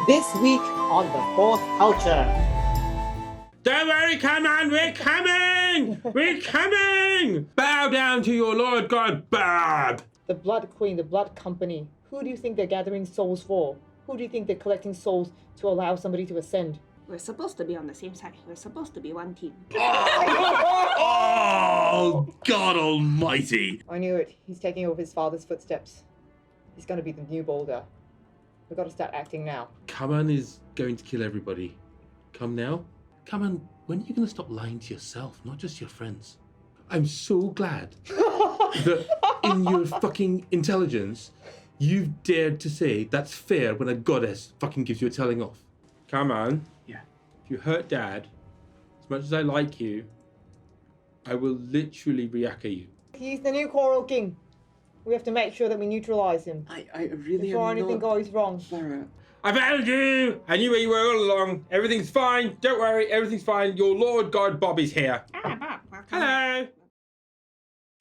This week on the Fourth Culture. Don't worry, Kaman, we're coming! We're coming! Bow down to your Lord God, Barb! The Blood Queen, the Blood Company. Who do you think they're gathering souls for? Who do you think they're collecting souls to allow somebody to ascend? We're supposed to be on the same side. We're supposed to be one team. Oh, God almighty! I knew it. He's taking over his father's footsteps. He's going to be the new Buldar. We've got to start acting now. Kaman is going to kill everybody. Come now? Kaman, when are you going to stop lying to yourself, not just your friends? I'm so glad that in your fucking intelligence, you've dared to say that's fair when a goddess fucking gives you a telling off. Kaman. Yeah. If you hurt Dad, as much as I like you, I will literally react you. He's the new Coral King. We have to make sure that we neutralize him I really before am anything not goes wrong. Barra. I found you! I knew where you were all along. Everything's fine. Don't worry, everything's fine. Your Lord God Bob is here. Ah, Bob, welcome.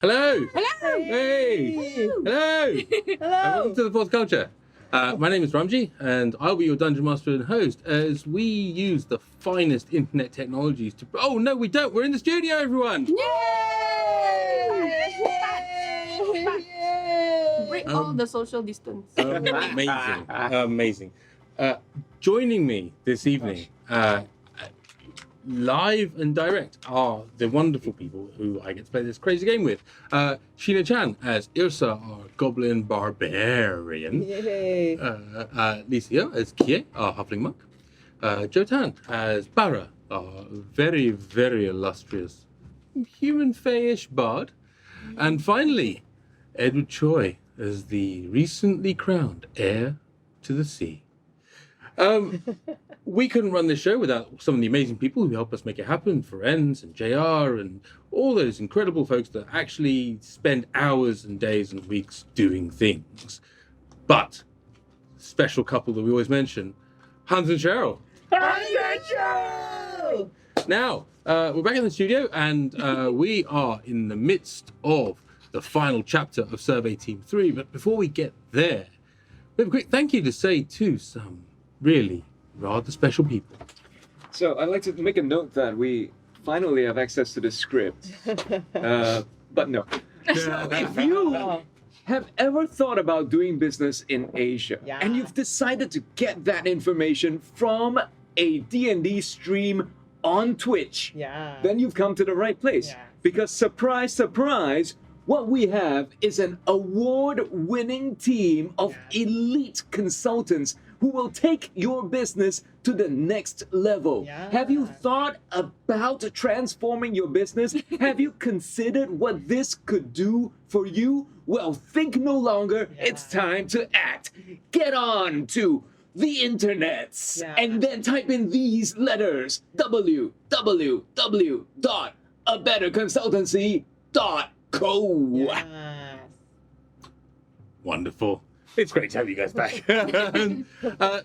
Hello! Hello! Hello! Hey! Hello! Welcome to the Fourth Culture. My name is Ramji, and I'll be your Dungeon Master and host as we use the finest internet technologies to... Oh, no, we don't. We're in the studio, everyone! Break all the social distance. Amazing. Amazing. Joining me this evening, live and direct, are the wonderful people who I get to play this crazy game with. Sheena Chan as Yrsa, our Goblin Bar-bear-ian. Yay. Licia as Kie, our Halfling Monk. Joe Tan as Barra, our very, very illustrious human fayish bard. And finally, Edward Choy as the recently crowned heir to the sea. We couldn't run this show without some of the amazing people who help us make it happen. Ferenz and JR and all those incredible folks that actually spend hours and days and weeks doing things. But, special couple that we always mention, Hans and Cheryl. Now, we're back in the studio and we are in the midst of the final chapter of Survey Team 3. But before we get there, we have a quick thank you to say to some really rather special people. So I'd like to make a note that we finally have access to the script. But no. So if you have ever thought about doing business in Asia, Yeah. and you've decided to get that information from a D&D stream on Twitch, Yeah. then you've come to the right place. Yeah. Because surprise, surprise, what we have is an award-winning team of elite consultants who will take your business to the next level. Yeah. Have you thought about transforming your business? Have you considered what this could do for you? Well, think no longer. Yeah. It's time to act. Get on to the internets Yeah. and then type in these letters: www.abetterconsultancy.co. Yes. Wonderful. It's great to have you guys back.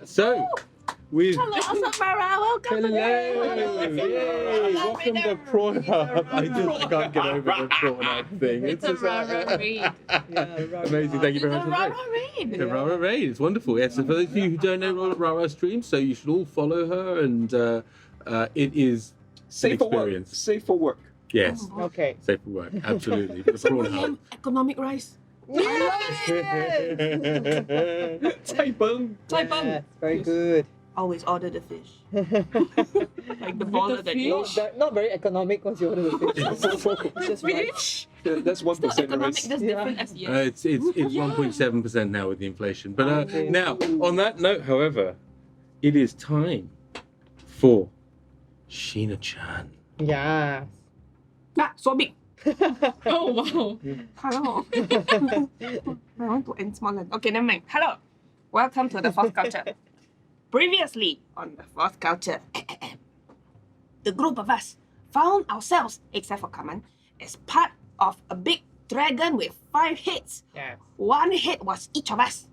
So, we've... Hello, also Barra. Welcome. Hello! Yay! Welcome to Prawn Hub. I just can't get over the Prawn Hub thing. It's a just rara raid. amazing. Thank you very It's a much. rara raid. The Rara Raid, it's wonderful. Yes, so for those of you who don't know Rara streams, so you should all follow her, and it is Safe an for work. experience. Safe for work. Yes, Okay. safe for work, absolutely. The Prawn Hub. Economic rise. Taipeng. Yes, very good. Always order the fish. Like the baller that Not very economic once you order the fish. It's just right. fish. That's 1% Not economic. raise. That's different as yes. It's 1.7% now with the inflation. But Okay. now, on that note, however, it is time for Sheena Chan. Yes. Ah, so big. Oh wow. Hello. I want to end smaller. Okay, never mind. Hello. Welcome to the Fourth Culture. Previously on the Fourth Culture, the group of us found ourselves, except for Kaman, as part of a big dragon with 5 heads. Yes. 1 head was each of us.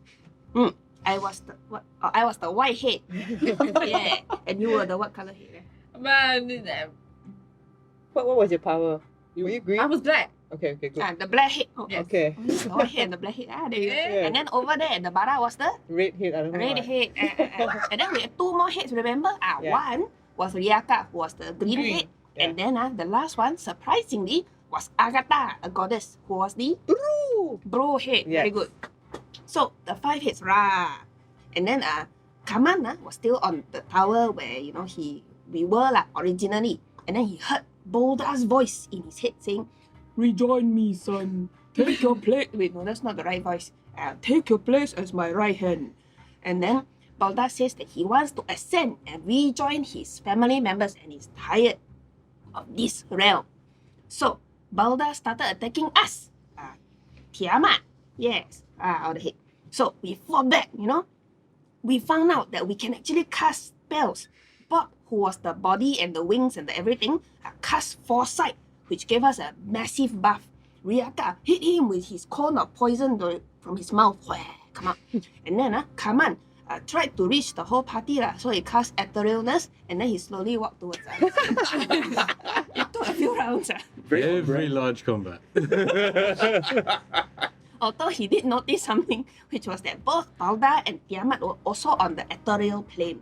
I was the what? Oh, I was the white head. Yeah, and you were the what color head? What was your power? Were you green? I was black. Okay, good. The black head. Oh, Yes. Okay. the white head and the black head. There you go. Yeah. And then over there, the Barra was the Red head, I don't know red why. head. And then we had two more heads, remember? Yeah. One was Ryaka, who was the green Green. head. Yeah. And then the last one, surprisingly, was Agatha, a goddess, who was the blue head. Yeah. Very good. So the five heads, rah. And then Kaman was still on the tower where we were originally. And then he heard Buldar's voice in his head saying, "Rejoin me, son. Take your place." Wait, no, that's not the right voice. Take your place as my right hand. And then Buldar says that he wants to ascend and rejoin his family members and he's tired of this realm. So Buldar started attacking us. Tiamat. Yes. On the head. So we fought back, We found out that we can actually cast spells. Bob, who was the body and the wings and the everything, cast foresight, which gave us a massive buff. Ryaka hit him with his cone of poison from his mouth. Come on. And then Kaman tried to reach the whole party, so he cast etherealness, and then he slowly walked towards us. It took a few rounds. Very large combat. Although he did notice something, which was that both Buldar and Tiamat were also on the ethereal plane.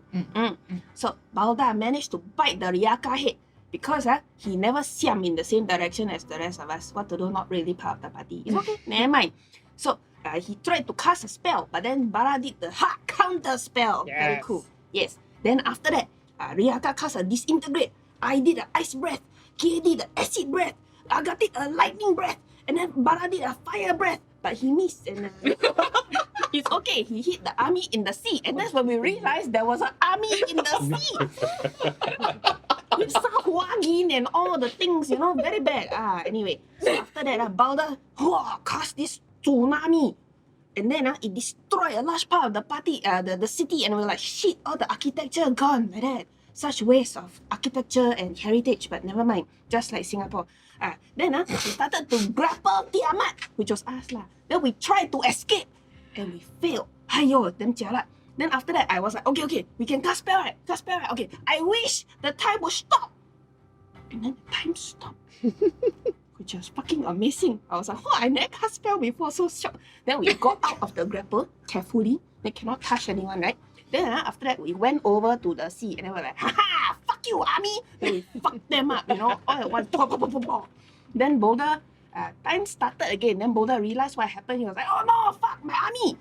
So Buldar managed to bite the Ryaka head because he never siam in the same direction as the rest of us. What to do? Not really part of the party. It's okay, never mind. So he tried to cast a spell, but then Barra did the hard counter spell. Very Yes. cool. Yes. Then after that, Ryaka cast a disintegrate. I did an ice breath. Kie did an acid breath. Aga did a lightning breath. And then Barra did a fire breath. But he missed, and it's okay. He hit the army in the sea, and that's when we realized there was an army in the sea with Sahuagin and all the things, very bad. Anyway, so after that, Buldar cast this tsunami, and then it destroyed a large part of the party, the city, and we were like, shit, all the architecture gone like that. Such waste of architecture and heritage, but never mind. Just like Singapore. Then we started to grapple Tiamat, which was us lah. Then we tried to escape, and we failed. Aiyo, damn jialat. Then after that, I was like, okay, we can cast spell, right? Okay, I wish the time would stop. And then the time stopped, which was fucking amazing. I was like, I never cast spell before, so shocked. Then we got out of the grapple carefully. They cannot touch anyone, right? Then after that, we went over to the sea, and then we're like, haha, fuck you, army. Then we fucked them up, all at once. Then Buldar, time started again. Then Buldar realized what happened. He was like, oh no, fuck my army.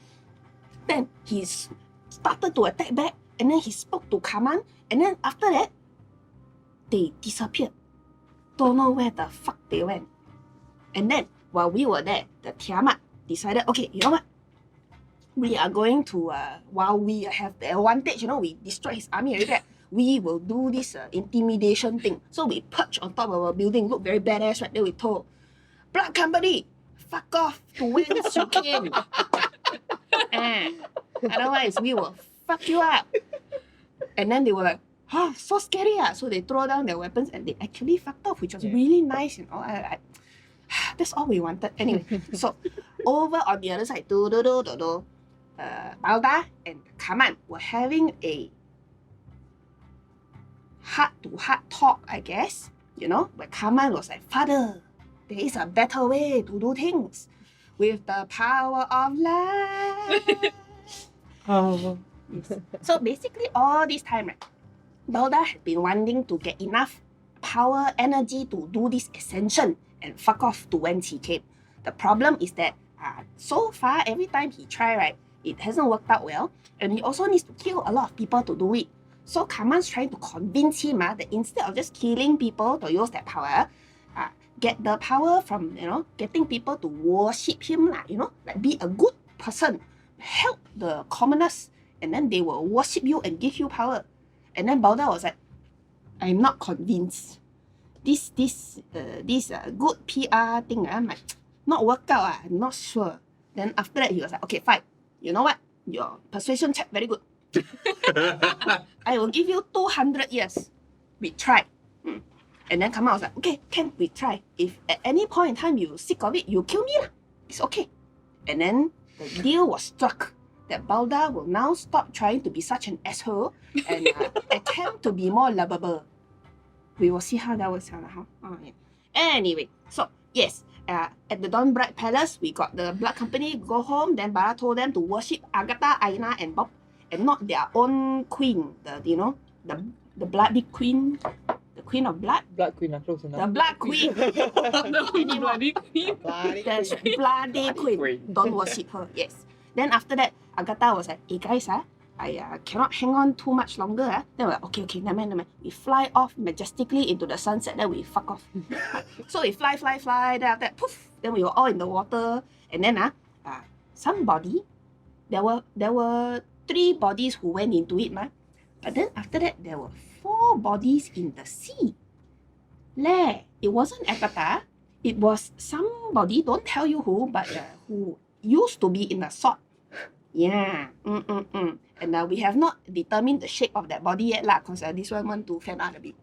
Then he started to attack back, and then he spoke to Kaman, and then after that, they disappeared. Don't know where the fuck they went. And then, while we were there, the Tiamat decided, okay, you know what? We are going to, while we have the advantage, we destroy his army already, we will do this intimidation thing. So we perched on top of our building, look very badass, right? Then we told, Blood Company, fuck off to whence you came. Otherwise, we will fuck you up. And then they were like, so scary. So they throw down their weapons and they actually fucked off, which was really nice, that's all we wanted. Anyway, so over on the other side, Buldar and Kaman were having a heart-to-heart talk, I guess, where Kaman was like, Father, there is a better way to do things with the power of love. Yes. So basically all this time, right, Buldar had been wanting to get enough power, energy to do this ascension and fuck off to whence he came. The problem is that so far, every time he try, right, it hasn't worked out well, and he also needs to kill a lot of people to do it. So Kaman's trying to convince him that instead of just killing people to use that power, get the power from, getting people to worship him, like be a good person, help the commoners, and then they will worship you and give you power. And then Buldar was like, I'm not convinced. This good PR thing might not work out. I'm not sure. Then after that, he was like, okay, fine. You know what? Your persuasion check very good. I will give you 200 years. We try. And then Kaman was like, okay, can we try? If at any point in time you sick of it, you kill me. It's okay. And then the deal was struck that Buldar will now stop trying to be such an asshole and attempt to be more lovable. We will see how that works out. Yeah. Anyway, so yes, at the Dawnbright Palace, we got the blood company go home. Then Barra told them to worship Agatha, Eijnar, and Bob, and not their own queen. The bloody queen, the queen of blood, Blood Queen, close enough. the blood queen. Bloody That's Queen. bloody queen. Don't worship her. Yes. Then after that, Agatha was like, "Hey guys, I cannot hang on too much longer. Then we're like, okay, never mind. We fly off majestically into the sunset. Then we fuck off. So we fly. Then after that, poof. Then we were all in the water. And then somebody, there were 3 bodies who went into it, But then after that, there were 4 bodies in the sea. It wasn't Agatha. It was somebody, don't tell you who, but who used to be in a sword. Yeah. And we have not determined the shape of that body yet, because this one want to fan out a bit.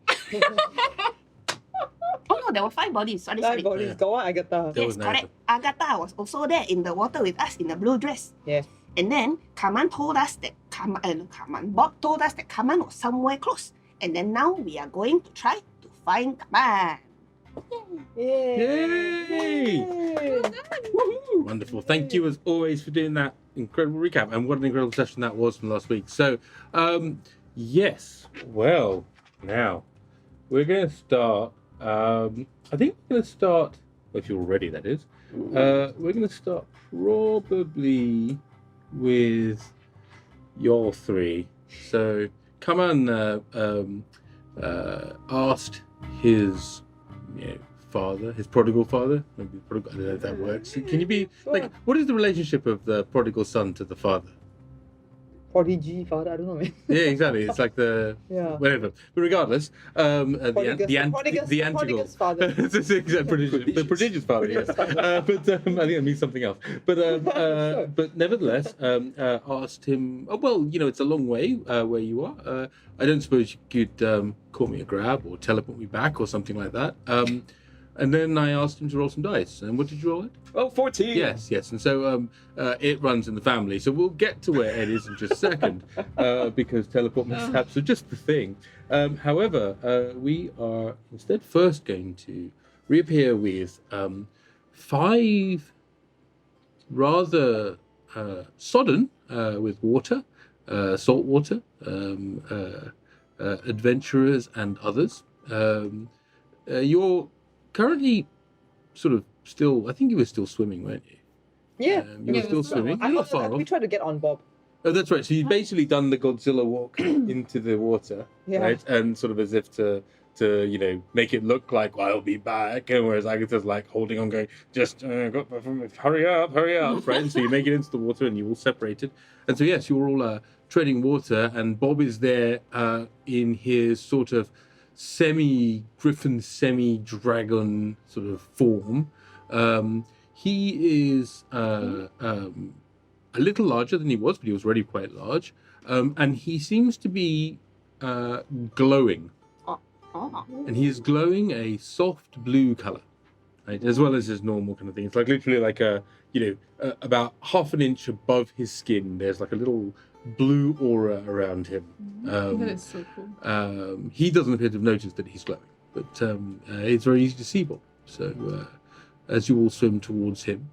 Oh no, there were 5 bodies. Sorry. 5 bodies. Got one Agatha. There Yes, was an correct. Agatha was also there in the water with us in the blue dress. Yes. And then Kaman told us that Bob told us that Kaman was somewhere close. And then now we are going to try to find Kaman. Yay! Wonderful. Thank you as always for doing that incredible recap. And what an incredible session that was from last week. So, yes. Well, now we're going to start. I think we're going to start, if you're ready, that is. We're going to start probably with your 3. So, Kaman asked his father, his prodigal father. Maybe prodigal, I don't know if that works. Can you be like, what is the relationship of the prodigal son to the father? Prodigy father, I don't know, man. Yeah, exactly. It's like the whatever. But regardless, the prodigus father. the prodigious father. Yes. But I think it means something else. But nevertheless, asked him. Oh well, it's a long way where you are. I don't suppose you could call me a grab or teleport me back or something like that. And then I asked him to roll some dice. And what did you roll it? Oh, 14. Yes. And so it runs in the family. So we'll get to where Ed is in just a second because teleport mishaps are just the thing. However, we are instead first going to reappear with 5 rather sodden with water, salt water, adventurers and others. You're currently sort of still, I think you were still swimming, weren't you? Yeah. You were still swimming. You're not far We off. tried to get on Bob. Oh, that's right. So you'd basically done the Godzilla walk into the water, Yeah. right? And sort of as if to make it look like, well, I'll be back. And whereas Agatha's like holding on, going, just hurry up, right? And so you make it into the water and you all separated. And so, yes, you're all treading water and Bob is there in his sort of semi-griffin, semi-dragon sort of form. He is a little larger than he was, but he was already quite large. And he seems to be glowing. Oh. And he is glowing a soft blue color, right? As well as his normal kind of thing. It's like literally like about half an inch above his skin, there's like a little blue aura around him. That is so cool. He doesn't appear to have noticed that he's glowing, but it's very easy to see Bob. So as you all swim towards him,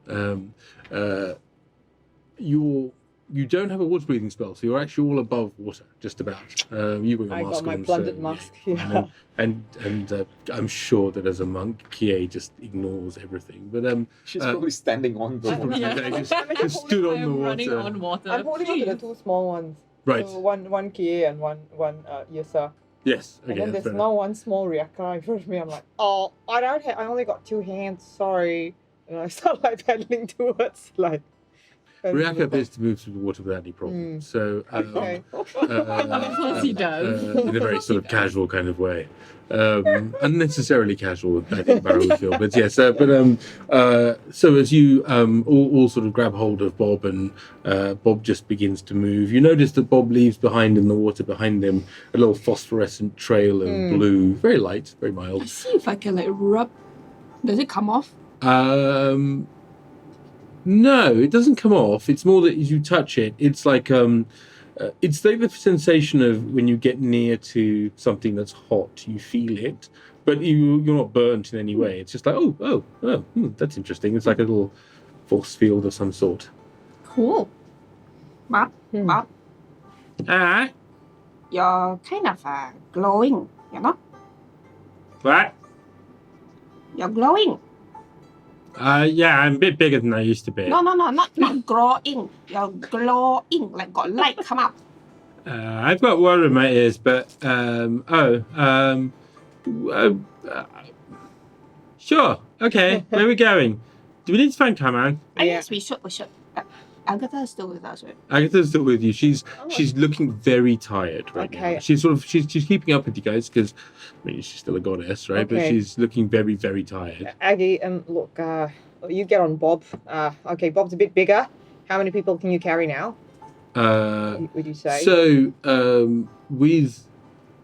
you don't have a water breathing spell, so you're actually all above water, just about. You got your I mask got my on, plundered so, mask. yeah. Yeah. And I'm sure that as a monk, Kie just ignores everything. But She's probably standing on the water. just stood on I the am running water. on water. I'm holding on to the 2 small ones. Right. So one Kie and one Yrsa. Yes. And Okay. then there's fair now one small Ryaka in front of me. I'm like, oh, I only got 2 hands. Sorry. And I start like paddling towards like. Ryaka appears to move through the water without any problem. So, Okay. Of course he does. in a very sort of casual kind of way. Unnecessarily casual, I think Barra would feel. But yes, so as you all sort of grab hold of Bob and Bob just begins to move, you notice that Bob leaves behind in the water behind him a little phosphorescent trail of blue, very light, very I mild. see if I can like rub. Does it come off? No, it doesn't come off. It's more that as you touch it, it's like the sensation of when you get near to something that's hot, you feel it, but you're not burnt in any way. It's just like, that's interesting. It's like a little force field of some sort. Cool. Bob, Bob, Alright. you're kind of glowing, you know? What? You're glowing. Yeah, I'm a bit bigger than I used to be. No, not glowing. You're glowing, like got light come out. I've got water in my ears, but sure. Okay, where are we going? Do we need to find Kaman? Yes, we should. Agatha is still with us, right? Agatha's still with you. She's looking very tired right now. She's she's keeping up with you guys because I mean she's still a goddess, right? But she's looking very, very tired. Aggie, look, you get on Bob. Okay, Bob's a bit bigger. How many people can you carry now? Would you say? So with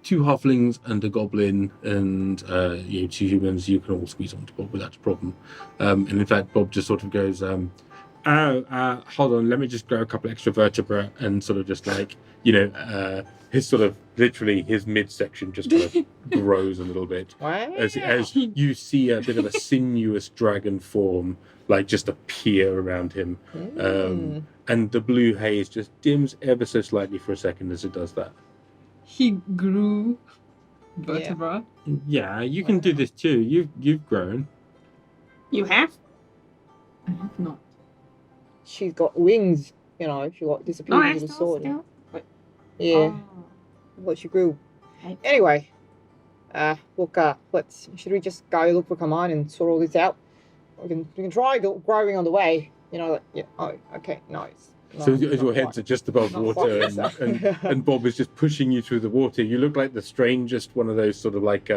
2 halflings and a goblin and 2 humans, you can all squeeze onto Bob without a problem. And in fact, Bob just sort of goes, hold on, let me just grab a couple extra vertebrae and sort of just like, his sort of literally his midsection just kind of grows a little bit. Wow. As you see a bit of a sinuous dragon form like just appear around him. And the blue haze just dims ever so slightly for a second as it does that. He grew vertebra. Yeah, you can do this too. You've grown. You have? I have not. She's got wings, she like disappeared into the sword. Yeah. Oh. Well, she grew. Okay. Anyway, look, should we just go look for Kaman and sort all this out? We can try growing on the way. Okay, nice. So as your heads are just above water and Bob is just pushing you through the water, you look like the strangest one of those sort of like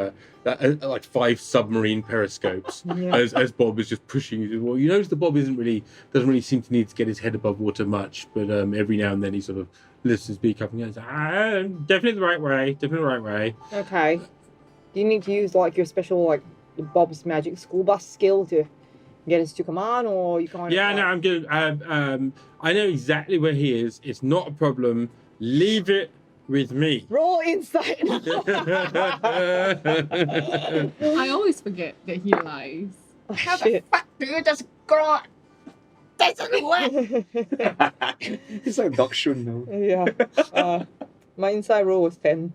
5 submarine periscopes as Bob is just pushing you through the water. You notice that Bob doesn't really seem to need to get his head above water much, but every now and then he sort of lifts his beak up and goes, definitely the right way. Okay. Do you need to use like your special like Bob's magic school bus skill to get us to Kaman, or you kind of... Yeah, no, I'm good. I know exactly where he is. It's not a problem. Leave it with me. Roll insight. I always forget that he lies. How the fuck do you just grow? Doesn't work. It's like Doc Shun now. Yeah. My inside roll was 10.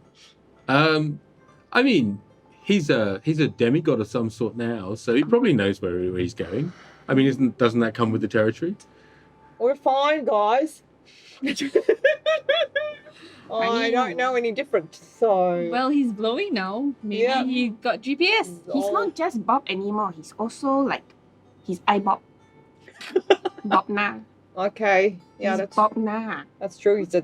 I mean, he's a demigod of some sort now, so he probably knows where he's going. I mean, doesn't that come with the territory? We're fine, guys. I don't know any different, so... Well, he's glowing now. Maybe he got GPS. He's not just Bob anymore. He's also like, he's iBob. Bob Na. Okay. Yeah, He's Bob Na. that's true. He's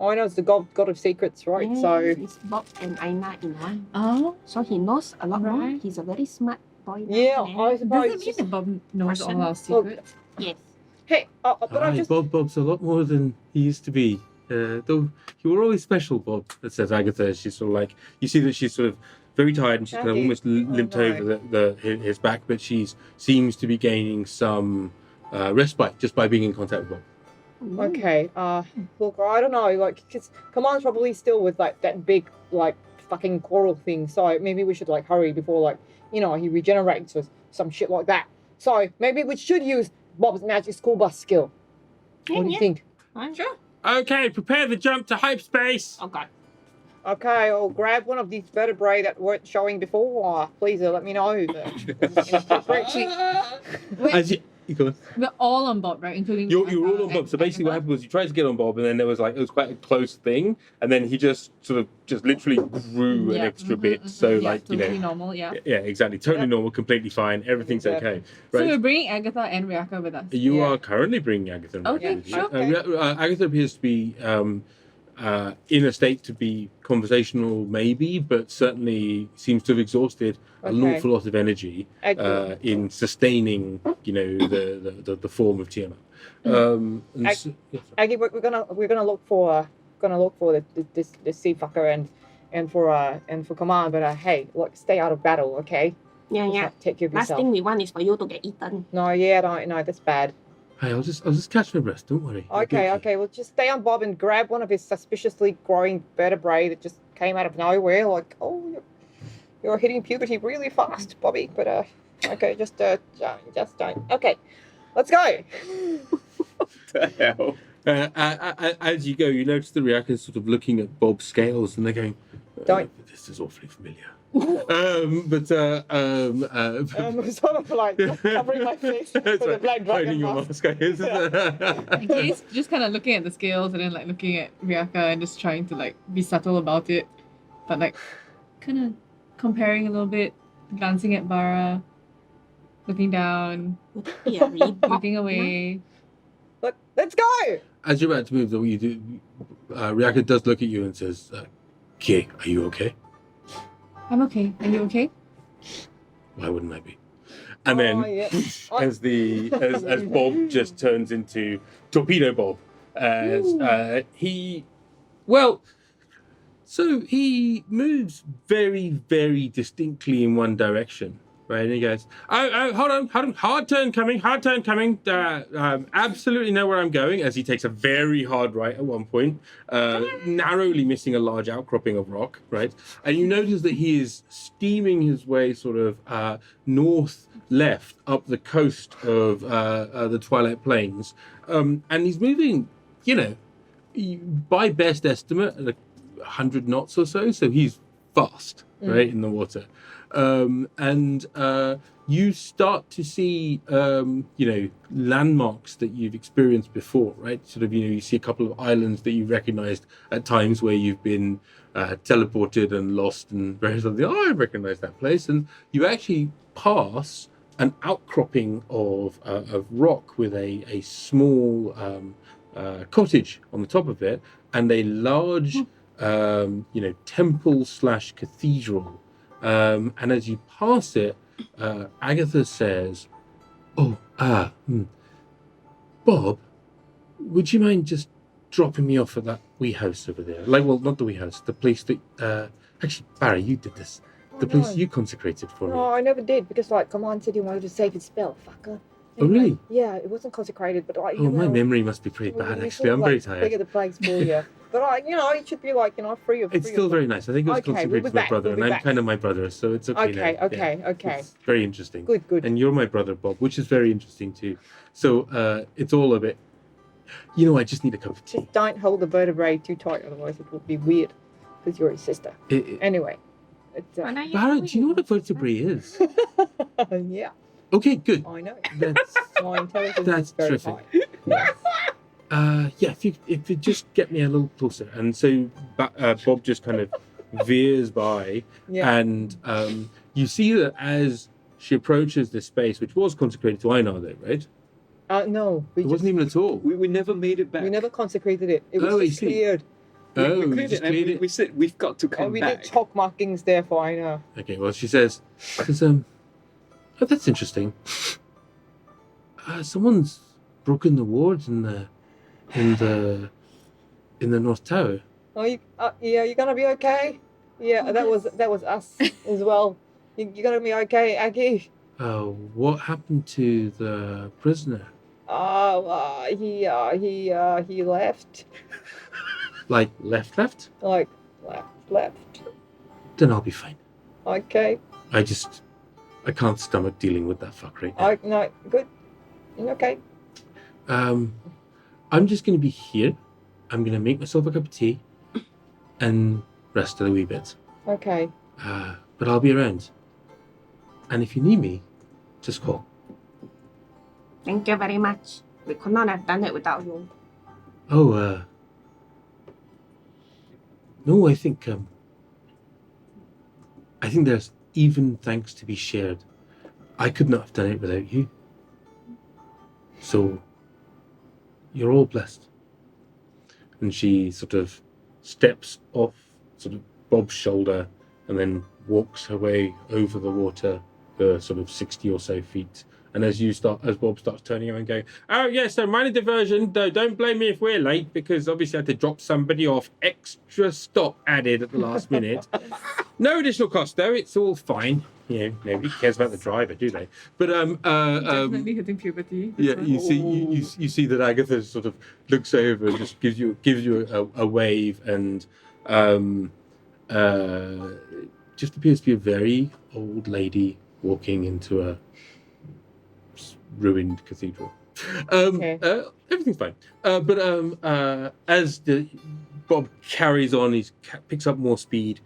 I know it's the god of secrets, right? Yeah, So... it's Bob and Eijnar in one. Oh, So he knows a lot more. Right. He's a very smart boy. Yeah, now. I does suppose. it mean that Bob knows all our Look, secrets? Yes. Hey, but I just... Bob's a lot more than he used to be. Though you were always special, Bob. That says Agatha. She's sort of like, you see that she's sort of very tired and she's kind of Aggie. almost limped Oh, over his back, but she seems to be gaining some respite just by being in contact with Bob. Okay, look, I don't know, like, cause Kaman's probably still with, like, that big, like, fucking coral thing, so maybe we should, like, hurry before, like, he regenerates or some shit like that. So, maybe we should use Bob's magic school bus skill. What do you think? I'm sure. Okay, prepare the jump to hyperspace. Oh god. Okay, I'll grab one of these vertebrae that weren't showing before. Please let me know. As you go on. We're all on board, right? Including You're all on and Bob. So basically, what Agatha. happened was you tried to get on Bob, and then it was quite a close thing, and then he just literally grew an extra bit. So totally normal, yeah. yeah, exactly, totally normal, completely fine, everything's okay. So Right? we're bringing Agatha and Ryaka with us. You are currently bringing Agatha. and Okay, with you. sure. Agatha appears to be in a state to be conversational, maybe, but certainly seems to have exhausted an Okay. awful lot of energy in sustaining, the form of Tiamat. Aggie, we're gonna look for this sea fucker and for Kaman, but hey, look, stay out of battle, okay? Yeah, Just, yeah. like, take care of Last yourself. thing we want is for you to get eaten. No, yeah, no, that's bad. Hey, I'll just catch my breath. Don't worry. I'll Okay, get you. okay, well, just stay on Bob and grab one of his suspiciously growing vertebrae that just came out of nowhere. Like, oh, You're hitting puberty really fast, Bobby. But okay, just don't. Okay, let's go. The hell? As you go, you notice the Ryaka's sort of looking at Bob's scales, and they're going, Don't. This is awfully familiar. I'm sort of like covering my face with a black dragon hiding your mask. mask. I guess. And Kie's just kind of looking at the scales and then like looking at Ryaka and just trying to like be subtle about it, but like kind of comparing a little bit, glancing at Barra, looking down, looking away. Let's go. As you're about to move, though, you do. Ryaka does look at you and says, "Kie, are you okay?" I'm okay. Are you okay? Why wouldn't I be? And then, yeah. as Bob just turns into Torpedo Bob, he moves very, very distinctly in one direction, right? And he goes, "Oh, hold on, hard turn coming. Absolutely know where I'm going." As he takes a very hard right at one point, narrowly missing a large outcropping of rock, right? And you notice that he is steaming his way sort of north-left up the coast of the Twilight Plains, and he's moving, by best estimate, at 100 knots or so. So he's fast, right, in the water. And you start to see, landmarks that you've experienced before, right? Sort of, you see a couple of islands that you've recognized at times where you've been teleported and lost and various other things. Oh, I recognize that place. And you actually pass an outcropping of rock with a small cottage on the top of it and a large, temple/cathedral. And as you pass it, Agatha says, Bob, would you mind just dropping me off at that wee house over there? Not the wee house, the place that, actually, Barra, you did this. The place you consecrated for me. No, I never did because Kaman said he wanted to save his spell, fucker. Oh, really? Yeah, it wasn't consecrated, but My memory must be pretty bad, actually. I'm very tired. Figure the plagues for you. But it should be free of. It's still very nice. I think it was consecrated to my brother, and I'm kind of my brother, so it's okay. Okay. It's very interesting. Good. And you're my brother, Bob, which is very interesting too. So it's all a bit. I just need a cup of tea. Just don't hold the vertebrae too tight, otherwise it will be weird. Because you're his sister. Anyway. Barra, do you know what a vertebrae is? Yeah. Okay, good. I know. That's My intelligence that's is very terrific. high. If you just get me a little closer, and so Bob just kind of veers by, and you see that as she approaches this space, which was consecrated to Eijnar, though, right? No, It wasn't even at all. We never made it back. we never consecrated it. It was Oh, I just see. cleared. We you cleared just it, and cleared it. we said we've got to come We back. did chalk markings there for Eijnar. Okay, well, she says, oh, that's interesting. Someone's broken the wards in the North Tower. Oh, you gonna be okay? Yeah, that was us as well. You gonna be okay, Aggie? What happened to the prisoner? He left. Like left? Like left. Then I'll be fine. Okay. I can't stomach dealing with that fuck right now. No, good. Okay. I'm just gonna be here. I'm gonna make myself a cup of tea and rest a wee bit. Okay. But I'll be around. And if you need me, just call. Thank you very much. We could not have done it without you. No, I think there's even thanks to be shared. I could not have done it without you. So, you're all blessed. And she sort of steps off sort of Bob's shoulder and then walks her way over the water, sort of 60 or so feet. And as Bob starts turning around and going, oh yes, so minor diversion, though don't blame me if we're late, because obviously I had to drop somebody off, extra stop added at the last minute. No additional cost though, it's all fine. Nobody cares about the driver, do they? But Definitely hitting puberty. yeah, you see that Agatha sort of looks over and just gives you a wave and just appears to be a very old lady walking into a ruined cathedral. Okay. Everything's fine. But as Bob carries on, he picks up more speed.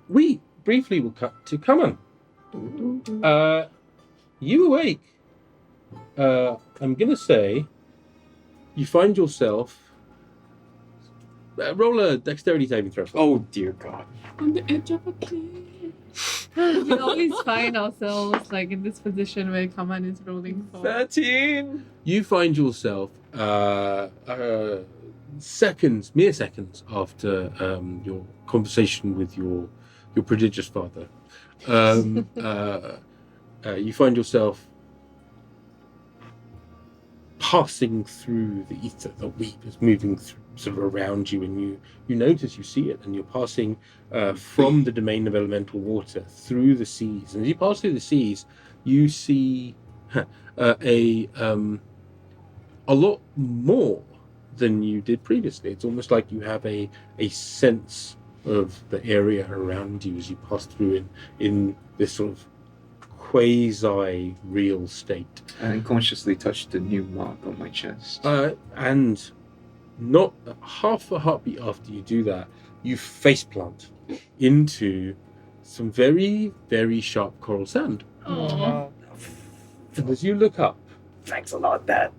We briefly will cut to Kaman. You awake. I'm gonna say you find yourself. Roll a dexterity saving throw. Oh dear God. On the edge of a cliff. We always find ourselves like in this position where Kaman is rolling for. 13. You find yourself mere seconds after your conversation with your prodigious father. You find yourself passing through the ether. The weep is moving through, sort of around you, and you notice, you see it, and you're passing from the domain of elemental water through the seas. And as you pass through the seas, you see a lot more than you did previously. It's almost like you have a sense of the area around you as you pass through in this sort of quasi-real state. I unconsciously touched the new mark on my chest. And not half a heartbeat after you do that, you faceplant into some very, very sharp coral sand. Oh. And as you look up, Thanks a lot, Dad.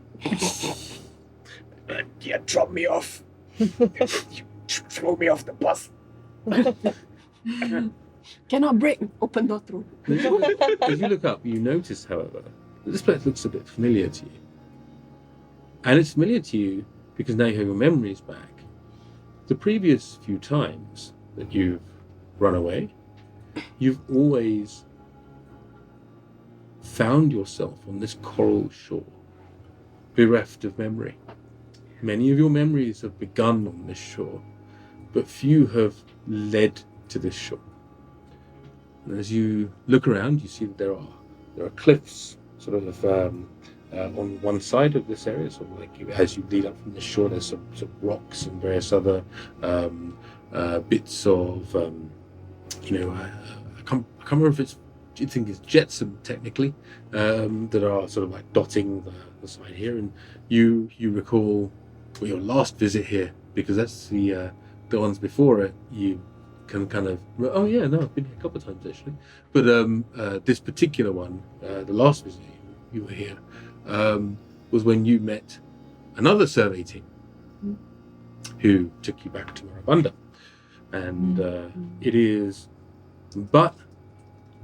You drop me off. You throw me off the bus. Cannot break. Open door through. as you look up, you notice, however, that this place looks a bit familiar to you. And it's familiar to you because now you have your memories back. The previous few times that you've run away, you've always found yourself on this coral shore, bereft of memory. Many of your memories have begun on this shore, but few have led to this shore. And as you look around, you see that there are cliffs sort of on one side of this area, sort of like as you lead up from the shore, there's some rocks and various other bits of, I can't remember if I think it's jetsam technically, that are sort of like dotting the side here. And you recall your last visit here, because that's the ones before it. You can kind of, oh yeah, no, I've been here a couple of times actually. But this particular one, the last visit you were here, was when you met another survey team who took you back to Marabanda. And it is but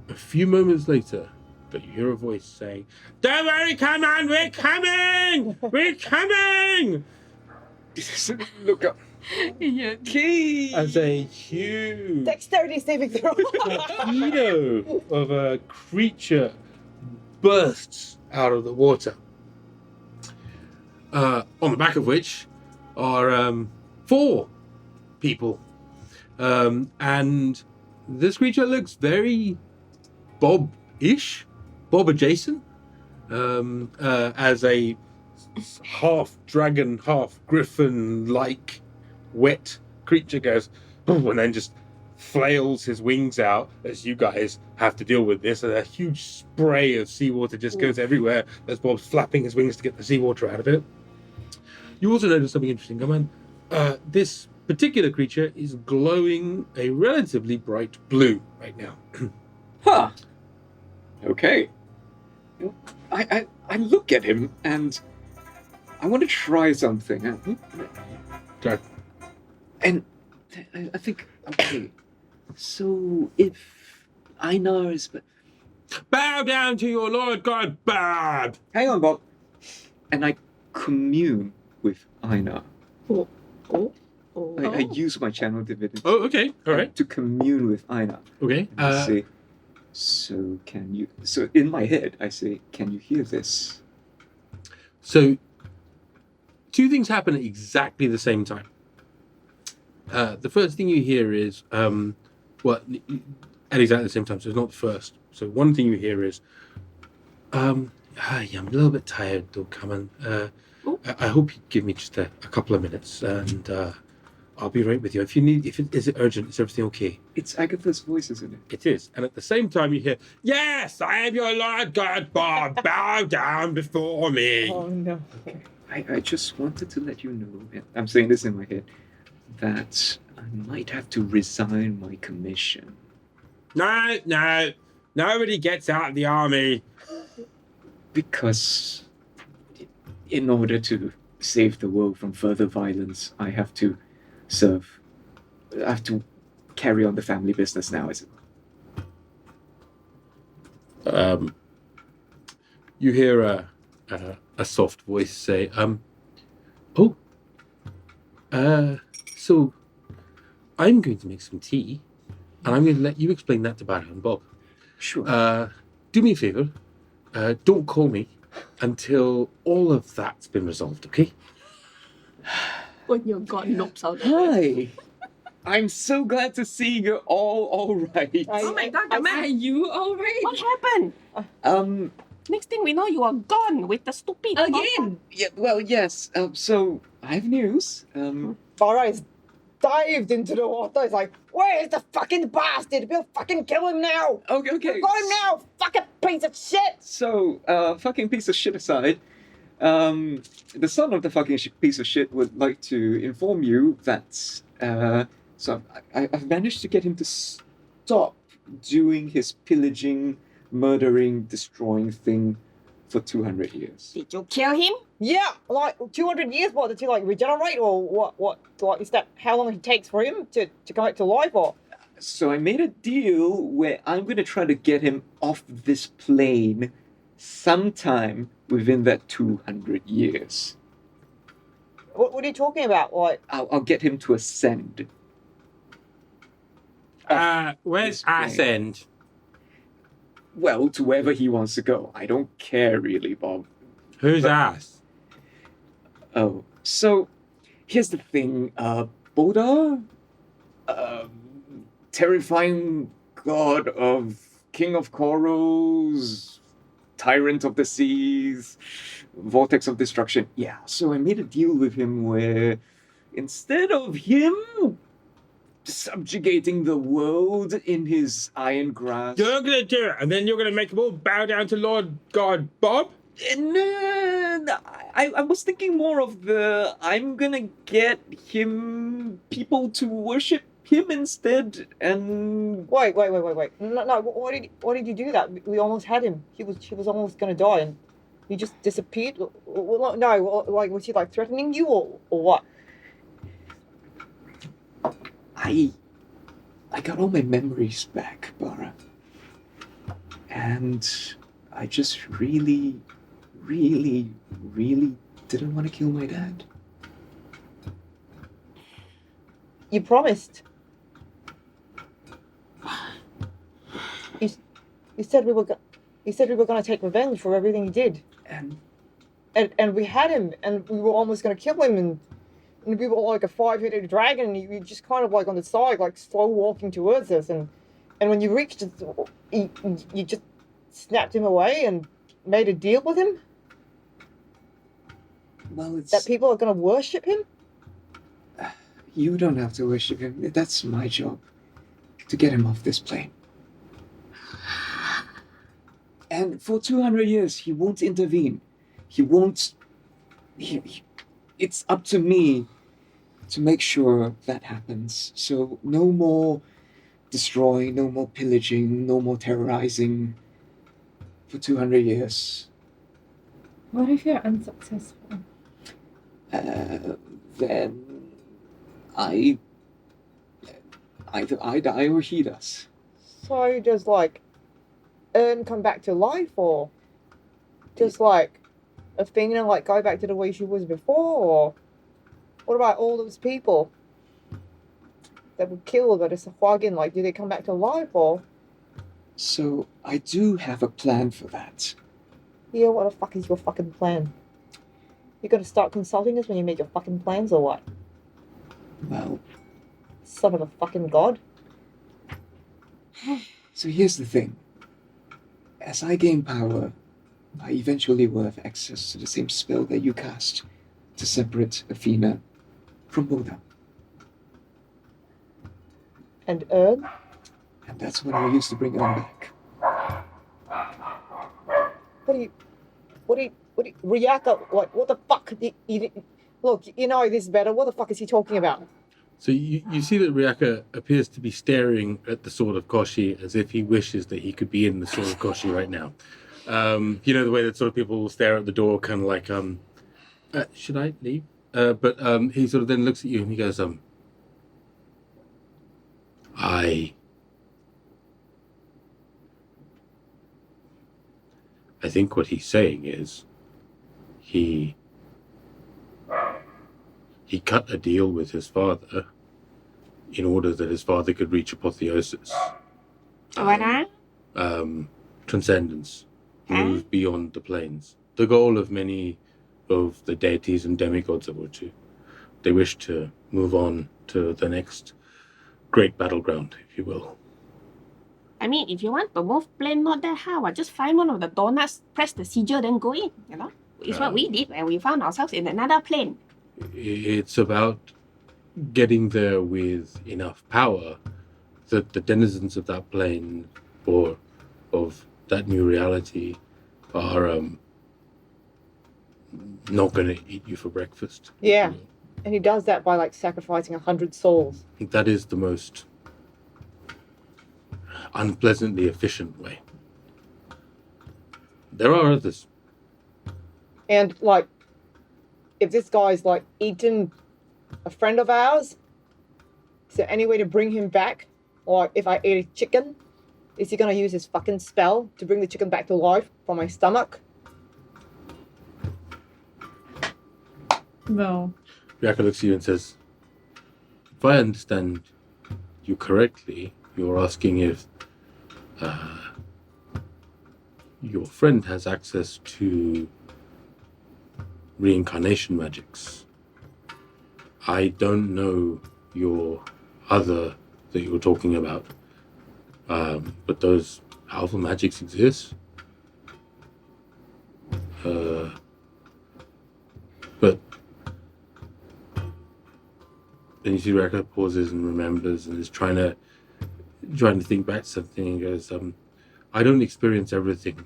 a few moments later that you hear a voice saying, "Don't worry, come on, we're coming! We're coming!" Look up. Yeah. Key. As a huge Dexterity saving throw. torpedo of a creature bursts out of the water, on the back of which are 4 people. And this creature looks very Bob-ish, Bob adjacent, as a half dragon, half griffin like wet creature goes boom, and then just flails his wings out as you guys have to deal with this, and a huge spray of seawater just goes everywhere as Bob's flapping his wings to get the seawater out of it. You also notice something interesting. Come on, this particular creature is glowing a relatively bright blue right now. Huh. Okay. I look at him and I want to try something. Okay. And I think, okay, so if Eijnar is... Bow down to your Lord God, Bob! Hang on, Bob. And I commune with Eijnar. I use my channel divinity. Oh, okay, all right. To commune with Eijnar. Okay. And I say, so in my head, I say, can you hear this? So, 2 things happen at exactly the same time. The first thing you hear is, at exactly the same time, so it's not the first. So one thing you hear is, I'm a little bit tired, though, Kaman. I hope you give me just a couple of minutes, and I'll be right with you. If you need, is it urgent? Is everything okay? It's Agatha's voice, isn't it? It is. And at the same time, you hear, "Yes, I am your Lord God, Bob. Bow down before me." Oh no. I just wanted to let you know, and I'm saying this in my head, that I might have to resign my commission. No, nobody gets out of the army. Because in order to save the world from further violence, I have to serve. I have to carry on the family business now, is it? You hear a soft voice say, so I'm going to make some tea, and I'm going to let you explain that to Barra and Bob. Sure. Do me a favor, don't call me until all of that's been resolved, okay? When your god nopes out. Hi. I'm so glad to see you're all right. Oh my god, the Are man! you alright? What happened? Next thing we know, you are gone with the stupid. Again? Yeah, well, yes. So I have news. Barra is dived into the water. He's like, "Where's the fucking bastard? We'll fucking kill him now. Okay. We've got him now. Fucking piece of shit." So, fucking piece of shit aside, the son of the fucking piece of shit would like to inform you that, so I've managed to get him to stop doing his pillaging, murdering, destroying thing for 200 years. Did you kill him? Yeah, like 200 years. What did he like regenerate, or what? Like, is that how long it takes for him to come back to life, or? So I made a deal where I'm going to try to get him off this plane sometime within that 200 years. What are you talking about? Like, I'll get him to ascend. Where's This Ascend? Well, to wherever he wants to go. I don't care really, Bob. Who's Ass? Oh, so here's the thing. Buldar, terrifying god of king of corals, tyrant of the seas, vortex of destruction. Yeah, so I made a deal with him where instead of him subjugating the world in his iron grasp. You're gonna do it, and then you're gonna make them all bow down to Lord God Bob? No, I was thinking more of I'm gonna get people to worship him instead, and wait. No. Why did you do that? We almost had him. He was almost gonna die, and he just disappeared. Well, no, like was he like threatening you, or what? I got all my memories back, Barra, and I just really didn't want to kill my dad. You promised. You said we were going to take revenge for everything he did. And we had him, and we were almost going to kill him, and we were like a 5-headed dragon, and you just kind of like on the side, like slow walking towards us, and when you reached it, you just snapped him away and made a deal with him. Well, it's that people are going to worship him. You don't have to worship him. That's my job, to get him off this plane. And for 200 years, he won't intervene. He won't. It's up to me to make sure that happens. So no more destroying, no more pillaging, no more terrorizing for 200 years. What if you're unsuccessful? Then either I die or he does. So does like Ern come back to life, or does like Athena like go back to the way she was before, or what about all those people that were killed by the Sahuagin? Like, do they come back to life, or? So I do have a plan for that. Yeah, what the fuck is your fucking plan? You gonna start consulting us when you make your fucking plans, or what? Well, son of a fucking god. So here's the thing. As I gain power, I eventually will have access to the same spell that you cast to separate Athena from Buldar. And earn? And that's what I used to bring them back. What do you, Ryaka, what the fuck? Look, you know this better. What the fuck is he talking about? So you see that Ryaka appears to be staring at the sword of Koshi as if he wishes that he could be in the sword of Koshi right now. You know, the way that sort of people will stare at the door, kind of like, should I leave? But he sort of then looks at you and he goes, I think what he's saying is he cut a deal with his father in order that his father could reach apotheosis. Transcendence. Move beyond the planes. The goal of many of the deities and demigods of Urtu. They wish to move on to the next great battleground, if you will. I mean, if you want to move plane not that hard, just find one of the donuts, press the sigil, then go in, you know? It's what we did when we found ourselves in another plane. It's about getting there with enough power that the denizens of that plane or of that new reality are not going to eat you for breakfast. Yeah. And he does that by like sacrificing 100 souls. That is the most unpleasantly efficient way. There are others. And like, if this guy's like eaten a friend of ours, is there any way to bring him back? Or if I ate a chicken, is he gonna use his fucking spell to bring the chicken back to life from my stomach? No. Ryaka looks at you and says, if I understand you correctly, you're asking if your friend has access to reincarnation magics. I don't know your other that you were talking about, but those powerful magics exist. But then you see Ryaka pauses and remembers and is trying to think back to something and goes, I don't experience everything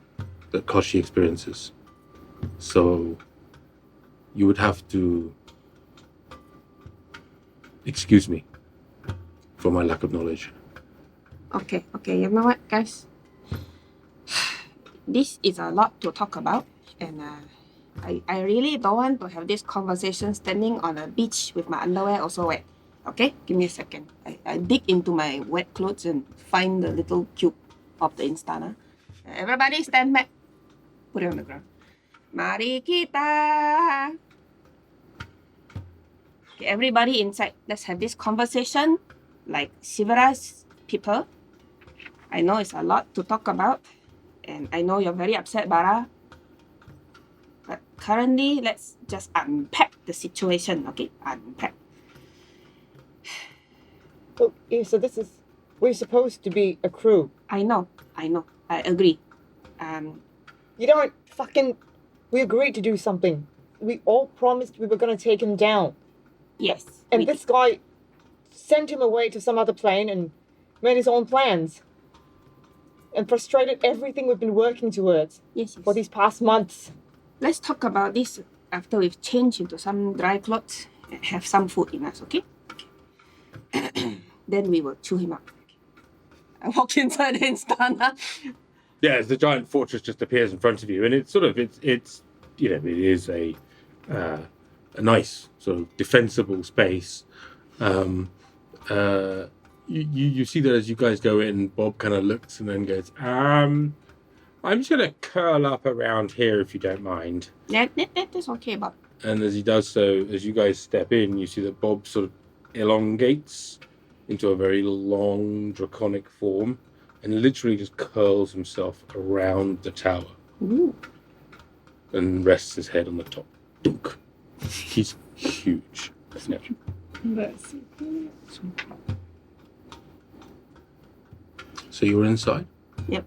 that Koshi experiences. So you would have to excuse me for my lack of knowledge. Okay, you know what, guys? This is a lot to talk about, and I really don't want to have this conversation standing on a beach with my underwear also wet. Okay, give me a second. I dig into my wet clothes and find the little cube of the instana. Everybody stand back. Put it on the ground. Mari kita. Okay, everybody inside. Let's have this conversation like civilized people. I know it's a lot to talk about, and I know you're very upset, Barra. But currently, let's just unpack the situation, okay? Unpack. Oh, so we're supposed to be a crew. I know. I agree. You don't we agreed to do something. We all promised we were gonna take him down. Yes. And this guy sent him away to some other plane and made his own plans. And frustrated everything we've been working towards for these past months. Let's talk about this after we've changed into some dry clothes and have some food in us, okay? Then we will chew him up. I walk inside the instana. Yeah, as the giant fortress just appears in front of you, and it's sort of it's you know, it is a nice sort of defensible space. You see that as you guys go in, Bob kind of looks and then goes, I'm just gonna curl up around here if you don't mind. That's okay, Bob. And as he does so, as you guys step in, you see that Bob sort of elongates into a very long draconic form and literally just curls himself around the tower. Ooh. And rests his head on the top. Dunk. He's huge. Yeah. That's so cool. So you were inside? Yep.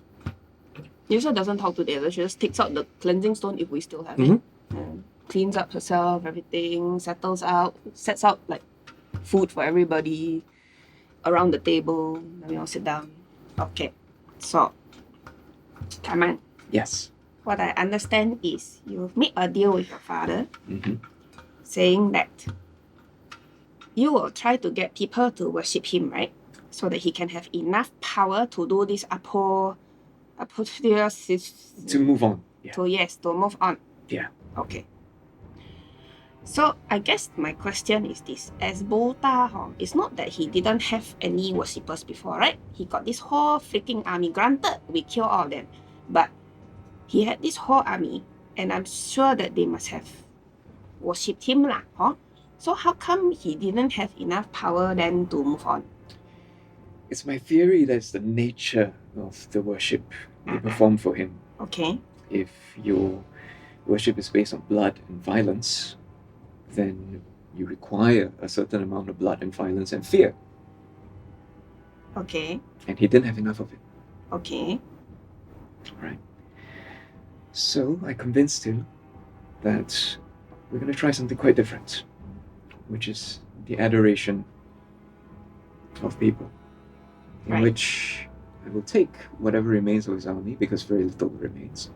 Yrsa doesn't talk to the others. She just takes out the cleansing stone if we still have it. And cleans up herself, everything, settles out, sets out like food for everybody. around the table. Let me all sit down. Okay. So, Kaman, Yes. what I understand is you've made a deal with your father Mm-hmm. saying that you will try to get people to worship him, right? So that he can have enough power to do this To move on. Yeah. to move on. Yeah. Okay. So I guess my question is this: as Buldar, it's not that he didn't have any worshippers before, right? He got this whole freaking army. Granted, we kill all of them, but he had this whole army, and I'm sure that they must have worshipped him, lah, huh? So how come he didn't have enough power then to move on? It's my theory that's the nature of the worship you perform for him. Okay. If your worship is based on blood and violence, then you require a certain amount of blood and violence and fear. Okay. And he didn't have enough of it. Okay. Right. So I convinced him that we're going to try something quite different, which is the adoration of people, in Right. which I will take whatever remains of his army, because very little remains,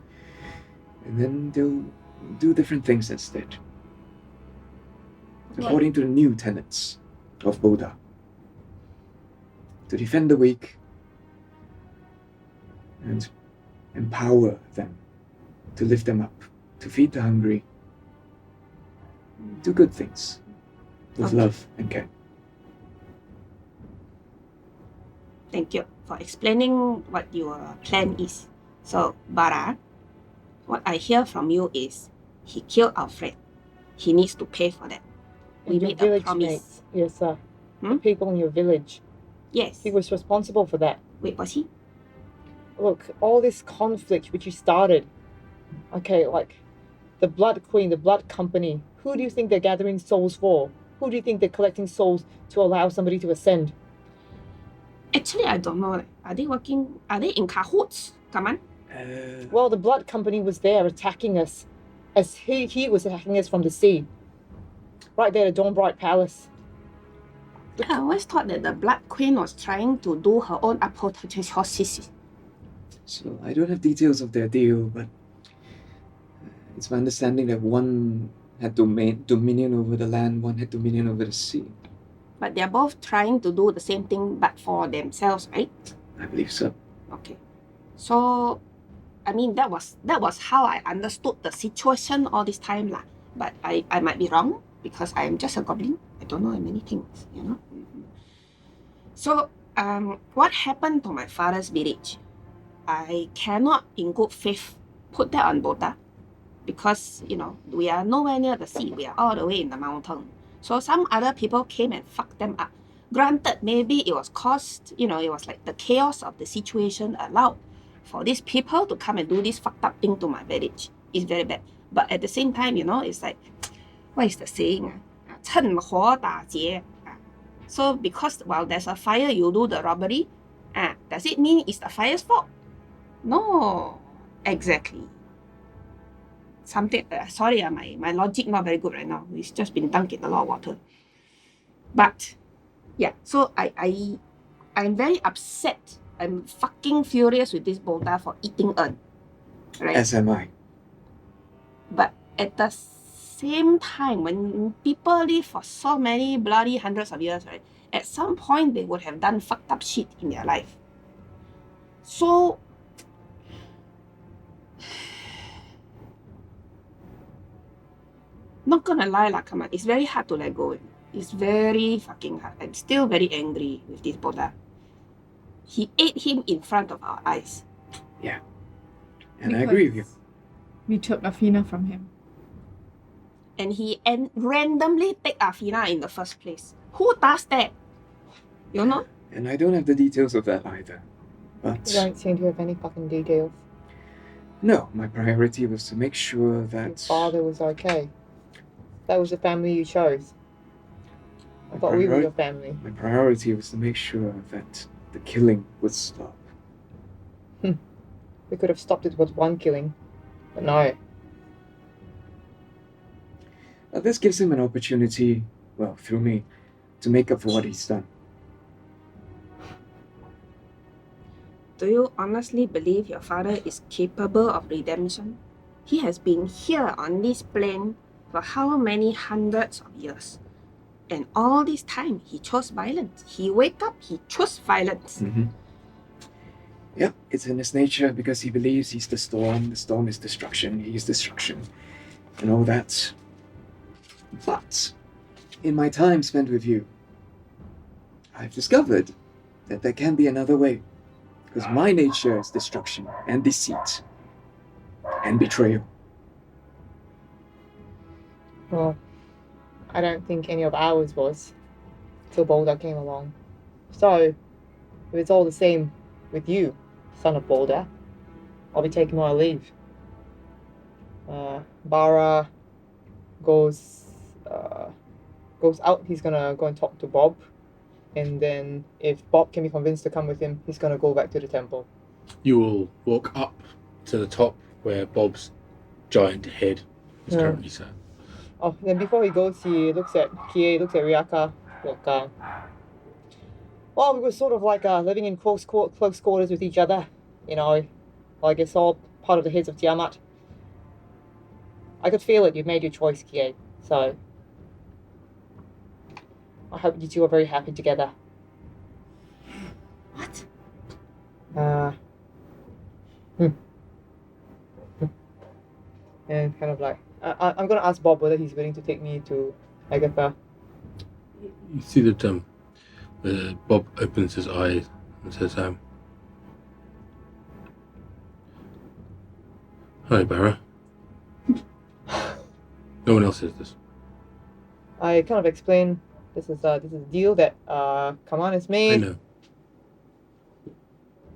and then they'll do different things instead, according to the new tenets of Buddha. To defend the weak and empower them, to lift them up, to feed the hungry, do good things with Okay. love and care. Thank you for explaining what your plan is. So, Barra, what I hear from you is he killed our friend. He needs to pay for that. We And your made a village promise. mates, yes, sir. Hmm? The people in your village. Yes. He was responsible for that. Wait, was he? Look, all this conflict which you started, okay, like the Blood Queen, the Blood Company, who do you think they're gathering souls for? Who do you think they're collecting souls to allow somebody to ascend? Actually, I don't know. Are they in cahoots? Come on. Well, the Blood Company was there attacking us as he was attacking us from the sea. Right there at Dawnbright Palace. I always thought that the Blood Queen was trying to do her own apotheosis. So I don't have details of their deal, but it's my understanding that one had dominion over the land, one had dominion over the sea. But they're both trying to do the same thing but for themselves, right? I believe so. Okay. So, I mean, that was how I understood the situation all this time, lah. But I might be wrong because I am just a goblin. I don't know many things, you know. So, what happened to my father's village? I cannot, in good faith, put that on Buddha because, you know, we are nowhere near the sea. We are all the way in the mountain. So some other people came and fucked them up. Granted, maybe it was caused, you know, it was like the chaos of the situation allowed for these people to come and do this fucked up thing to my village. It's very bad. But at the same time, you know, it's like, what is the saying? 趁火打劫. So because while there's a fire, you do the robbery. Does it mean it's the fire's fault? No, exactly. Something, sorry, my logic not very good right now. It's just been dunked in a lot of water. But yeah, so I'm very upset. I'm fucking furious with this Buldar for eating Ern. Right? As am I. But at the same time, when people live for so many bloody hundreds of years, right? At some point they would have done fucked up shit in their life. So not gonna lie lah, come on. It's very hard to let go. It's very fucking hard. I'm still very angry with this Buddha. He ate him in front of our eyes. Yeah. And I agree with you. We took Afina from him. And he randomly take Afina in the first place. Who does that? You know? And I don't have the details of that either. But You don't seem to have any fucking details. no, my priority was to make sure Your that father was okay. That was the family you chose. I thought we were your family. my priority was to make sure that the killing would stop. We could have stopped it with one killing. But no. This gives him an opportunity, well, through me, to make up for what he's done. Do you honestly believe your father is capable of redemption? He has been here on this plane for how many hundreds of years? And all this time, he chose violence. He wake up, he chose violence. Yep, it's in his nature because he believes he's the storm is destruction, he's destruction, and all that. But, in my time spent with you, I've discovered that there can be another way. Because my nature is destruction and deceit and betrayal. Well, I don't think any of ours was till Buldar came along. So, if it's all the same with you, son of Buldar, I'll be taking my leave. Barra goes out. He's gonna go and talk to Bob, and then if Bob can be convinced to come with him, he's gonna go back to the temple. You will walk up to the top where Bob's giant head is currently sat. Oh, then before he goes, he looks at Kie, looks at Ryaka. Look, well, we were sort of like living in close quarters with each other, you know. Like it's all part of the heads of Tiamat. I could feel it. You made your choice, Kie. So I hope you two are very happy together. What? And kind of like, I'm gonna ask Bob whether he's willing to take me to Agatha. You see that Bob opens his eyes and says, "Hi, Barra." No one else says this. I kind of explain this is a deal that Kaman has made. I know.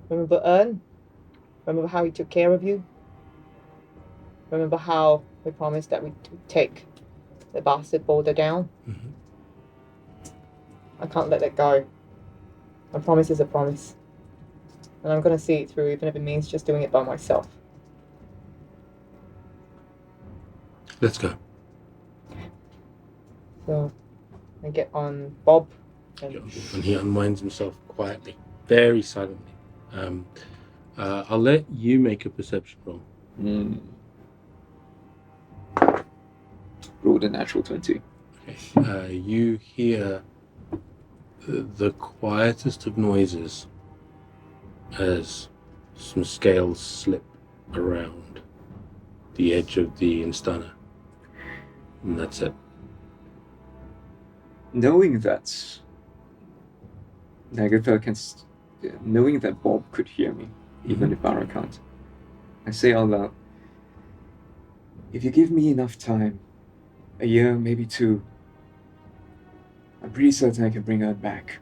Remember Ern? Remember how he took care of you? Remember how we promised that we'd take the bastard Buldar down? Mm-hmm. I can't let that go. A promise is a promise. And I'm gonna see it through, even if it means just doing it by myself. Let's go. So I get on Bob. And he unwinds himself quietly, very silently. I'll let you make a perception roll. Rolled a natural 20. Okay. You hear the quietest of noises as some scales slip around the edge of the instana. And that's it. Knowing that Agatha can, knowing that Bob could hear me, even if Barra can't, I say out loud, if you give me enough time, a year, maybe 2, I'm pretty certain I can bring her back.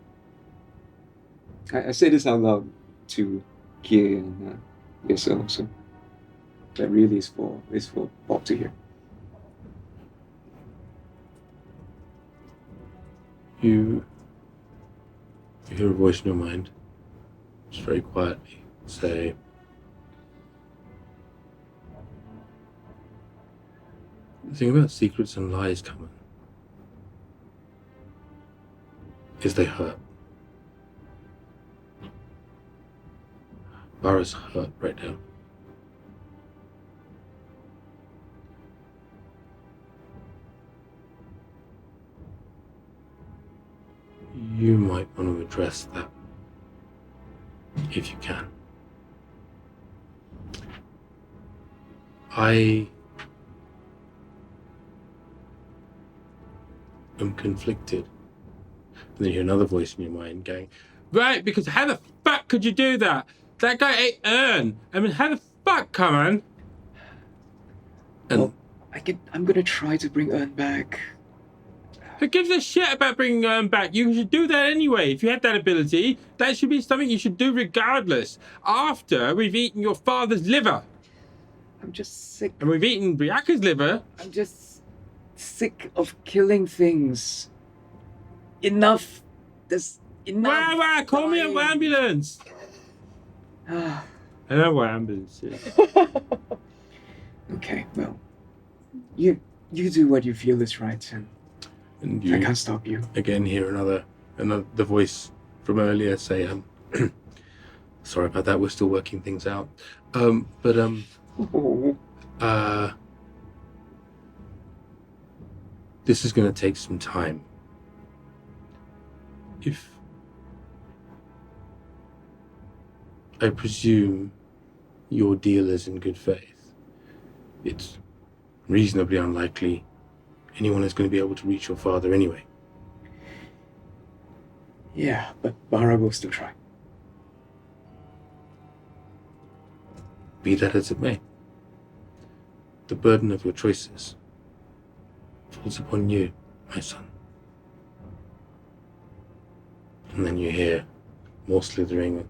I say this out loud to Kie and Yrsa also. That really is for Bob to hear. You hear a voice in your mind, just very quietly, say, "The thing about secrets and lies, Kaman, is they hurt. Barra's hurt right now. You might want to address that, if you can. I am conflicted." And then you hear another voice in your mind going, "Right, because how the fuck could you do that? That guy ate Ern. I mean, how the fuck, come on?" And Well, I'm gonna try to bring Ern back. who gives a shit about bringing Ern back? You should do that anyway. If you had that ability, that should be something you should do regardless. After we've eaten your father's liver. I'm just sick. And we've eaten Briaka's liver. I'm just sick of killing things. Enough. There's enough. Wow, call me an dying. ambulance. Ah, I know what ambulance is. okay, well, you do what you feel is right, and And I you can't stop you. again hear another the voice from earlier say, Sorry about that. We're still working things out. Oh, This is going to take some time. If I presume your deal is in good faith, it's reasonably unlikely anyone is going to be able to reach your father anyway. yeah, but Barra will still try. Be that as it may, the burden of your choices falls upon you, my son. And then you hear more slithering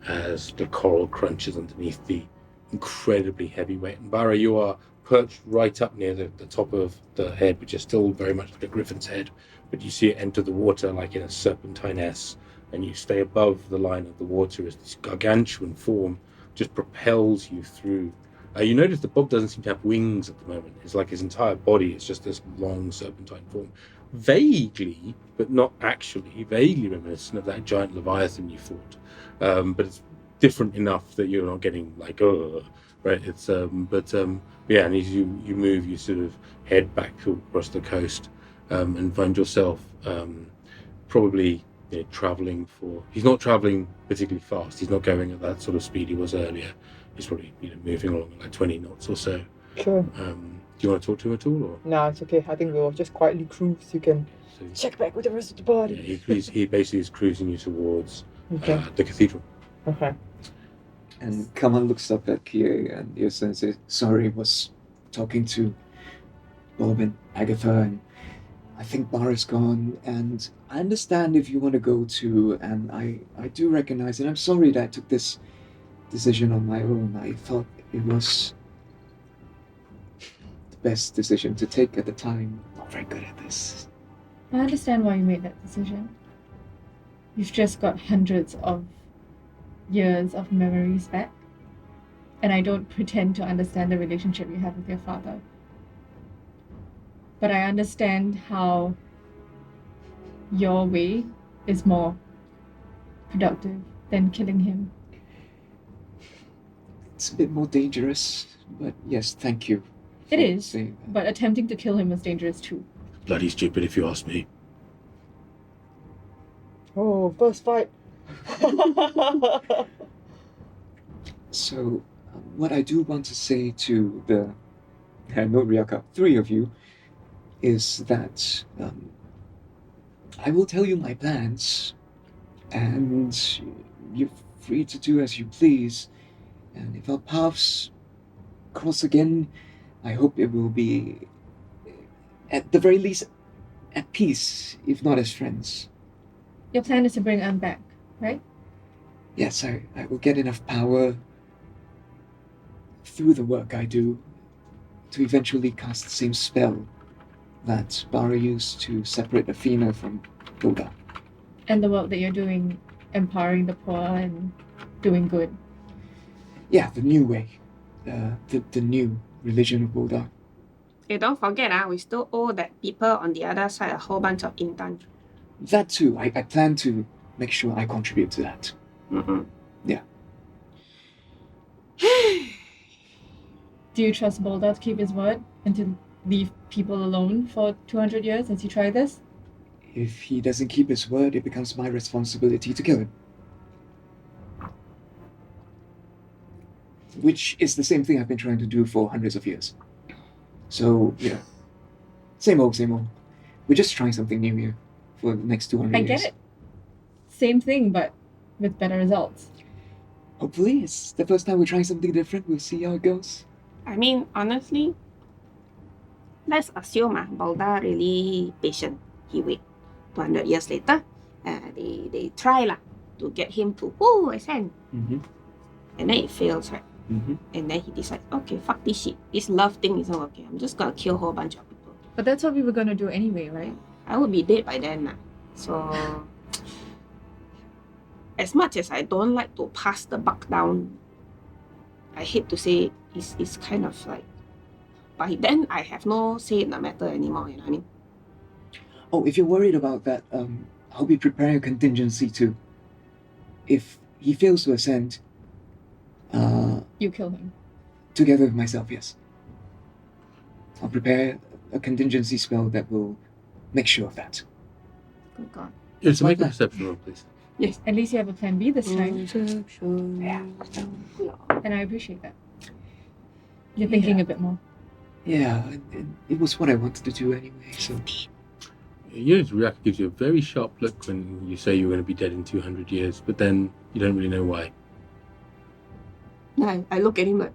as the coral crunches underneath the incredibly heavy weight. And Barra, you are perched right up near the top of the head, which is still very much like a griffin's head, but you see it enter the water like in a serpentine S, and you stay above the line of the water as this gargantuan form just propels you through. You notice that Bob doesn't seem to have wings at the moment. It's like his entire body is just this long serpentine form. Vaguely, but not actually, vaguely reminiscent of that giant Leviathan you fought. But it's different enough that you're not getting like, oh, right? It's, yeah, and as you move, you sort of head back across the coast and find yourself probably traveling for... He's not traveling particularly fast. He's not going at that sort of speed he was earlier. He's probably moving along at like 20 knots or so. Sure. Do you want to talk to him at all? Or? No, it's okay. I think we'll just quietly cruise. You can check back with the rest of the party. Yeah, he basically is cruising you towards Okay. the cathedral. Okay. And Kaman looks up at Kie and Yrsa and says, sorry, was talking to Bob and Agatha, and I think Barra's gone, and I understand if you want to go too, and I do recognize it. I'm sorry that I took this decision on my own. I thought it was the best decision to take at the time. I'm not very good at this. I understand why you made that decision. You've just got hundreds of years of memories back, and I don't pretend to understand the relationship you have with your father. But I understand how your way is more productive than killing him. It's a bit more dangerous, but yes, thank you. It for is, saying that. but attempting to kill him was dangerous too. Bloody stupid, if you ask me. Oh, first fight. So, what I do want to say to the no Ryaka, three of you, is that I will tell you my plans, and you're free to do as you please. And if our paths cross again, I hope it will be, at the very least, at peace, if not as friends. Your plan is to bring Anne back, right? Yes, I will get enough power through the work I do to eventually cast the same spell that Barra used to separate Athena from Buldar. And the work that you're doing, empowering the poor and doing good. Yeah, the new way. The new religion of Buldar. Hey, don't forget, we still owe that people on the other side a whole bunch of intan. That too, I plan to make sure I contribute to that. Mm-hmm. Yeah. Do you trust Buldar to keep his word and to leave people alone for 200 years as you try this? If he doesn't keep his word, it becomes my responsibility to kill him. Which is the same thing I've been trying to do for hundreds of years. So, yeah. Same old, same old. We're just trying something new here for the next 200 I years. get it. Same thing, but with better results. Hopefully, it's the first time we're trying something different. We'll see how it goes. I mean, honestly, let's assume Buldar really patient. He wait 200 years later. They try to get him to ascend. Mm-hmm. And then it fails, right? Mm-hmm. And then he decides, okay, fuck this shit. This love thing isn't working. I'm just gonna kill a whole bunch of people. But that's what we were gonna do anyway, right? I would be dead by then. So, as much as I don't like to pass the buck down, I hate to say it's kind of like, but then I have no say in the matter anymore, you know what I mean? Oh, if you're worried about that, I'll be preparing a contingency too. If he fails to ascend, You kill him. together with myself, yes. I'll prepare a contingency spell that will make sure of that. Oh God. It's a make a Like that. perception roll, please. Yes. At least you have a plan B this time, Yeah. and I appreciate that. You're thinking a bit more. Yeah, and it was what I wanted to do anyway, so... You know, Ryaka gives you a very sharp look when you say you're going to be dead in 200 years, but then you don't really know why. I look at him like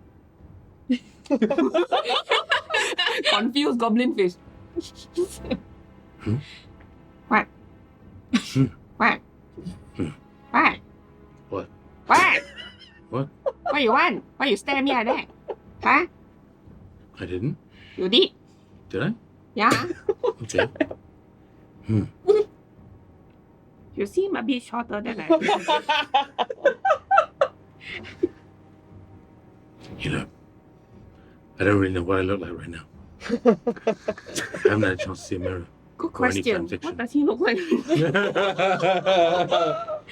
confused goblin face. Hmm? What? Hmm. What? Hmm. What? What? What? What? What you want? Why you stare at me like that? Huh? I didn't. You did? Did I? Yeah. Okay. Hmm. You seem a bit shorter than I. You know, I don't really know what I look like right now. I haven't had a chance to see a mirror. Good Or any question. fan fiction. What does he look like?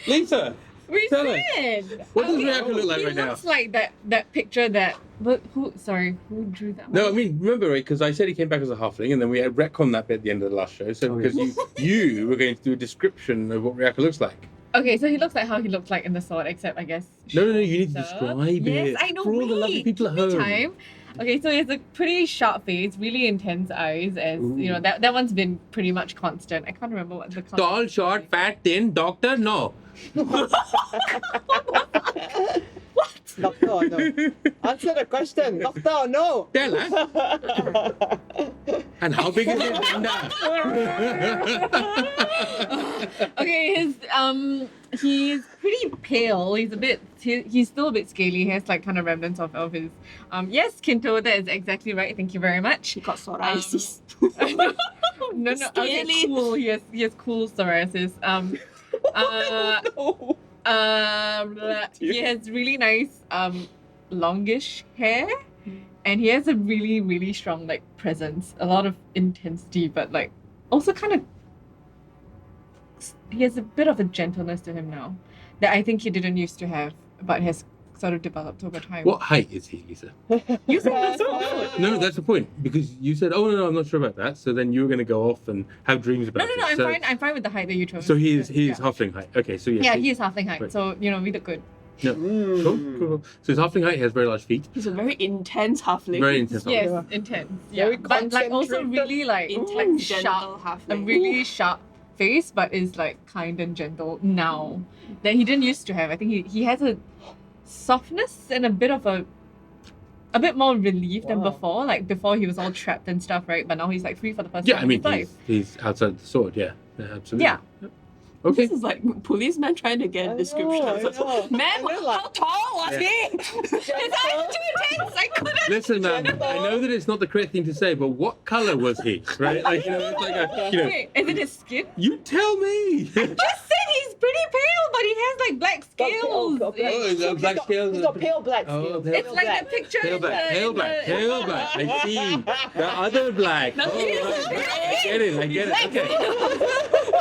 Lisa, We Tell us. said. what does Ryaka look like He right now? looks like that picture that. But who? Sorry, who drew that? No, I one? mean, remember, right? Because I said he came back as a halfling, and then we had retconned that bit at the end of the last show. So Oh, because you were going to do a description of what Ryaka looks like. Okay, so he looks like how he looked like in the sword, except I guess. No, you need to shorter. describe it. Yes, I know. For all the lovely wait, people at give me home. Time. Okay, so he has a pretty sharp face, really intense eyes, as you know, Ooh. that one's been pretty much constant. I can't remember what the color Tall, is. short, fat, thin, doctor, no. Doctor or no? Answer the question. Doctor or no? Tell us. And how big is his ganda? Okay, he's pretty pale. He's still a bit scaly. He has like kind of remnants of his yes, Kinto, that is exactly right. Thank you very much. She got psoriasis. No, okay, Scaly. cool. He has cool psoriasis. He has really nice longish hair, and he has a really, really strong like presence, a lot of intensity, but like also kind of he has a bit of a gentleness to him now that I think he didn't used to have, but has sort of developed over time. What height is he, Lisa? You said that's not. No, that's the point. Because you said, oh, no, I'm not sure about that. So then you were going to go off and have dreams about No, it. I'm so, fine. I'm fine with the height that you chose. So he is Yeah. halfling height. Okay, so yes. Yeah, he is halfling height. Right. So you know we look good. No. Cool. So his halfling height, he has very large feet. He's a very intense halfling. Very intense. Yes, Yeah. intense. Yeah, Very but like also concentrated. really like Intense, sharp, gentle a halfling. really sharp face, but is like kind and gentle now that he didn't used to have. I think he has a softness and a bit more relief than Wow. before. Like before he was all trapped and stuff, right? But now he's like free for the first Yeah, time I mean, in his life. he's outside the sword. Yeah, absolutely. Yeah. Yep. Okay. This is like policeman trying to get a description. I know. Man, And then, like, how tall was he? His eyes too intense. I couldn't. Listen, man, I know that it's not the correct thing to say, but what color was he? Right? Like, you know, it's like a, you know, Wait, is it his skin? you tell me. Just said he's pretty pale, but he has like black scales. Got pale. Oh, he's got black scales. He's got pale black Oh, scales. pale It's like the picture Pale in black, the, pale in black, the- pale black. I see. The other black. No, Oh, he is right, black. I get it. Okay.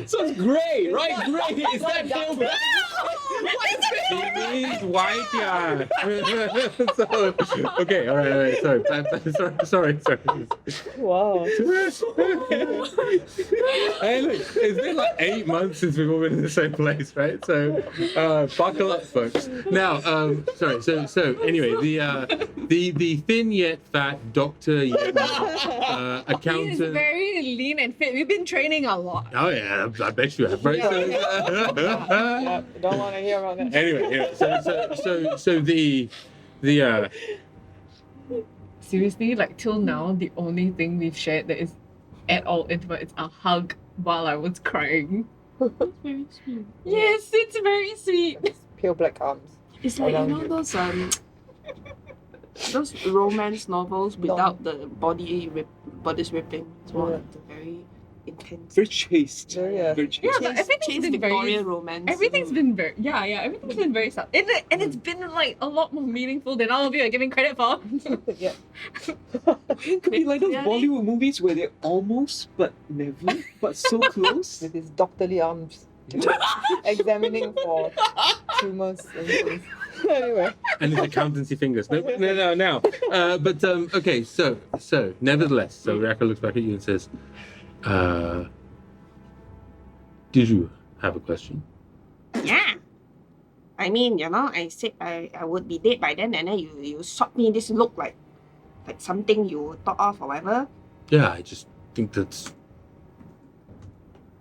So it's grey, right? Grey. Is that pale black? He means white, yeah. So, okay, all right. Sorry. Wow. Hey, look, it's been like 8 months since we've all been in the same place, right? So, buckle up, folks. Now, sorry. So anyway, the thin yet fat doctor yet He is accountant. very lean and fit. We've been training a lot. Oh yeah, I bet you have, right? Yeah, don't want to hear about that. Anyway, so the Seriously, like till now, the only thing we've shared that is at all intimate is a hug while I was crying. That's very sweet. Yes, it's very sweet. Pale black arms. It's like Around you know you. those romance novels without the bodies ripping. It's more Yeah. like the very intense. Very chaste. Yeah. Very chaste. Yeah, but Chase everything's been Victorian very. romance. Everything's been very. Yeah. Everything's been very soft. And it's been like a lot more meaningful than all of you are giving credit for. Yeah. It could be like those Yeah. Bollywood movies where they're almost but never, but so close. With his doctorly arms. examining for tumors and things. Anyway. And his accountancy fingers. No. Okay, so, nevertheless, so Ryaka looks back at you and says, did you have a question? Yeah. I mean, you know, I said I would be dead by then, and then you shot me this look like something you thought of or whatever. Yeah, I just think that's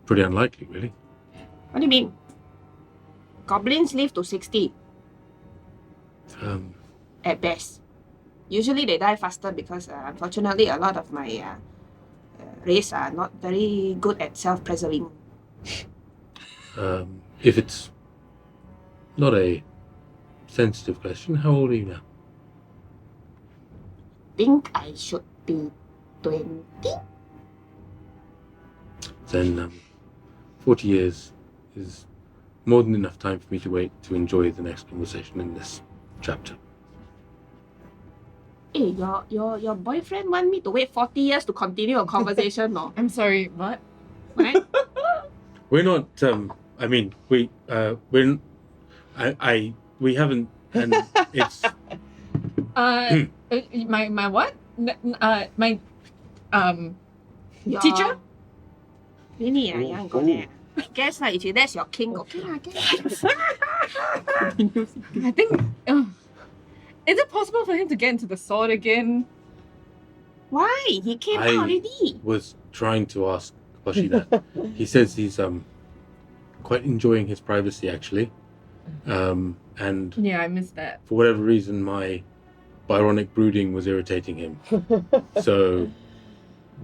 pretty unlikely, really. What do you mean? Goblins live to 60 at best. Usually they die faster because unfortunately a lot of my race are not very good at self-preserving. If it's not a sensitive question, how old are you now? Think I should be 20? Then 40 years is more than enough time for me to wait to enjoy the next conversation in this chapter. Hey, your boyfriend want me to wait 40 years to continue a conversation, no? I'm sorry, what? Right? We're not. I mean, we haven't, and it's. My what? My Your- teacher? Really? You want to go there? I guess if that's your king, okay lah. I think. Is it possible for him to get into the sword again? Why? He came out already. Was trying to ask Hoshi that. He says he's quite enjoying his privacy, actually, and Yeah, I missed that. for whatever reason, my Byronic brooding was irritating him. So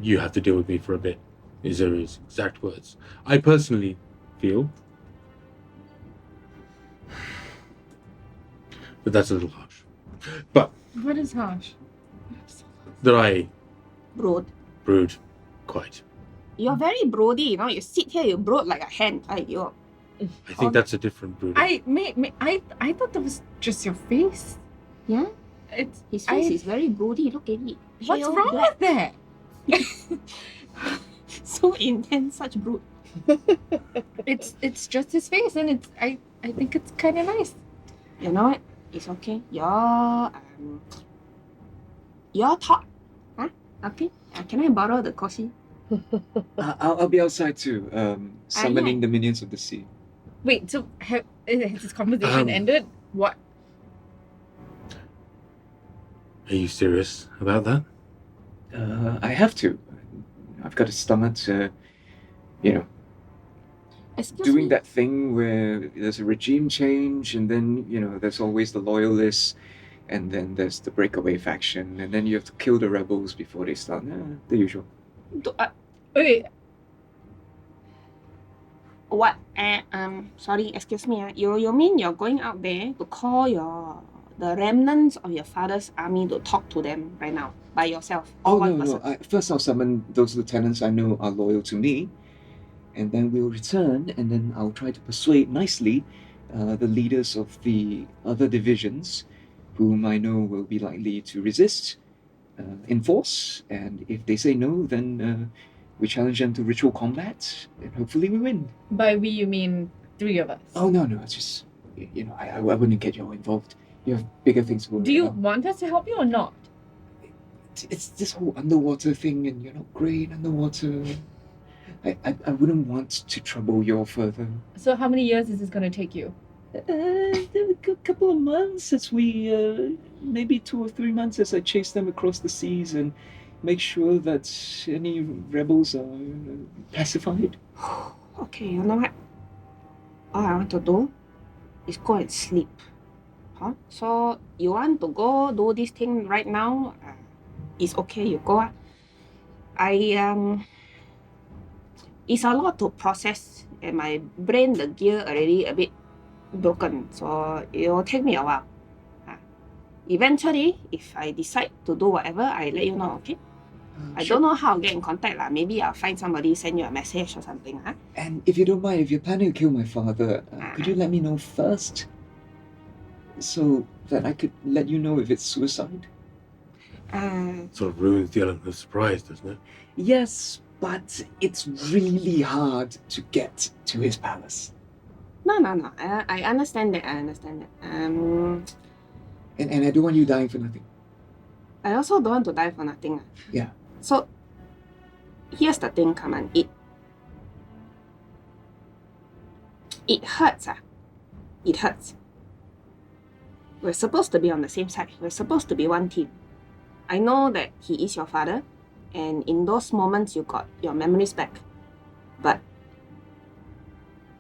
you have to deal with me for a bit. These are his exact words. I personally feel that that's a little harsh, but What is harsh? that I Brood. brood quite. You're very broody, you know. You sit here, you brood like a hen. Aiyo. I think that's a different brooding. I thought that was just your face. Yeah? It's His face is very broody. Look at it. What's Pale, wrong black. with that? So intense, such brood. It's just his face, and I think it's kind of nice. You know what? It's okay. Your thought. Huh? Okay. Can I borrow the koshi? I'll be outside too, summoning the minions of the sea. Wait, so has this conversation ended? What? Are you serious about that? I have to. I've got a stomach to, Excuse doing me. that thing where there's a regime change, and then, there's always the loyalists, and then there's the breakaway faction, and then you have to kill the rebels before they start. The usual. Wait, What? Sorry, excuse me. You mean you're going out there to call the remnants of your father's army to talk to them right now by yourself? Or Oh, one no. person? First, I'll summon those lieutenants I know are loyal to me, and then we'll return, and then I'll try to persuade nicely the leaders of the other divisions, whom I know will be likely to resist in force, and if they say no, then we challenge them to ritual combat, and hopefully we win. by we you mean 3 of us? Oh, no, it's just, I wouldn't get you all involved. You have bigger things to worry Do you about. want us to help you or not? It's this whole underwater thing, and you're not great underwater. I wouldn't want to trouble you all further. So how many years is this gonna take you? A couple of months as we, maybe 2 or 3 months as I chase them across the seas and make sure that any rebels are pacified. Okay, you know what? All I want to do is go and sleep. Huh? So you want to go do this thing right now? It's okay, you go. It's a lot to process, and my brain, the gear already a bit broken, so it will take me a while. Eventually, if I decide to do whatever, I let you know, okay? I don't know how I'll get in contact. Maybe I'll find somebody, send you a message or something. Huh? And if you don't mind, if you're planning to kill my father, could you let me know first? So that I could let you know if it's suicide? Sort of ruins the element of surprise, doesn't it? Yes, but it's really hard to get to his palace. No. I understand that. And I don't want you dying for nothing. I also don't want to die for nothing. Yeah. So, here's the thing, Kaman. It hurts. It hurts. We're supposed to be on the same side. We're supposed to be one team. I know that he is your father, and in those moments you got your memories back. But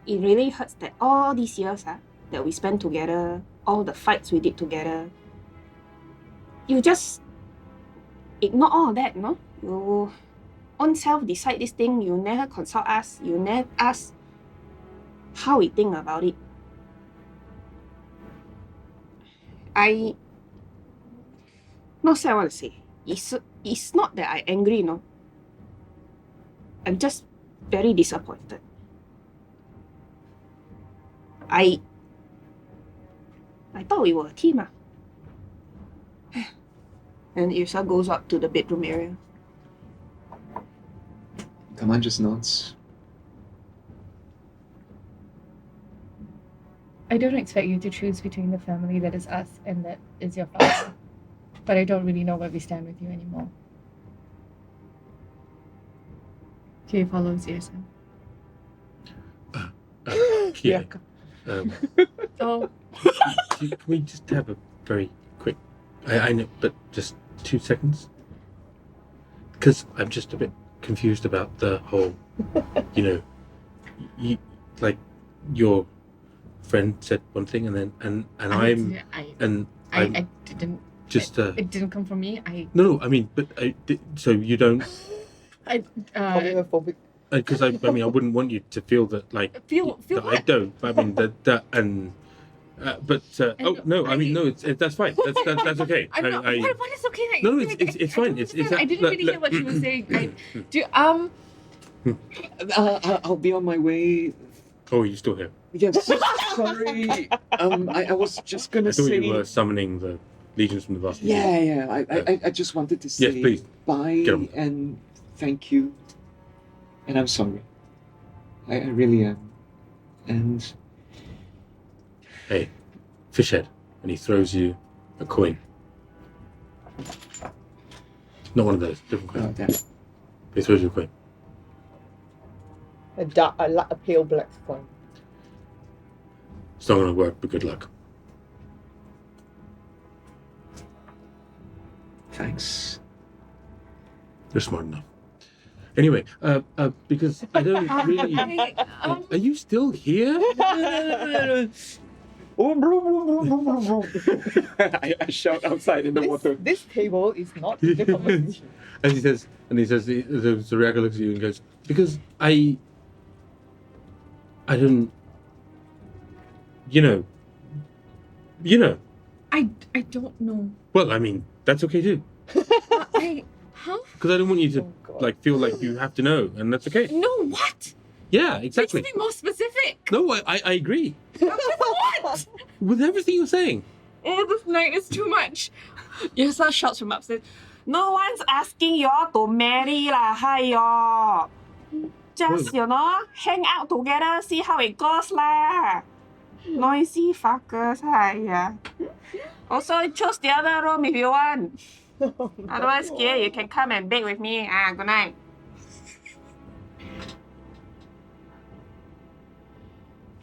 it really hurts that all these years that we spent together, all the fights we did together, you just ignore all of that, no? You own self decide this thing, you never consult us, you never ask how we think about it. Not sure I want to say. It's not that I'm angry, no. I'm just very disappointed. I thought we were a team. And Yrsa goes up to the bedroom area. Kaman just nods. I don't expect you to choose between the family that is us and that is your father. But I don't really know where we stand with you anymore. Kie follows Yrsa. Kie, Oh, can we just have a very quick... I know, but just 2 seconds? Because I'm just a bit confused about the whole, you your friend said one thing and then I didn't. just It didn't come from me. no, I mean, but so you don't, Homophobic. because I mean I wouldn't want you to feel that Feel that I what? don't. I mean that and but oh no, I mean no, that's fine. That's okay. I'm not, what is okay? Like, No, it's fine. It's I didn't really hear what she was saying. I'll be on my way. Oh, you're still here. Yes, sorry. I was just gonna I thought say. you were summoning the legions from the vast. Yeah. I just wanted to say Yes, please. bye Get on. and thank you. And I'm sorry. I really am. And Hey, fish head, and he throws you a coin. Not one of those, different coin. damn. He throws you a coin. A pale black coin. It's not going to work, but good luck. Thanks. You're smart enough. Anyway, because I don't really. Are you still here? I shout outside in the water. This table is not in the conversation. And he says, the Zuriaka looks at you and goes, because I don't, you know. I don't know. Well, I mean, that's okay too. Huh? Because I don't want you to Oh, God. feel like you have to know, and that's okay. No, what? Yeah, exactly. Please be more specific. No, I agree What? with everything you're saying. Oh, this night is too much. Yrsa shouts from upstairs. No one's asking y'all to marry lah, hi Just, hang out together, see how it goes lah. Noisy fuckers, hi. Also, choose the other room if you want. Otherwise, Kie, you can come and bake with me. Good night.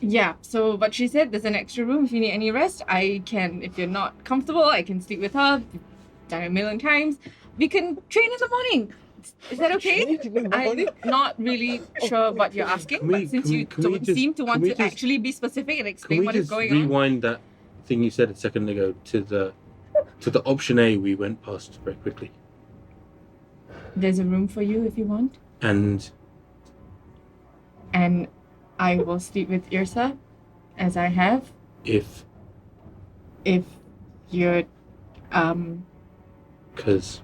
Yeah, so but she said there's an extra room if you need any rest. I can, if you're not comfortable, I can sleep with her. Done 1,000,000 times. We can train in the morning. Is that okay? I'm not really sure what you're asking, Can we- but since can we- you can we don't just- seem to can want we to just- actually be specific and Can explain we what is just going on. rewind that thing you said a second ago to the option A we went past very quickly? There's a room for you if you want. And And I will sleep with Yrsa, as I have. if, If you're, because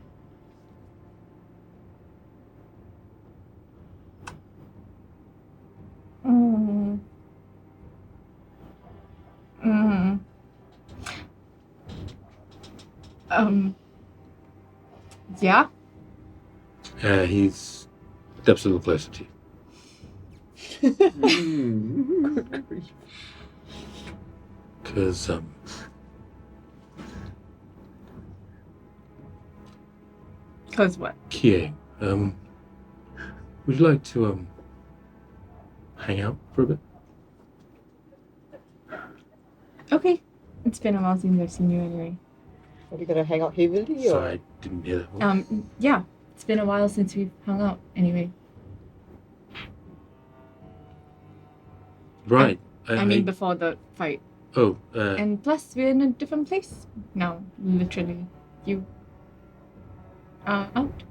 yeah. he's steps a little closer to you. Good grief. Because, Cause what? Kie, would you like to, hang out for a bit? Okay. It's been a while since I've seen you anyway. Are we gonna hang out heavily or? Sorry, I didn't hear that one. Yeah. It's been a while since we've hung out anyway. Right. I mean before the fight. And And plus we're in a different place now, literally. You are out.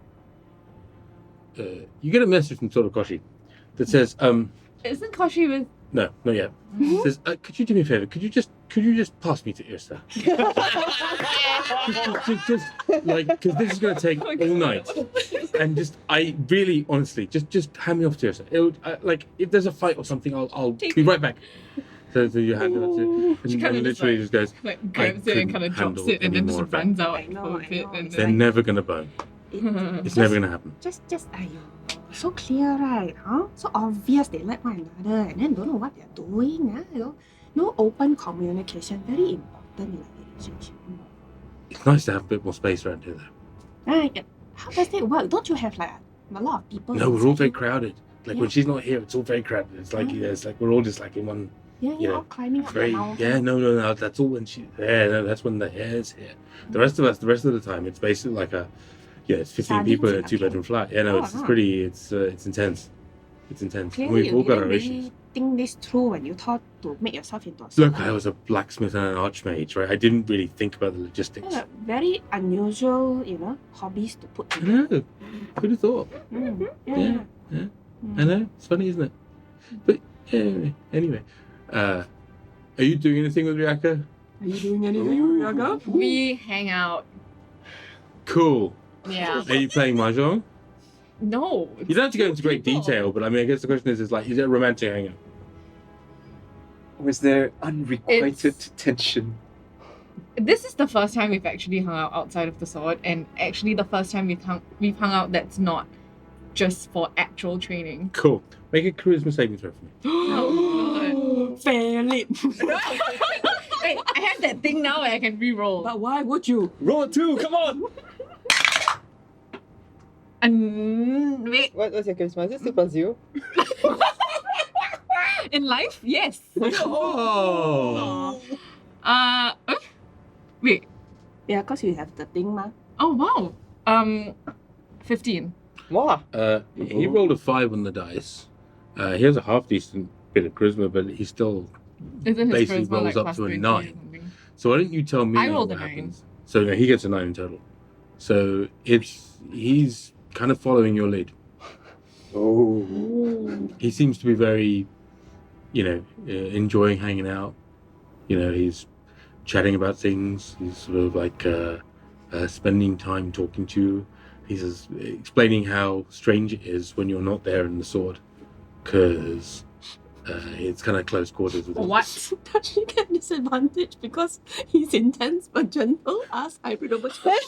you get a message from Torokoshi that says, Isn't Koshi with no, not yet. It says, could you do me a favor? Could you just pass me to Yrsa? just like, because this is going to take all night. And I really, honestly, just hand me off to Yrsa. It would, like, if there's a fight or something, I'll be right back. So you hand it off to, She and kinda literally just, just goes, like grabs it and couldn't kind of drops handle it and then any just more of that. runs out I know, for a I bit know. and they're then never going to bone. It's never going to happen. Just, so clear, right? Huh? So obvious they like one another and then don't know what they're doing. No open communication, very important in a relationship. It's nice to have a bit more space around here, though. Right? How does that work? Don't you have like a lot of people? No, we're all inside very you? crowded. Like, Yeah. when she's not here, it's all very crowded. It's like, it's like we're all just like in one... Yeah, you you're know, all climbing up the Very, mountain. yeah, no, that's all when she's there. No, that's when the hair's here. The rest of the time, it's basically like it's 15 people in a Sardines in a 2-bedroom flat. Yeah, no, Oh, it's wow. pretty, it's intense. It's intense. And Clearly, we've you all got didn't our issues. really think this through when you thought to make yourself into a Look, soldier. I was a blacksmith and an archmage, right? I didn't really think about the logistics. Yeah, very unusual, hobbies to put I together. know. Who'd have thought? Yeah. Yeah. I know. It's funny, isn't it? But yeah, anyway. Are you doing anything with Ryaka? Are you doing anything, Yaga? we hang out. Cool. Yeah. Are you playing Mahjong? No. You don't have to go into great people. detail, but I mean, I guess the question is like, is it a romantic hangout? Was there unrequited tension? This is the first time we've actually hung out outside of the sword, and actually the first time we've hung out that's not just for actual training. Cool. Make a charisma saving throw for me. Fail it. Wait, I have that thing now where I can re-roll. But why would you? Roll a 2, come on! And wait, What's your charisma? Is it still +0? in life, yes. Oh. Wait. Yeah, because you have the thing, ma. Oh wow. 15. Wow. He rolled a 5 on the dice. He has a half decent bit of charisma, but he still Isn't his basically charisma rolls like up plus to a 20 or 9. something? So why don't you tell me I rolled what a 9. happens? So no, he gets a 9 in total. So he's kind of following your lead. Oh. He seems to be very, enjoying hanging out. He's chatting about things. He's sort of like spending time talking to you. He's explaining how strange it is when you're not there in the sword, because it's kind of close quarters with him. What? Does she get disadvantage because he's intense but gentle? Ask hybrid over What?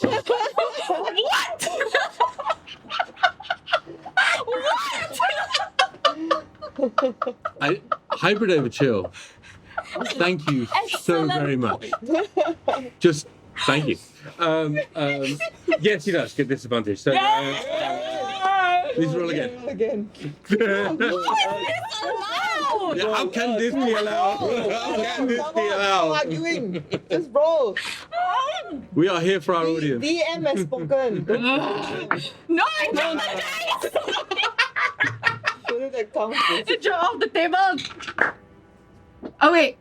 Hybrid over chill. Thank you so very much. Just thank you. Yes, he does get disadvantage. So please roll again. Again. How can this be allowed? How can this be Stop allowed? arguing. Just roll. We are here for our audience. DM has spoken. Don't No, I dropped the dice! put it that counts. It dropped off the table! Oh wait,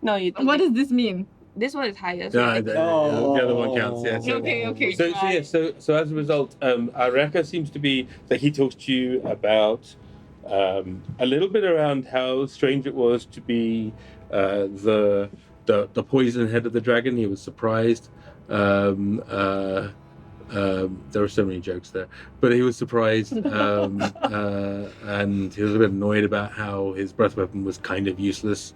No, you what does this mean? This one is higher. No, right? the other one counts. Yeah. So, Okay. So as a result, Areka seems to be that he talks to you about a little bit around how strange it was to be the poison head of the dragon. He was surprised. There were so many jokes there, but he was surprised, and he was a bit annoyed about how his breath weapon was kind of useless.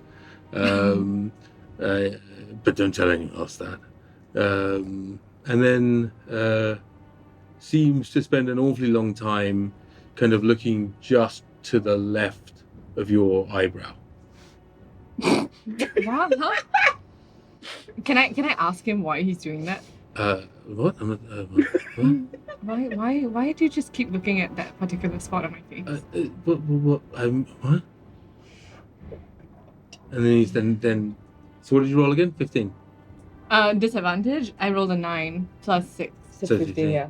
But don't tell anyone else that. And then seems to spend an awfully long time kind of looking just to the left of your eyebrow. What? Huh? Can I ask him why he's doing that? What? What? Why do you just keep looking at that particular spot on my face? What? What? And then he's then. So what did you roll again? 15. Disadvantage. I rolled a 9 plus 6. It's So 15, yeah.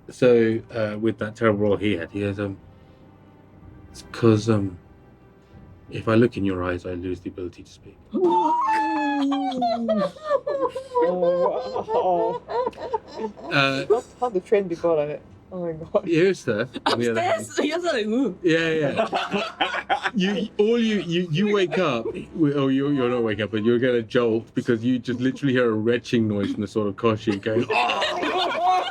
So with that terrible roll he had, it's because if I look in your eyes, I lose the ability to speak. How to train people like that? Oh my god. Yrsa, on the other hand, Upstairs, you're like, ooh. yeah. You wake up, or you're not waking up, but you're gonna jolt because you just literally hear a retching noise from the sort of Koshi going,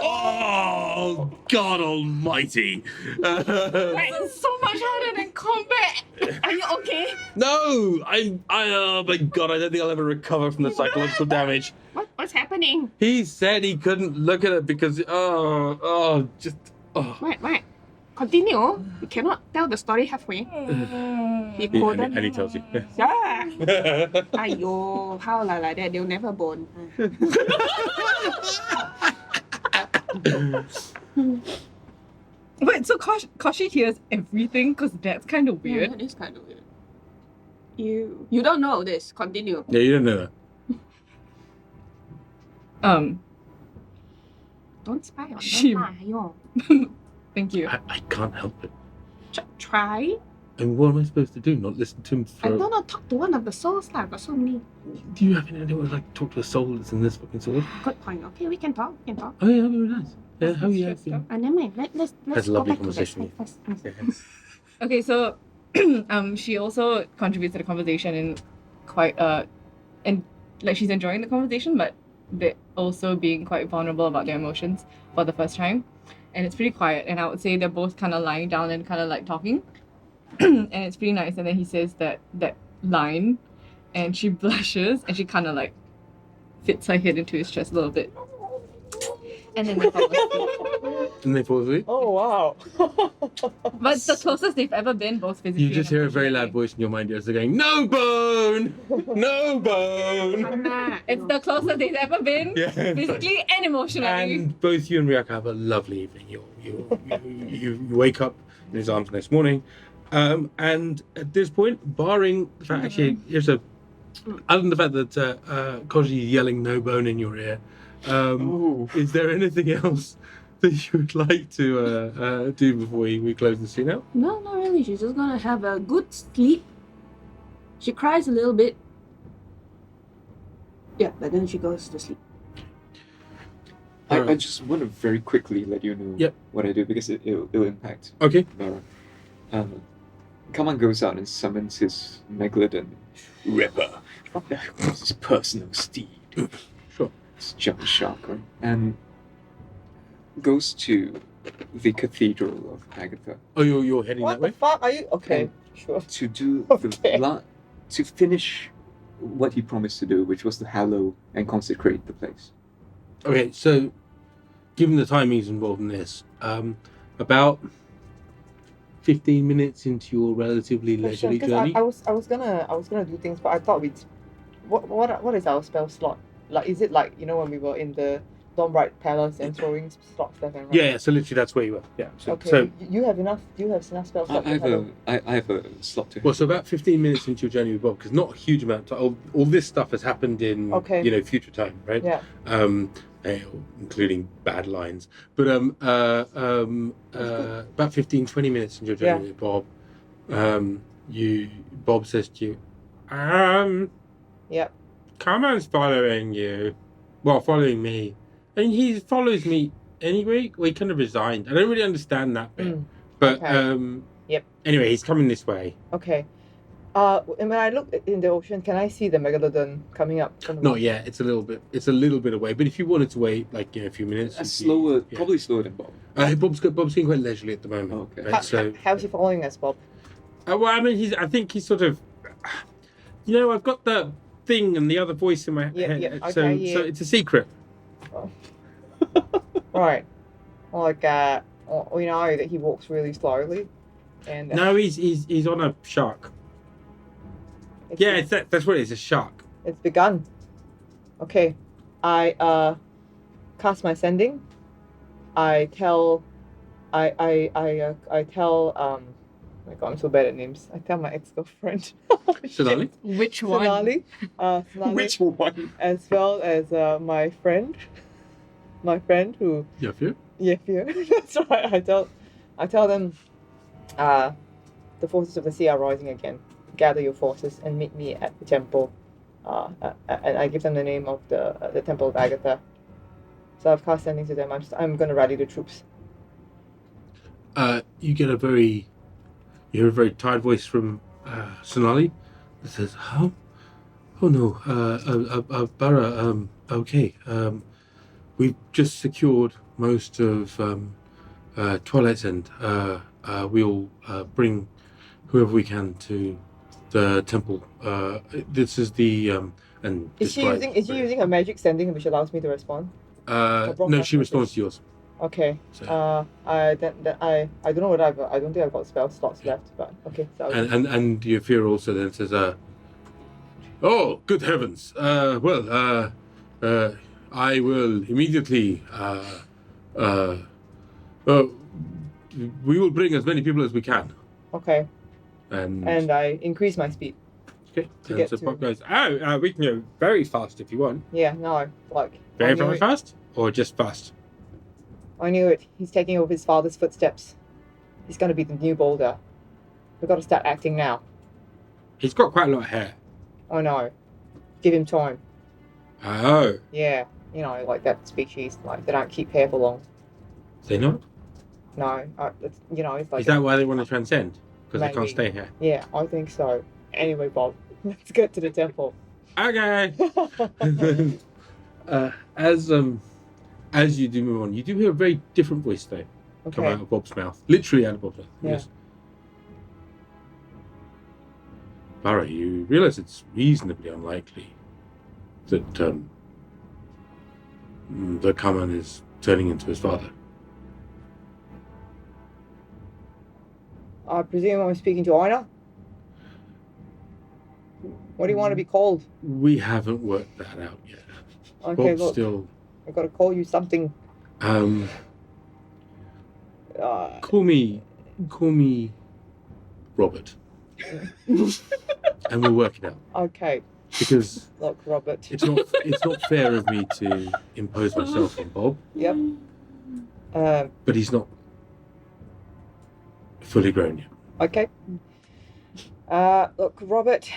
Oh, God almighty. Right, it's so much harder than combat. Are you okay? No! Oh my God, I don't think I'll ever recover from the psychological damage. What's happening? He said he couldn't look at it because, Right. Continue. You cannot tell the story halfway. He couldn't. And he tells you. Yeah. Aiyo, how like that? They'll never bond. Wait, so Koshi hears everything? Because that's kind of Yeah, weird. that is kind of weird. You don't know this. Continue. Yeah, you don't know that. Don't spy on She- them. Aiyo. Thank you. I can't help it. Try. And what am I supposed to do? Not listen to him I throw? don't know. Talk to one of the souls lah. Got so many. Do you have any idea what it's like to talk to a soul that's in this fucking sword? Good point. Okay, we can talk. Oh yeah, very nice. Yeah, how you Stressed have out. Never mind. Let's That's a go lovely back to that conversation. slide first. Yeah. Okay, so she also contributes to the conversation in quite and like she's enjoying the conversation, but they're also being quite vulnerable about their emotions for the first time. And it's pretty quiet, and I would say they're both kind of lying down and kind of like talking. And it's pretty nice. And then he says that line, and she blushes and she kind of like fits her head into his chest a little bit. And then they fall asleep. And they fall asleep. Oh wow. But it's the closest they've ever been, both physically. You just and hear a very loud emotionally. voice in your mind. You're going, "No bone, no bone." It's the closest they've ever been, Yeah. physically and emotionally. And both you and Ryaka have a lovely evening. You wake up in his arms the next morning, and at this point, barring the fact, actually, here's a other than the fact that Koji is yelling "no bone" in your ear, is there anything else that you would like to do before we close the scene out? No, not really. She's just gonna have a good sleep. She cries a little bit. Yeah, but then she goes to sleep. I just want to very quickly let you know Yep. what I do because it'll impact Okay. Barra. Kaman goes out and summons his Megalodon Ripper, his personal steed. Sure. It's giant shark, right? And goes to the Cathedral of Agatha Oh, you're heading What that the way? fuck are you? Okay, sure. to do Okay. to finish what he promised to do, which was to hallow and consecrate the place. Okay, so given the timings involved in this, about 15 minutes into your relatively leisurely Because journey. I was gonna do things, but I thought we'd. What is our spell slot? Like, is it like, you know, when we were in the Dawnbright Palace and throwing slots left and right? Yeah, so literally that's where you were. Yeah. So, Okay. so You have enough. Do you have enough spell slots? I have a slot to. well, so about 15 minutes into your journey with Bob, because not a huge amount of time. All this stuff has happened in Okay. future time, right? Yeah. Including bad lines. But about 15-20 minutes into your journey with Bob, Bob says to you, Yep. Kaman's following you. Well, following me. And he follows me anyway. Well, he kind of resigned. I don't really understand that bit. Mm, But okay. Yep. Anyway, he's coming this way. Okay. And when I look in the ocean, can I see the Megalodon coming up? From the Not yet. It's a little bit away. But if you wanted to wait, like a few minutes, Slower, yeah. probably slower than Bob. Bob's being quite leisurely at the moment. Okay. Right? So, How's he following us, Bob? well, I mean, I think he's sort of, I've got that thing and the other voice in my head. Yeah, so okay, yeah. it's a secret. Right. Oh my god. we know that he walks really slowly, and No, he's on a shark. That's what it is, a shark. It's begun. Okay, I cast my sending. I tell. Oh my god, I'm so bad at names. I tell my ex-girlfriend. Sonali? Which one? Sonali. Sonali. Which one? As well as my friend. My friend who. Yafir? Yefir. That's right. I tell them. The forces of the sea are rising again. Gather your forces and meet me at the temple. And I give them the name of the temple of Agatha. So I've cast sending to them. I'm going to rally the troops. You hear a very tired voice from Sonali that says, "Huh? Oh no, Barra. Okay. We've just secured most of Twilight's End. We'll bring whoever we can to the temple. This is the and Is she using her magic sending, which allows me to respond? no, she responds to yours. Okay. So. I don't know what I don't think I've got spell slots left, but okay. So And Yafir also then says, "Oh, good heavens! Well, I will immediately. We will bring as many people as we can." okay. And I increase my speed. okay. to And get so to- Pop goes, "Oh, we can go very fast if you want. Yeah, no, like Very, I knew very it. fast, or just fast." I knew it. He's taking over his father's footsteps. He's going to be the new Buldar. We've got to start acting now. He's got quite a lot of hair. I know. Give him time. Oh, Yeah, you know, like that species, like they don't keep hair for long. they not? No, it's, you know, it's like Is that why they want to transcend? Because they can't Maybe. stay here. yeah, I think so. Anyway, Bob, let's get to the temple. Okay. As you do move on, you do hear a very different voice though come Okay. out of Bob's mouth, literally out of Bob's mouth. Yeah. Yes. Barra, you realise it's reasonably unlikely that the Kaman is turning into his father. I presume I'm speaking to Yrsa. What do you want to be called? We haven't worked that out yet. Okay, Bob's look, still. I've got to call you something. Call me Robert, and we'll work it out Okay, because look, Robert. it's not fair of me to impose myself on Bob, Yep. but he's not fully grown yet. Okay. Look, Robert.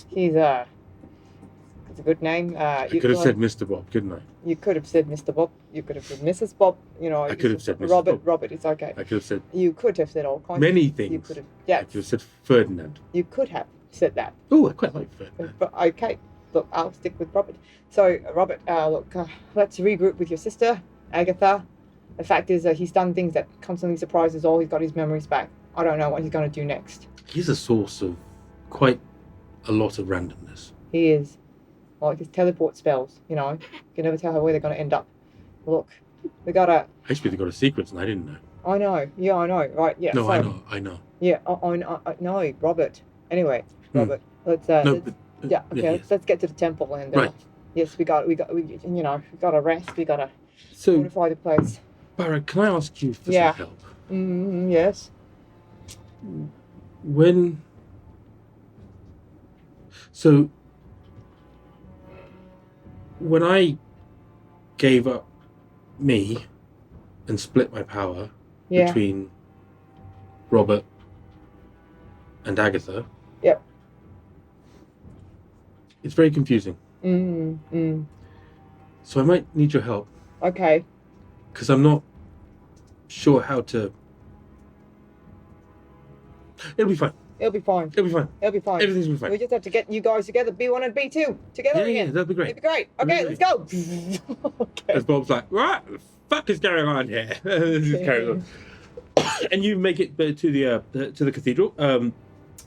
He's it's a good name. I could have said Mr. Bob, couldn't I? You could have said Mr. Bob. You could have said Mrs. Bob. You know. I could have said Mrs. Robert. Bob. Robert, it's okay. I could have said You could have said all kinds. many You things. could have. I Yeah. could have said Ferdinand. You could have said that. Oh, I quite like Ferdinand. But okay. Look, I'll stick with Robert. So, Robert, look, let's regroup with your sister, Agatha. The fact is that he's done things that constantly surprise us all. He's got his memories back. I don't know what he's going to do next. He's a source of quite a lot of randomness. He is. Like his teleport spells, you know. You can never tell where they're going to end up. Look, we gotta. HP, they got a secret, and I didn't know. I know. Yeah, I know. Right. Yeah. No, so, I know. Yeah. I know, Robert. Anyway, Hmm. Robert. Let's. No, let's but, yeah. Okay. Let's get to the temple and. Right. Yes, we gotta rest. We gotta So, fortify the place. Barra, can I ask you for Yeah. some help? Yes. When I gave up me and split my power Yeah. between Robert and Agatha, Yep. it's very confusing. So I might need your help Okay. because I'm not sure how to. It'll be fine. It'll be fine. It'll be fine. It'll be fine. Everything's will be We fine. just have to get you guys together, B1 and B2 together Yeah, again. that'll be great. It'd be great. Okay, let's go. Okay. As Bob's like, what the fuck is going on here? This is carrying on. And you make it to the cathedral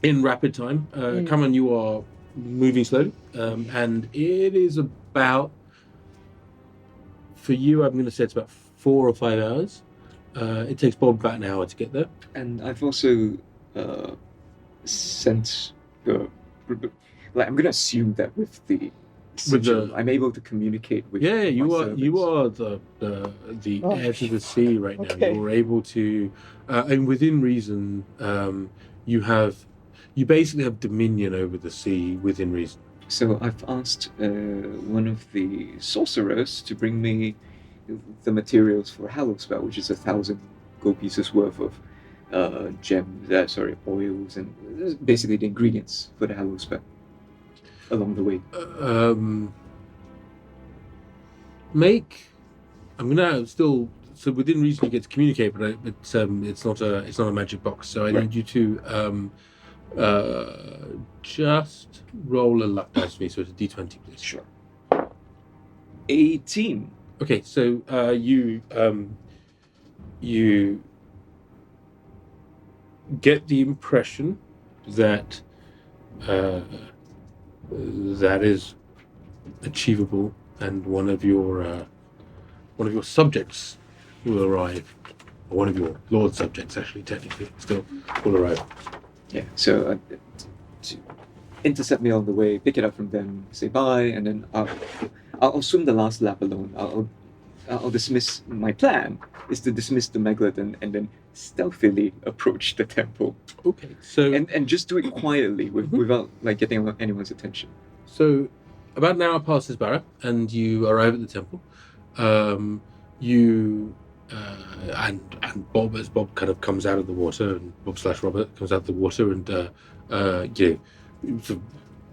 in rapid time. Kaman, you are moving slowly, and it is about, for you, I'm going to say it's about 4 or 5 hours It takes Bob about an hour to get there. And I've also sent like, I'm gonna assume that with the sigil, I'm able to communicate with. Yeah, you my are servants. the Oh, heir to the sea right now. okay. You're able to, and within reason, you basically have dominion over the sea within reason. So I've asked one of the sorcerers to bring me the materials for a hallow spell, which is 1,000 gold pieces worth of oils, and basically the ingredients for the hallow spell along the way. I'm gonna still. So within reason, you get to communicate, but it's not a magic box. So I Right. need you to just roll a luck dice for me. So it's a d20, please. Sure. 18. Okay, so you get the impression that that is achievable, and one of your subjects will arrive, or one of your lord subjects, actually, technically, still will arrive. Yeah. So to intercept me on the way, pick it up from them, say bye, and then I'll swim the last lap alone. I'll dismiss. My plan is to dismiss the megalodon and then stealthily approach the temple, Okay, so and just do it quietly without like getting anyone's attention. So, about an hour passes, Barra, and you arrive at the temple. And Bob, as Bob kind of comes out of the water, and Bob/Robert comes out of the water, and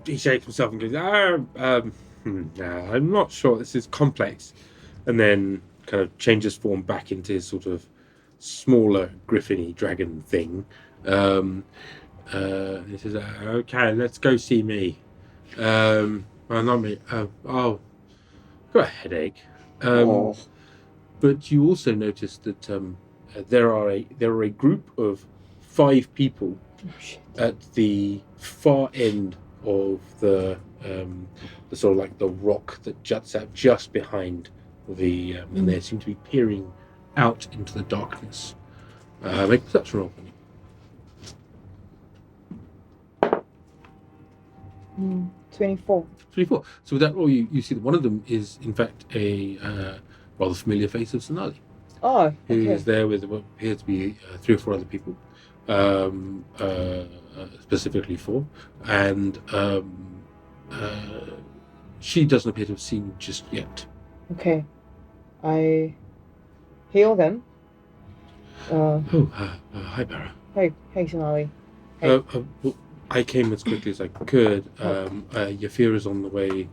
he shakes himself and goes, I'm not sure. This is complex, and then kind of changes form back into his sort of smaller griffin-y dragon thing. He says, "Okay, let's go see me." Not me. Got a headache. But you also notice that there are a group of 5 people at the far end of the sort of like the rock that juts out just behind the and they seem to be peering out into the darkness. Make a perception roll for me. 24. 24. So with that roll, you see that one of them is in fact a rather familiar face of Sonali, Oh, who okay. is there with what appear to be 3 or 4 other people, specifically 4, and she doesn't appear to have seen you just yet. Okay. I heal them. Hi, Barra. Hey, Sonali. Hey. Well, I came as quickly as I could. Yafir is on the way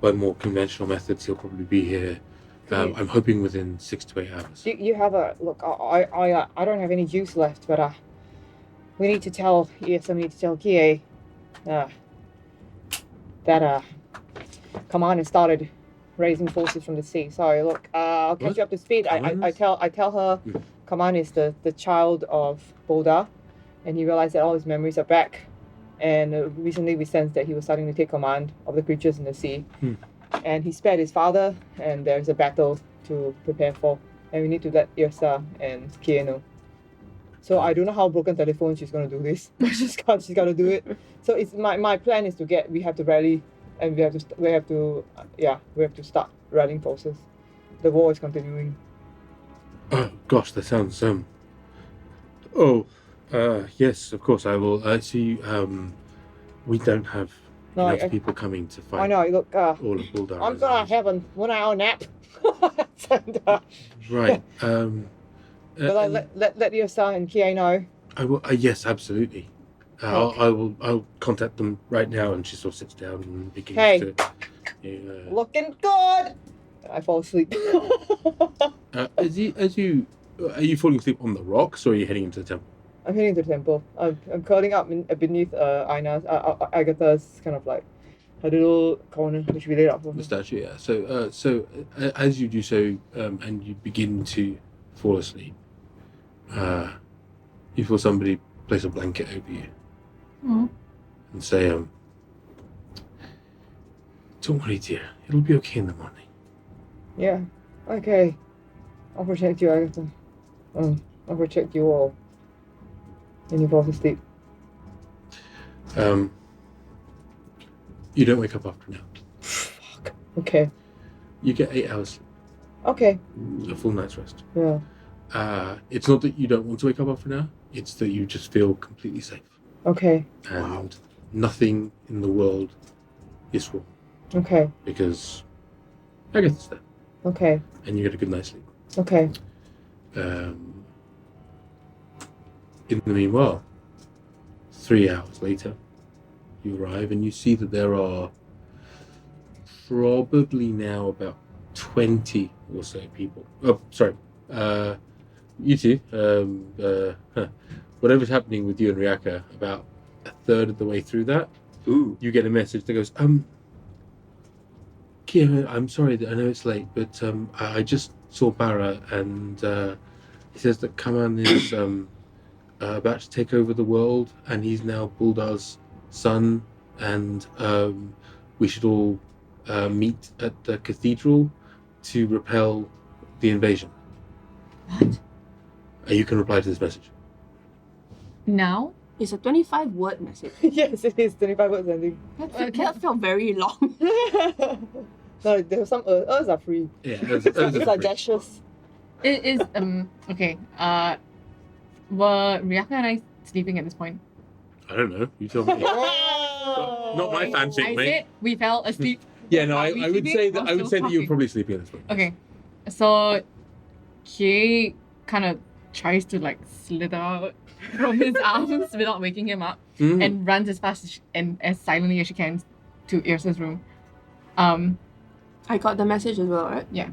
by more conventional methods. He'll probably be here. I'm hoping within 6 to 8 hours. You have a look. I don't have any juice left, but we need to tell Yrsa, we need to tell Kie that Kaman has started raising forces from the sea. So look, I'll catch you up to speed. I tell her Kaman is the child of Buldar, and he realized that all his memories are back. And recently we sensed that he was starting to take command of the creatures in the sea. And he spared his father, and there's a battle to prepare for. And we need to let Yrsa and Kie know. So I don't know how broken telephone she's gonna do this, but she's gotta do it. So it's my plan is we have to rally, and we have to start rallying forces. The war is continuing. Oh gosh, that sounds yes, of course I will. See, we don't have enough people coming to fight. I know. Look, all of Buldar. I'm gonna have a 1 hour nap. And, right. Will I let Yrsa and Kie know? I will. Yes, absolutely. I'll contact them right now, and she sort of sits down and begins to. Looking good. I fall asleep. Are you falling asleep on the rocks, or are you heading into the temple? I'm heading to the temple. I'm curling up beneath Eijnar's, Agatha's kind of like her little corner, which we laid out for her. The statue, yeah. So as you do so, and you begin to fall asleep, you feel somebody place a blanket over you and say, "Don't worry, dear. It'll be okay in the morning." Yeah. Okay. I'll protect you, Agatha. I'll protect you all. And you fall asleep. You don't wake up after now. Fuck. Okay. You get 8 hours sleep, Okay. a full night's rest. Yeah. It's not that you don't want to wake up after now, it's that you just feel completely safe. Okay. And nothing in the world is wrong. Okay. Because I guess it's there. Okay. And you get a good night's sleep. Okay. In the meanwhile, 3 hours later, you arrive and you see that there are probably now about 20 or so people. Oh, sorry. You two, whatever's happening with you and Ryaka, about a third of the way through that, you get a message that goes, Kie, I'm sorry that I know it's late, but I just saw Barra and he says that Kaman is about to take over the world and he's now Buldar's son, and we should all meet at the cathedral to repel the invasion. What? You can reply to this message. Now? It's a 25-word message. Yes, it is 25 words, I think. That felt very long. No, there's some Ers are free. Yeah, It's like gestures. It is okay. Were Ryaka and I sleeping at this point? I don't know. You tell me. Not my fanfic, I mate. said we fell asleep. Yeah, no, Are I we would sleeping say or that I would say still that you were talking? probably sleeping at this point. Okay, so Kie kind of tries to like slither out from his arms without waking him up, and runs as fast and as silently as she can to Yrsa's room. I got the message as well, right? Yeah.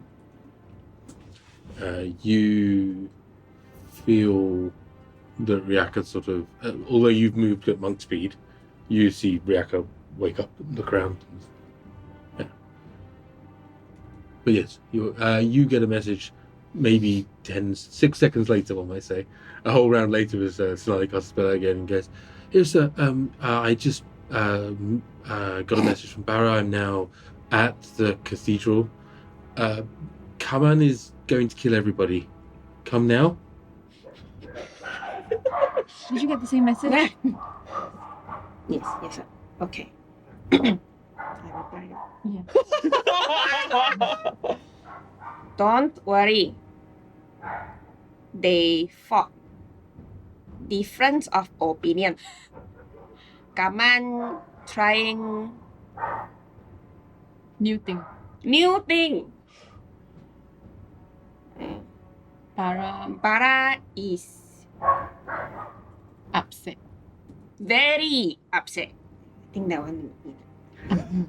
You feel that Ryaka sort of, although you've moved at monk speed, you see Ryaka wake up, look around. Yeah. But yes, you get a message maybe 6 seconds later, one might say. A whole round later as Sonali casts a spell again and goes, Yrsa, I just got a message from Barra. I'm now at the cathedral. Kaman is going to kill everybody. Come now. Did you get the same message? Yes, sir. Okay. I replied. Yeah. Don't worry. They fought. Difference of opinion. Kaman trying New thing. new thing. Barra is Upset. very upset. I think that one. And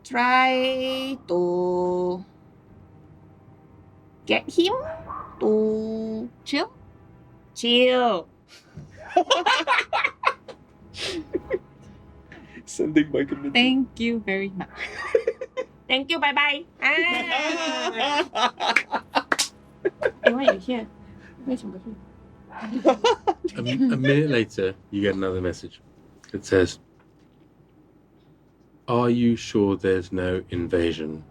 try to get him to Chill? chill. Sending my commitment. Thank you very much. Thank you. Bye bye. Hey, why are you here? Where's your boyfriend? A minute later, you get another message. It says, are you sure there's no invasion?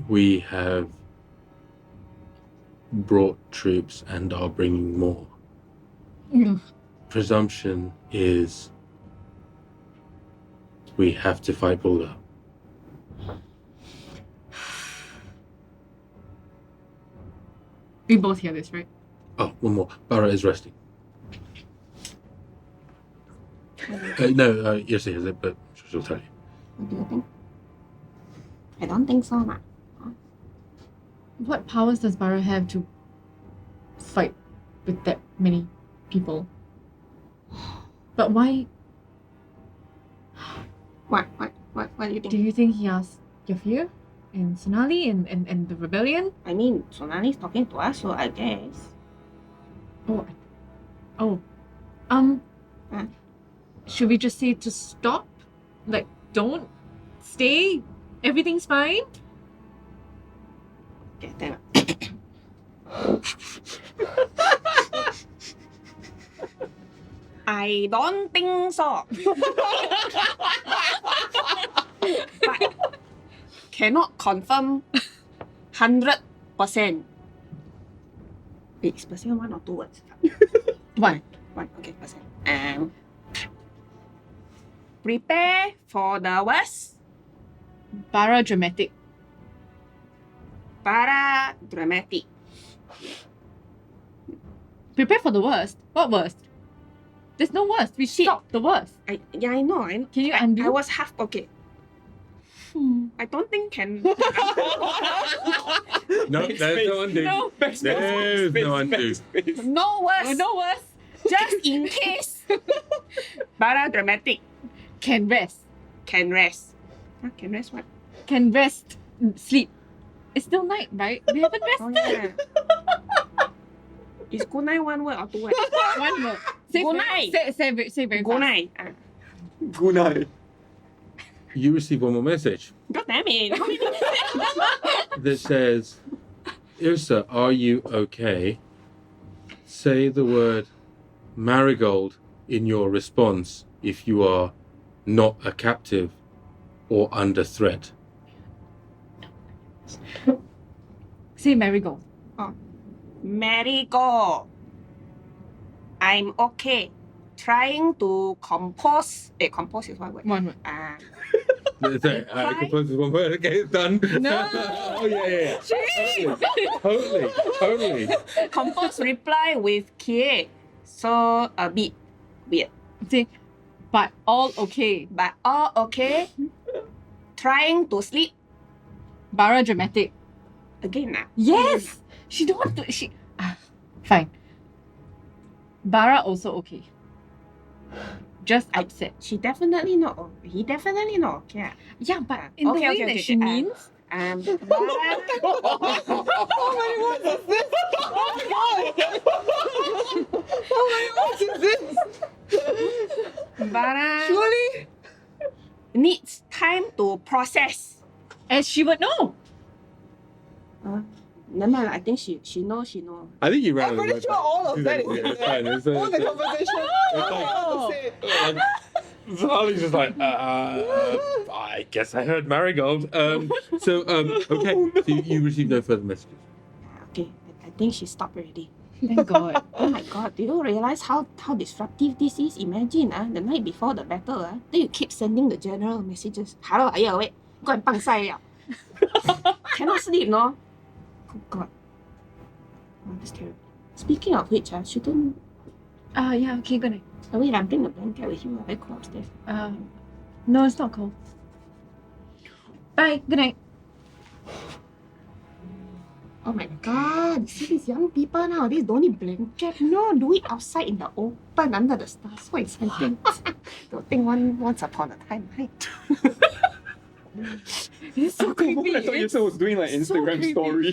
We have brought troops and are bringing more. Presumption is we have to fight Buldar. We both hear this, right? Oh, one more. Barra is resting. No, Yrsa has it, but she'll tell you. What do you think? I don't think so, ma. What powers does Barra have to fight with that many people? But why What do you think? do you think he asked Yafir and Sonali and the rebellion? I mean, Sonali's talking to us, so I guess. Should we just say to stop? Like, don't stay? Everything's fine? Okay, then. I don't think so. But cannot confirm 100%. percent. Wait, is percent 1 or 2 words? One. 1, okay, percent. Prepare for the worst. Barra dramatic. Para dramatic. Prepare for the worst. What worst? There's no worst. We Shit. stopped the worst. I know. Can you undo? I was half okay. I don't think can. No, there's no undo. No. There's no undo. No worst. No worst. Just in case. Para dramatic. Can rest. Can rest. Huh? Can rest what? Can rest. Sleep. It's still night, right? We haven't rested. Oh yeah. Is good night 1 word or 2 words? One word. Say Good very- night. Say very Good fast. night. Good night. You receive one more message God damn it. How many that says, Yrsa, are you okay? Say the word marigold in your response if you are not a captive or under threat. Say marigold. Marigold. I'm okay. Trying to compose. Compose is what word? One word. Ah. I compose this one word. Okay, it's done. No. Oh yeah. Totally. Compose reply with Kie. So a bit weird. Say, but all okay. But all okay. Trying to sleep Barra dramatic. again. Yes. She don't want to. She. Fine. Barra also okay. Just upset. She definitely not. He definitely not okay. Yeah, but in the Okay, way okay, that okay, she okay. means. Bara, How many words is this? Oh my god! How many words is this? Bara Surely? needs time to process. As she would know. Never mind, I think she knows. I think you ran I'm out of pretty words. sure all of that is in It's there. fine. It's All the conversation. Oh. So Harley's just like, I guess I heard marigold. Okay, so you received no further messages. Okay, I think she stopped already. Thank God. Oh my god, do you realize how disruptive this is? Imagine the night before the battle, then you keep sending the general messages. Hello, are you awake? Go and 棒晒了. Cannot sleep, no? Oh god. Oh, that's terrible. Speaking of which, shouldn't... Yeah, okay, good night. Oh wait, I'm bringing a blanket with you. Very cold upstairs. No, it's not cold. Bye, good night. Oh my god, see these young people nowadays don't need blanket. No, do it outside in the open under the stars. So exciting. Don't think once upon a time, right? It's so creepy. I thought Yrsa was doing like so Instagram creepy. story.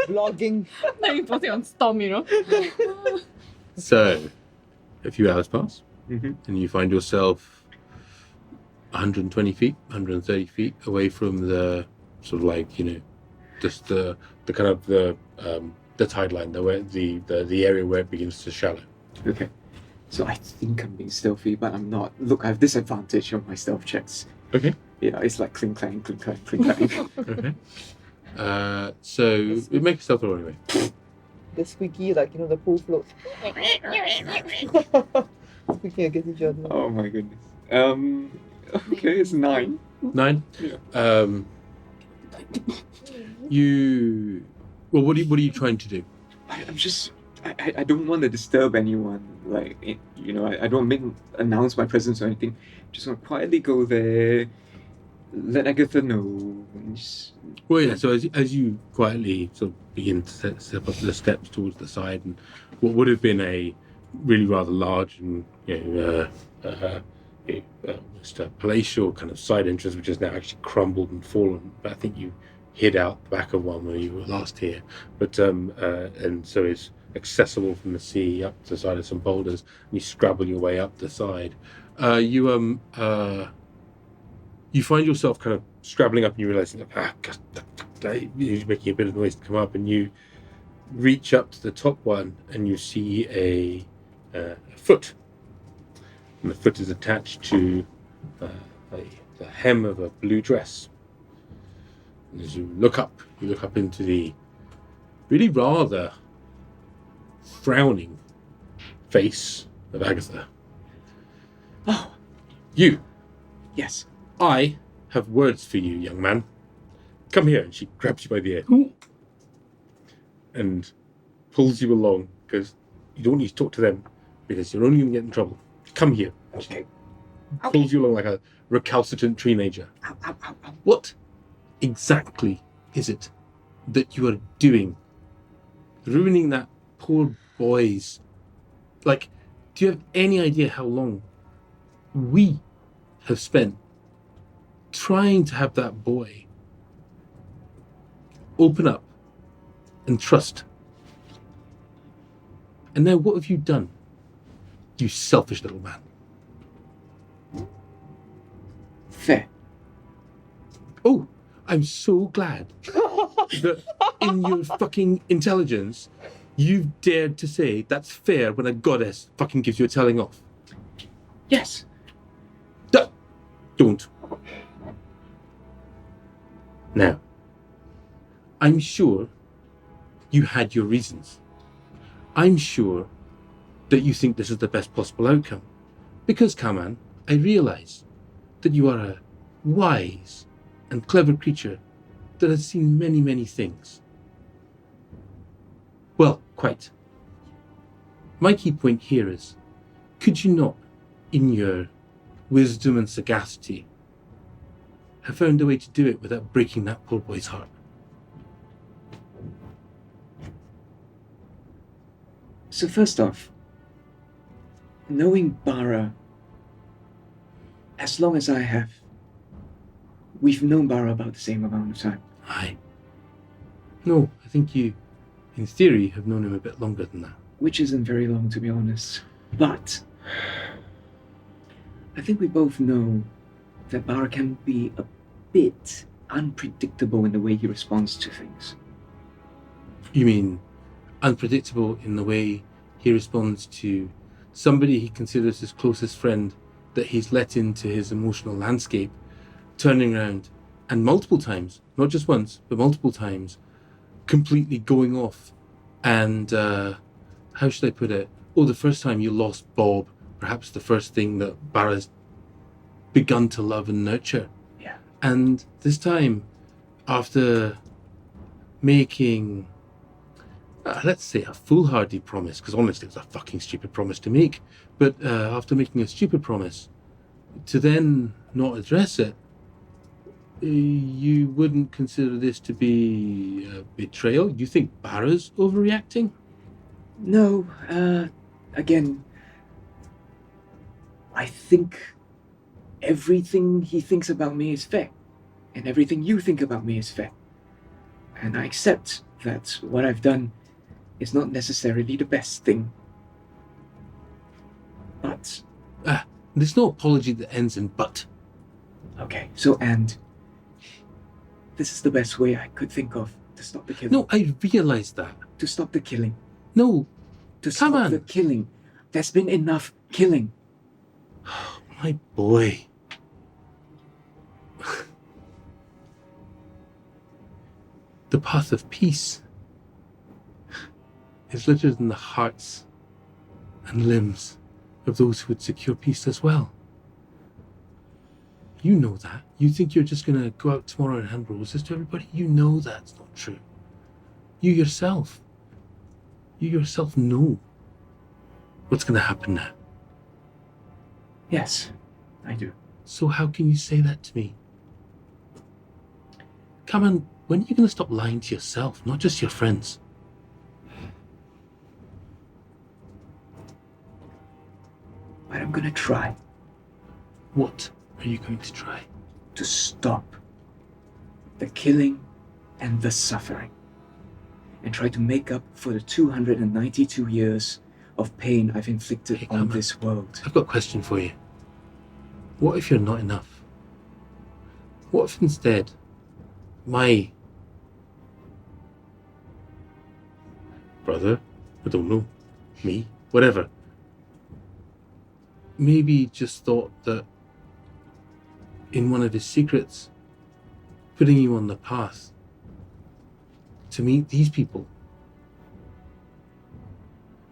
Vlogging. Now you post it on Storm, you know? So, a few hours pass, Mhm. and you find yourself 120 feet, 130 feet away from the sort of like, just the kind of the tide line, the area where it begins to shallow. Okay. So I think I'm being stealthy, but I'm not. Look, I have disadvantage on my stealth checks. Okay. Yeah, it's like clink clang, clink clang, clink clang. Okay. So you make a stealth roll anyway. The squeaky, like, the pool float. Squeaking against each other. Oh my goodness. Okay, it's 9. 9. Yeah. Well, what are you trying to do? I'm just. I don't want to disturb anyone. Like, I don't announce my presence or anything. Just want to quietly go there, let Agatha know. And just... Well, yeah. So as you quietly sort of begin to step up the steps towards the side, and what would have been a really rather large and just a palatial kind of side entrance, which has now actually crumbled and fallen. But I think you hid out the back of one where you were last here. But and so it's accessible from the sea up to the side of some boulders, and you scrabble your way up the side. You find yourself kind of scrabbling up, and you realise you're making a bit of noise to come up, and you reach up to the top one, and you see a foot, and the foot is attached to the hem of a blue dress. And as you look up into the really rather frowning face of Agatha. Oh, You, yes. I have words for you, young man. Come here. And she grabs you by the ear and pulls you along, because you don't need to talk to them, because you're only going to get in trouble. Come here. And she pulls you along like a recalcitrant teenager. Ow, ow, ow, ow. What exactly is it that you are doing? Ruining that poor boy's... Like, do you have any idea how long we have spent trying to have that boy open up and trust? And now what have you done, you selfish little man? Fair. Oh, I'm so glad that in your fucking intelligence, you've dared to say that's fair when a goddess fucking gives you a telling off. Yes. Don't. Now, I'm sure you had your reasons. I'm sure that you think this is the best possible outcome. Because, Kaman, I realise that you are a wise and clever creature that has seen many, many things. Well, quite. My key point here is, could you not, in your wisdom and sagacity, have found a way to do it without breaking that poor boy's heart? So first off, knowing Barra as long as I have, we've known Barra about the same amount of time. Aye. No, I think you, in theory, have known him a bit longer than that. Which isn't very long, to be honest. But I think we both know that Barra can be a bit unpredictable in the way he responds to things. You mean unpredictable in the way he responds to somebody he considers his closest friend that he's let into his emotional landscape, turning around and multiple times, not just once, but multiple times, completely going off and, how should I put it? Oh, the first time you lost Bob, perhaps the first thing that Barra's begun to love and nurture. Yeah. And this time, after making, let's say, a foolhardy promise, because honestly it's a fucking stupid promise to make, but after making a stupid promise, to then not address it, you wouldn't consider this to be a betrayal? You think Barra's overreacting? No, again, I think everything he thinks about me is fair, and everything you think about me is fair. And I accept that what I've done is not necessarily the best thing. But... there's no apology that ends in but. Okay, so and... this is the best way I could think of to stop the killing. No, I realize that. To stop the killing. No, To Come stop on. the killing. There's been enough killing. my boy. The path of peace is littered in the hearts and limbs of those who would secure peace as well. You know that. You think you're just going to go out tomorrow and hand roses to everybody? You know that's not true. You yourself know what's going to happen now. Yes, I do. So how can you say that to me? Come on, when are you going to stop lying to yourself, not just your friends? But I'm gonna try What are you going to try? to stop the killing and the suffering. And try to make up for the 292 years of pain I've inflicted Hey, on Kaman. this world. I've got a question for you. What if you're not enough? What if instead, my brother, I don't know, me, whatever, maybe just thought that in one of his secrets, putting you on the path to meet these people.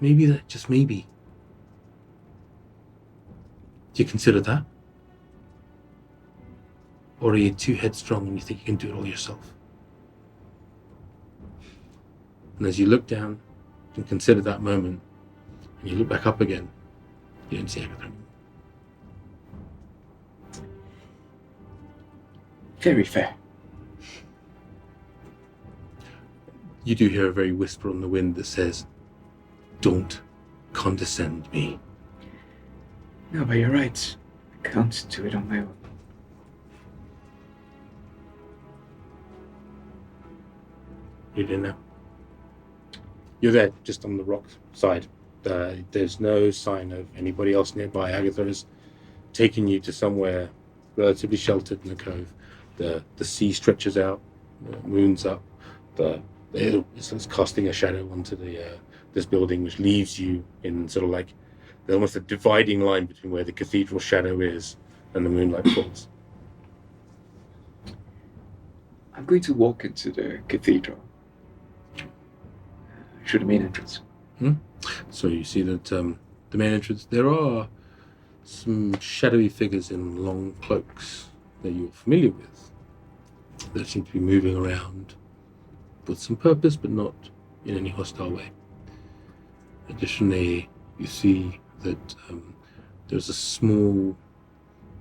Maybe that, just maybe. Do you consider that? Or are you too headstrong and you think you can do it all yourself? And as you look down and consider that moment, and you look back up again, you don't see Agatha anymore. Very fair. You do hear a very whisper on the wind that says, "Don't condescend me." No, but you're right. I can't do it on my own. You didn't know. You're there, just on the rock side. There's no sign of anybody else nearby. Agatha has taken you to somewhere relatively sheltered in the cove. The sea stretches out, the moon's up. It's casting a shadow onto this building, which leaves you in sort of like there's almost a dividing line between where the cathedral shadow is and the moonlight falls. I'm going to walk into the cathedral. Through the main entrance. So you see that the main entrance, there are some shadowy figures in long cloaks that you're familiar with that seem to be moving around with some purpose, but not in any hostile way. Additionally, you see that there's a small,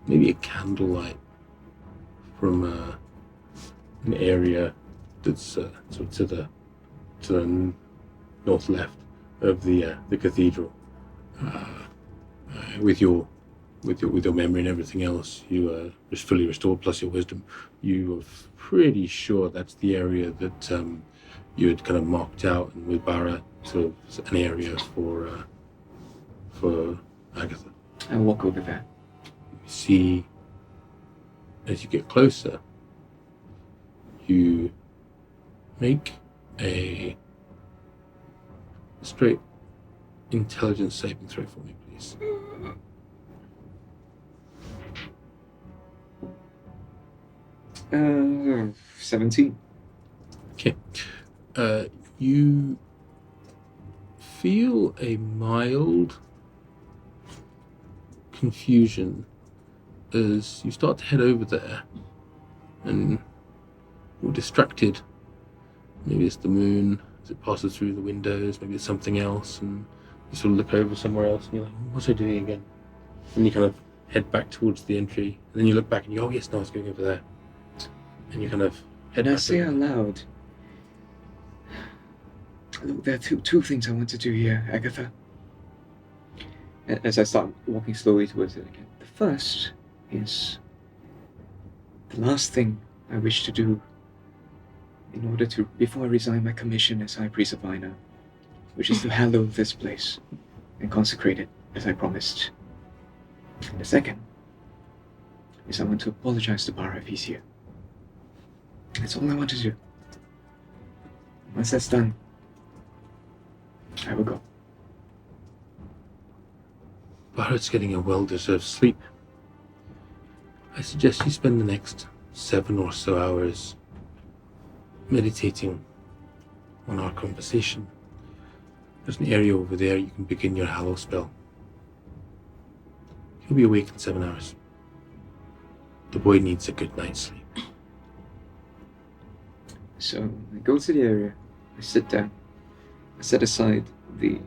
maybe a candlelight from an area that's sort of to the north left of the cathedral. With your memory and everything else, you are just fully restored, plus your wisdom. You are pretty sure that's the area that you had kind of marked out, and with Barra, sort of an area for Agatha. I'll walk over there. You see, as you get closer, you make a straight intelligence saving throw for me, please. Uh, 17. Okay. You feel a mild confusion as you start to head over there, and you're distracted. Maybe it's the moon as it passes through the windows, maybe it's something else, and you sort of look over somewhere else and you're like, what's I doing again? And you kind of head back towards the entry, and then you look back and you go, oh yes, no, I was going over there. And you kind of head And I back say over. out loud, look, there are two things I want to do here, Agatha. As I start walking slowly towards it again. The first is the last thing I wish to do in order to, before I resign my commission as High Priest of Eijnar, which is to hallow this place and consecrate it as I promised. And the second is I want to apologize to Barra if he's here. That's all I want to do. Once that's done, I will go. Barrett's getting a well-deserved sleep. I suggest you spend the next 7 or so hours meditating on our conversation. There's an area over there you can begin your hallow spell. He'll be awake in 7 hours. The boy needs a good night's sleep. So I go to the area, I sit down, I set aside the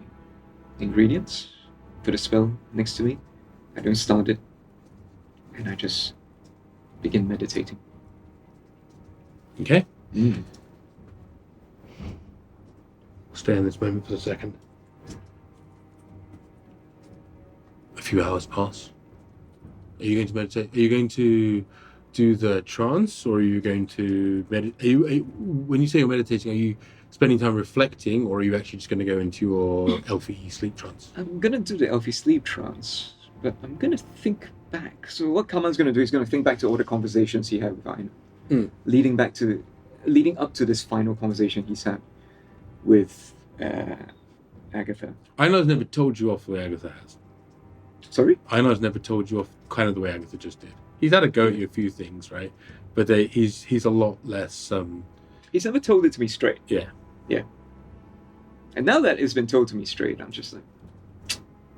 ingredients for the spell next to me. I don't start it, and I just begin meditating. Okay? Stay in this moment for a second. A few hours pass. Are you going to meditate? Are you going to do the trance, or are you going to meditate? When you say you're meditating, are you spending time reflecting, or are you actually just going to go into your Elfie sleep trance? I'm gonna do the Elfie sleep trance, but I'm gonna think back. So what Kaman's gonna do is gonna think back to all the conversations he had with Eijnar, leading up to this final conversation he's had with Agatha. Einar's never told you off the way Agatha has. Sorry? Einar's never told you off kind of the way Agatha just did. He's had a go at you a few things, right? but he's a lot less. He's never told it to me straight. Yeah. And now that it's been told to me straight, I'm just like,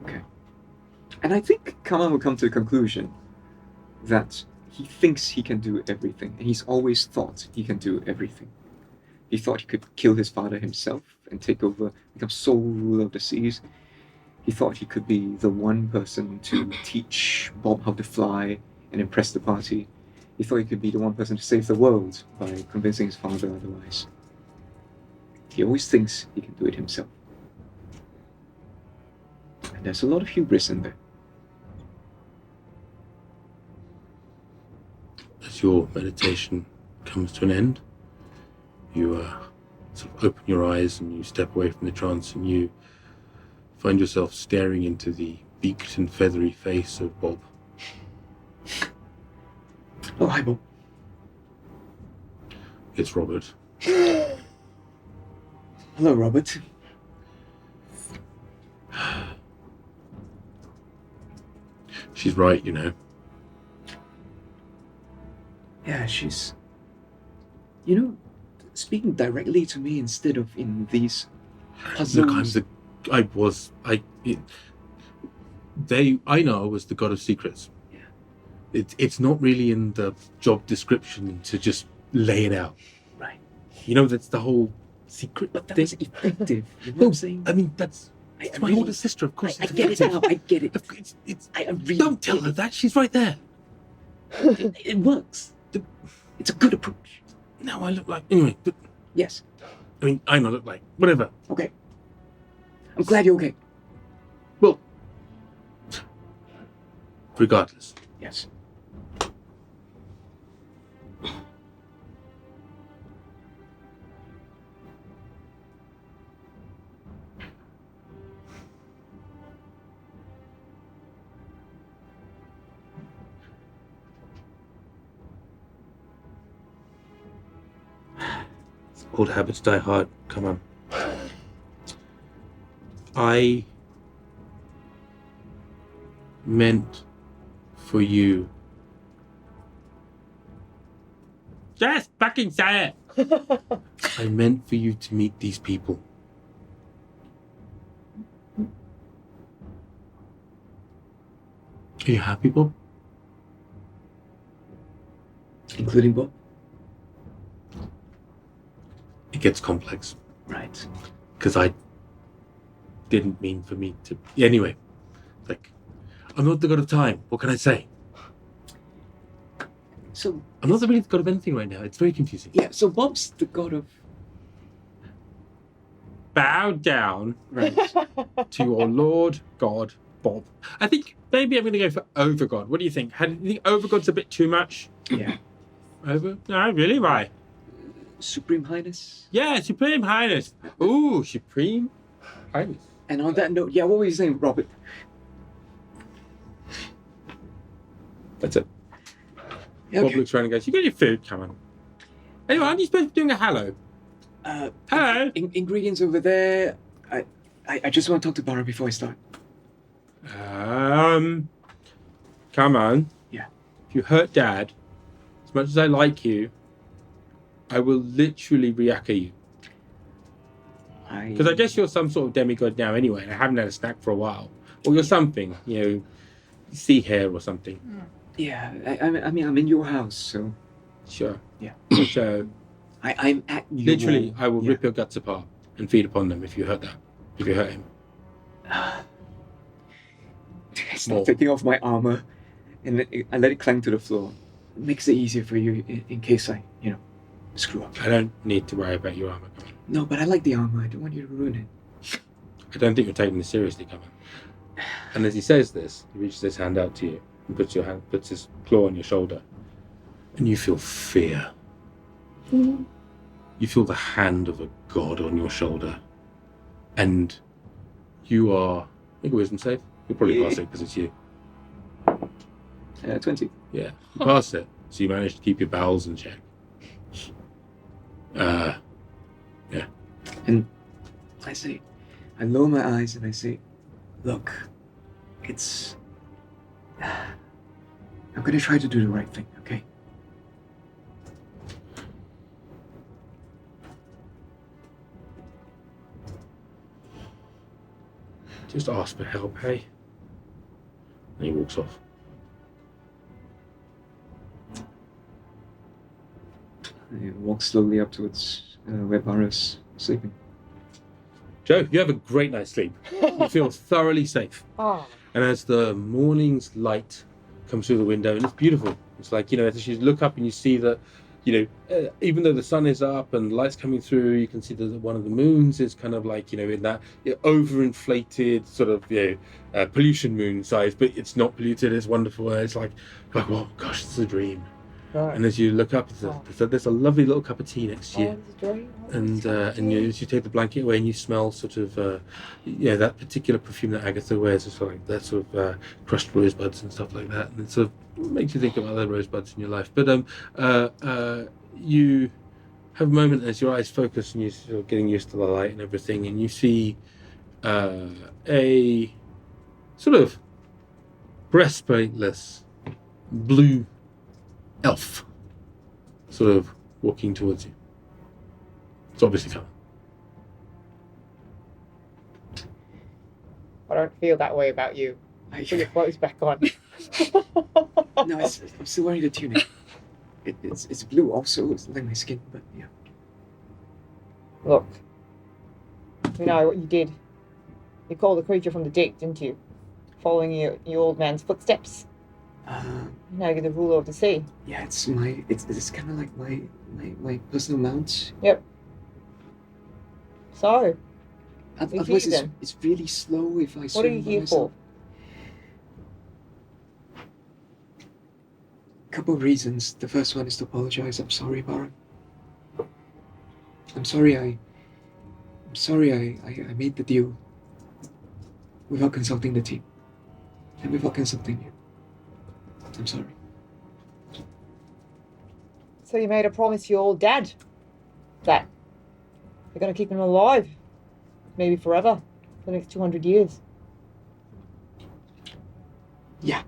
okay. And I think Kaman will come to the conclusion that he thinks he can do everything, and he's always thought he can do everything. He thought he could kill his father himself and take over, become sole ruler of the seas. He thought he could be the one person to teach Bob how to fly and impress the party. He thought he could be the one person to save the world by convincing his father otherwise. He always thinks he can do it himself. And there's a lot of hubris in there. As your meditation comes to an end, you sort of open your eyes and you step away from the trance, and you find yourself staring into the beaked and feathery face of Bob. Oh, hi, Bob. It's Robert. Hello, Robert. She's right, you know. Yeah, she's... You know, speaking directly to me instead of in these puzzles. Look, Eijnar was the god of secrets. Yeah. It's not really in the job description to just lay it out. Right. You know, that's the whole secret But that thing. was effective. You know No, what I'm saying? I mean, that's my really- older sister, of course. I it's get it effective. now. I get it. It's I really don't tell get her it. that. She's right there. It works. It's a good approach. No, I look like... Anyway, but, Yes. I mean, Eijnar look like... Whatever. Okay. I'm glad you're okay. Well, regardless. Yes. Old habits die hard. Come on. I meant for you. Just fucking say it. I meant for you to meet these people. Are you happy, Bob? Including Bob? It gets complex. Right. Because I didn't mean for me to... Anyway, like, I'm not the god of time. What can I say? So, I'm not really the god of anything right now. It's very confusing. yeah, so Bob's the god of... Bow down Right. to your Lord God, Bob. I think maybe I'm going to go for Overgod. What do you think? Do you think Overgod's a bit too much? Yeah. Over? No, really? Why? Supreme Highness. Yeah, Supreme Highness. Ooh, Supreme Highness. And on that note, yeah, what were you saying, Robert? That's it. Yeah, Bob okay. looks around and goes, you got your food, come on. Anyway, aren't you supposed to be doing a hello? Hello? Ingredients over there. I just want to talk to Barra before I start. Come on. Yeah. If you hurt Dad, as much as I like you, I will literally reacca you. Because I guess you're some sort of demigod now anyway, and I haven't had a snack for a while. Or you're something, you know, sea hare or something. Yeah, I mean, I'm in your house, so... Sure. Yeah. So, I'm at your... literally, I will rip your guts apart and feed upon them if you hurt that. If you hurt him. I More. start taking off my armor, and I let it clang to the floor. It makes it easier for you in case I, screw up. I don't need to worry about your armor, come on. No, but I like the armor. I don't want you to ruin it. I don't think you're taking this seriously, come on. And as he says this, he reaches his hand out to you and puts his claw on your shoulder. And you feel fear. You feel the hand of a god on your shoulder. And you are... Make a wisdom save. You'll probably pass it because it's you. 20. Yeah, you pass it. So you manage to keep your bowels in check. Yeah. And I lower my eyes and I say, look, I'm gonna try to do the right thing, okay? Just ask for help, hey? And he walks off. I walk slowly up towards where Barra's sleeping. Joe, you have a great night's sleep. You feel thoroughly safe. Ah, And as the morning's light comes through the window, and it's beautiful. It's like, you know, as you look up and you see that, you know, even though the sun is up and light's coming through, you can see that one of the moons is kind of like, you know, in that overinflated sort of, you know, pollution moon size, but it's not polluted. It's wonderful. It's like, oh gosh, it's a dream. right. And as you look up, there's a lovely little cup of tea next to you. Oh, it's a dream. And as you take the blanket away and you smell sort of that particular perfume that Agatha wears, it's like that sort of crushed rosebuds and stuff like that, and it sort of makes you think of other rosebuds in your life. But you have a moment as your eyes focus and you're sort of getting used to the light and everything, and you see a sort of breastplateless blue elf sort of walking towards you. It's obviously coming. I don't feel that way about you. Put your clothes back on. No, I'm still wearing the tunic. It's blue also. It's like my skin, but yeah. Look, you know what you did. You called the creature from the deep, didn't you? Following your old man's footsteps. Now you're the ruler of the sea. Yeah, it's kind of like my personal mount. Yep. So, Otherwise, then? it's really slow if I swim What are you by here myself. Couple of reasons. The first one is to apologize. I'm sorry, Barra. I'm sorry I made the deal without consulting the team and without consulting you. I'm sorry. So you made a promise to your old dad that you're going to keep him alive, maybe forever, for the next 200 years. Yeah.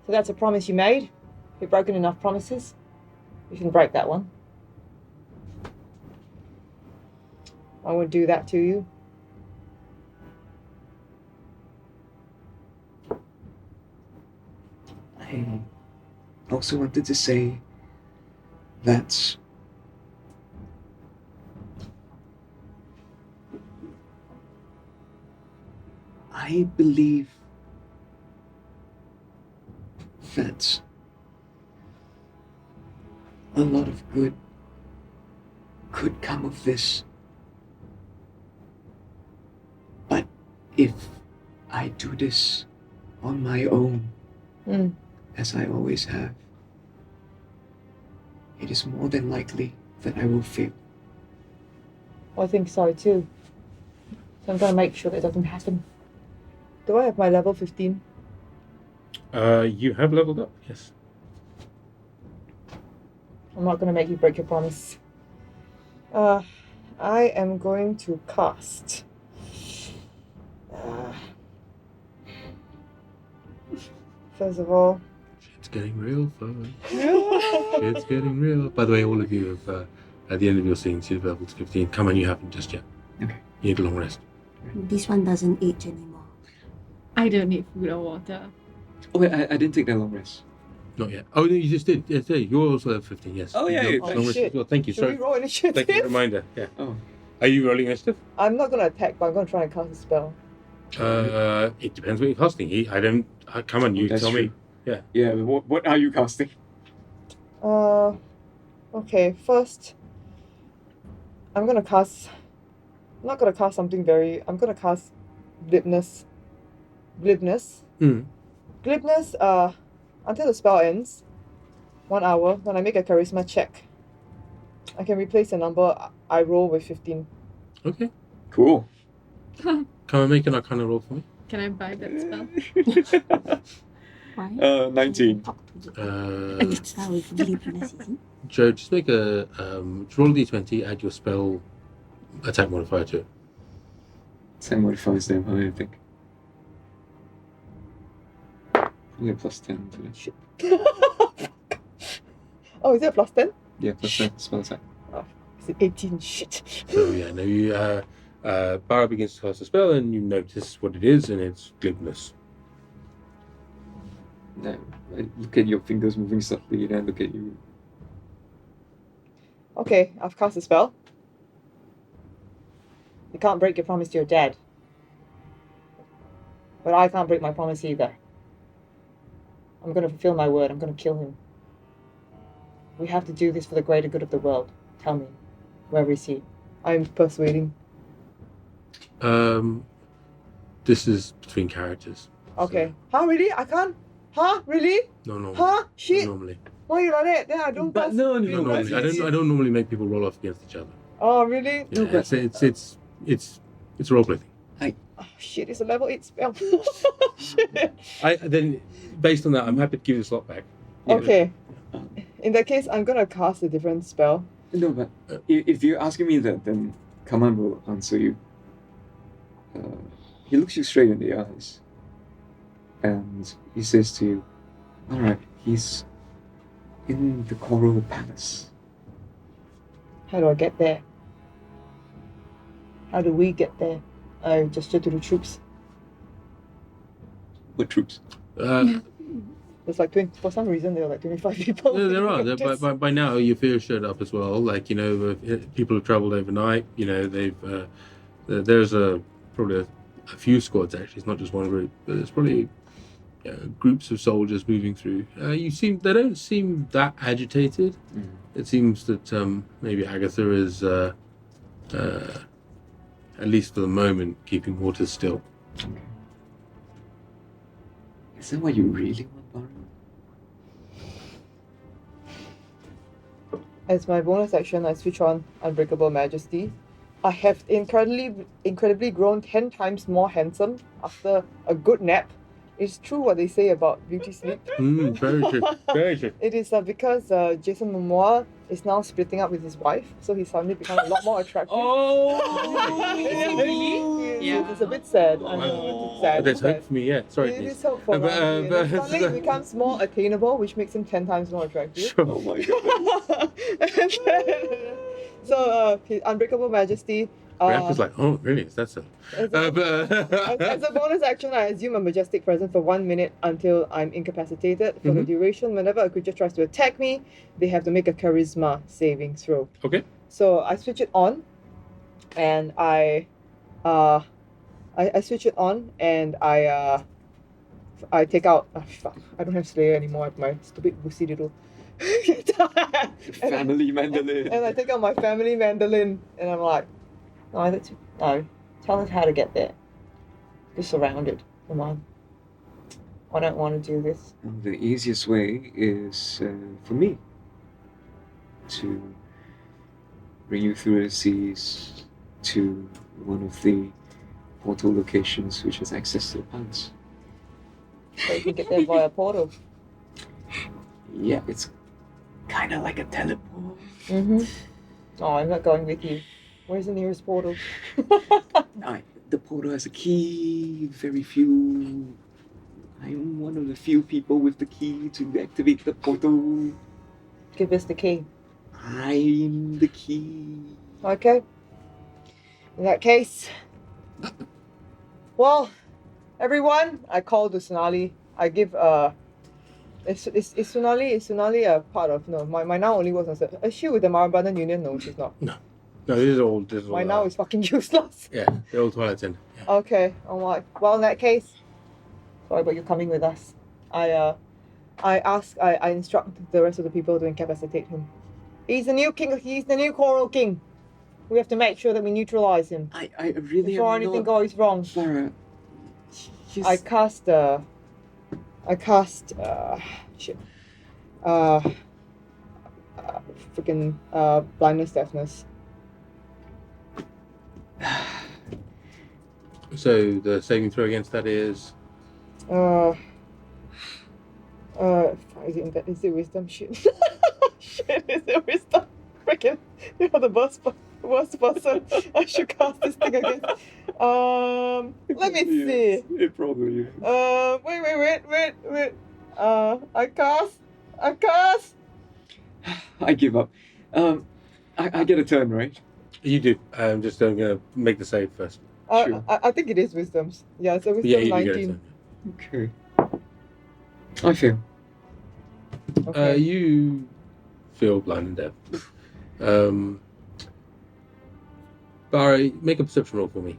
So that's a promise you made. You've broken enough promises. You can break that one. I won't do that to you. I also wanted to say that I believe that a lot of good could come of this. But if I do this on my own, as I always have, it is more than likely that I will fail. I think so too. So I'm going to make sure that doesn't happen. Do I have my level 15? You have leveled up, yes. I'm not going to make you break your promise. I am going to cast. First of all, Shit's getting real, folks. Shit's getting real. By the way, all of you have, at the end of your scenes, you've leveled to 15. Come on, you haven't just yet. Okay. You need a long rest. This one doesn't age anymore. I don't need food or water. Oh wait, I didn't take that long rest. Not yet. Oh, no, you just did. Yes, yeah, you're also level 15, yes. Oh, yeah, Long yeah. rest shit. as well. Thank you. should Sorry. we roll initiative? Thank you for the reminder. Yeah. Oh. Are you rolling initiative? I'm not going to attack, but I'm going to try and cast a spell. It depends what you're casting. Come on, you That's tell true. me. Yeah. Yeah, what are you casting? Okay, first, I'm not going to cast something very, I'm going to cast glibness. Glibness, until the spell ends, 1 hour, when I make a charisma check, I can replace the number I roll with 15. Okay. Cool. Come and make an arcana roll for me. Can I buy that spell? Why? 19. Talk to the start with glibness, is it? Joe, just make a roll a d20, add your spell attack modifier to it. 10 modifiers then, I think. Probably a plus 10 to it. Shit. Oh, is it a plus 10? Yeah, plus 10 spell attack. Is it 18? Shit. So yeah, no, you Barra begins to cast a spell, and you notice what it is, and it's glibness. I look at your fingers moving subtly, then I look at you. Okay, I've cast a spell. You can't break your promise to your dad. But I can't break my promise either. I'm going to fulfill my word. I'm going to kill him. We have to do this for the greater good of the world. Tell me, where is he? I'm persuading. This is between characters. Okay. Huh? Really? I can't? Huh? Really? No, normally. Huh? Shit. No, normally. Why you like that? Then I don't But cast. no, No, normally. I don't normally make people roll off against each other. Oh, really? Yeah, it's role play. Oh, shit, it's a level 8 spell. Shit. Then, based on that, I'm happy to give you the slot back. Yeah. Okay. In that case, I'm going to cast a different spell. No, but if you're asking me that, then Kaman will answer you. He looks you straight in the eyes. And he says to you, alright, he's in the Coral Palace. How do I get there? How do we get there? I gesture to the troops. What troops? There's like 20, for some reason there are like 25 people. There are. By now, your fear showed up as well. Like, people have travelled overnight. They've there's probably a few squads actually. It's not just one group, but there's probably groups of soldiers moving through. They don't seem that agitated. Mm. It seems that maybe Agatha is, at least for the moment, keeping waters still. Okay. Is that what you really want, Barra? As my bonus action, I switch on Unbreakable Majesty. I have incredibly grown 10 times more handsome after a good nap. It's true what they say about beauty sleep. Very true. Very true. It is because Jason Momoa is now splitting up with his wife, so he's suddenly become a lot more attractive. Yeah. It's a bit sad. I know, it's sad. But there's but hope for me, yeah. Sorry, It Denise. is hope for But, me. Suddenly it becomes more attainable, which makes him 10 times more attractive. Sure. Oh my god. So, his Unbreakable Majesty. Reactor's like, oh, really? Is that so? As a bonus action, I assume a majestic presence for 1 minute until I'm incapacitated. For the duration, whenever a creature tries to attack me, they have to make a charisma saving throw. Okay. So I switch it on, and I switch it on, and I take out. Oh, fuck! I don't have Slayer anymore. I have my stupid wussy little. Family mandolin. And I take out my family mandolin, and I'm like, no, tell us how to get there. We're surrounded. Come on. I don't want to do this. The easiest way is for me to bring you through the seas to one of the portal locations which has access to the palace. So you can get there via portal. Yeah, it's kind of like a teleport. Mm-hmm. Oh, I'm not going with you. Where's the nearest portal? The portal has a key. Very few. I'm one of the few people with the key to activate the portal. Give us the key. I'm the key. Okay. In that case, well, everyone, I call to Sonali. I give is Sonali a part of my now only works on is she with the Marabanda Union? No, she's not. No, this is all. My now is fucking useless. Yeah, the old Twilight Zone. Yeah. Okay, I'm like, well, in that case, sorry, but you're coming with us. I instruct the rest of the people to incapacitate him. He's the new king. He's the new Coral King. We have to make sure that we neutralize him I really before am anything not... goes wrong. Barra. I cast shit. Freaking blindness, deafness. So the saving throw against that is. Is it wisdom? Shit. Shit, is it wisdom? Freaking, you're the worst person I should cast this thing against. Let me see. It probably is. Wait. I cast. I give up. I get a turn, right? You do. I'm gonna make the save first. Sure. I think it is wisdoms. Yeah, so wisdom Yeah, you do get 19. it. Okay. I fail. Okay. You feel blind and deaf. Barra, make a perception roll for me,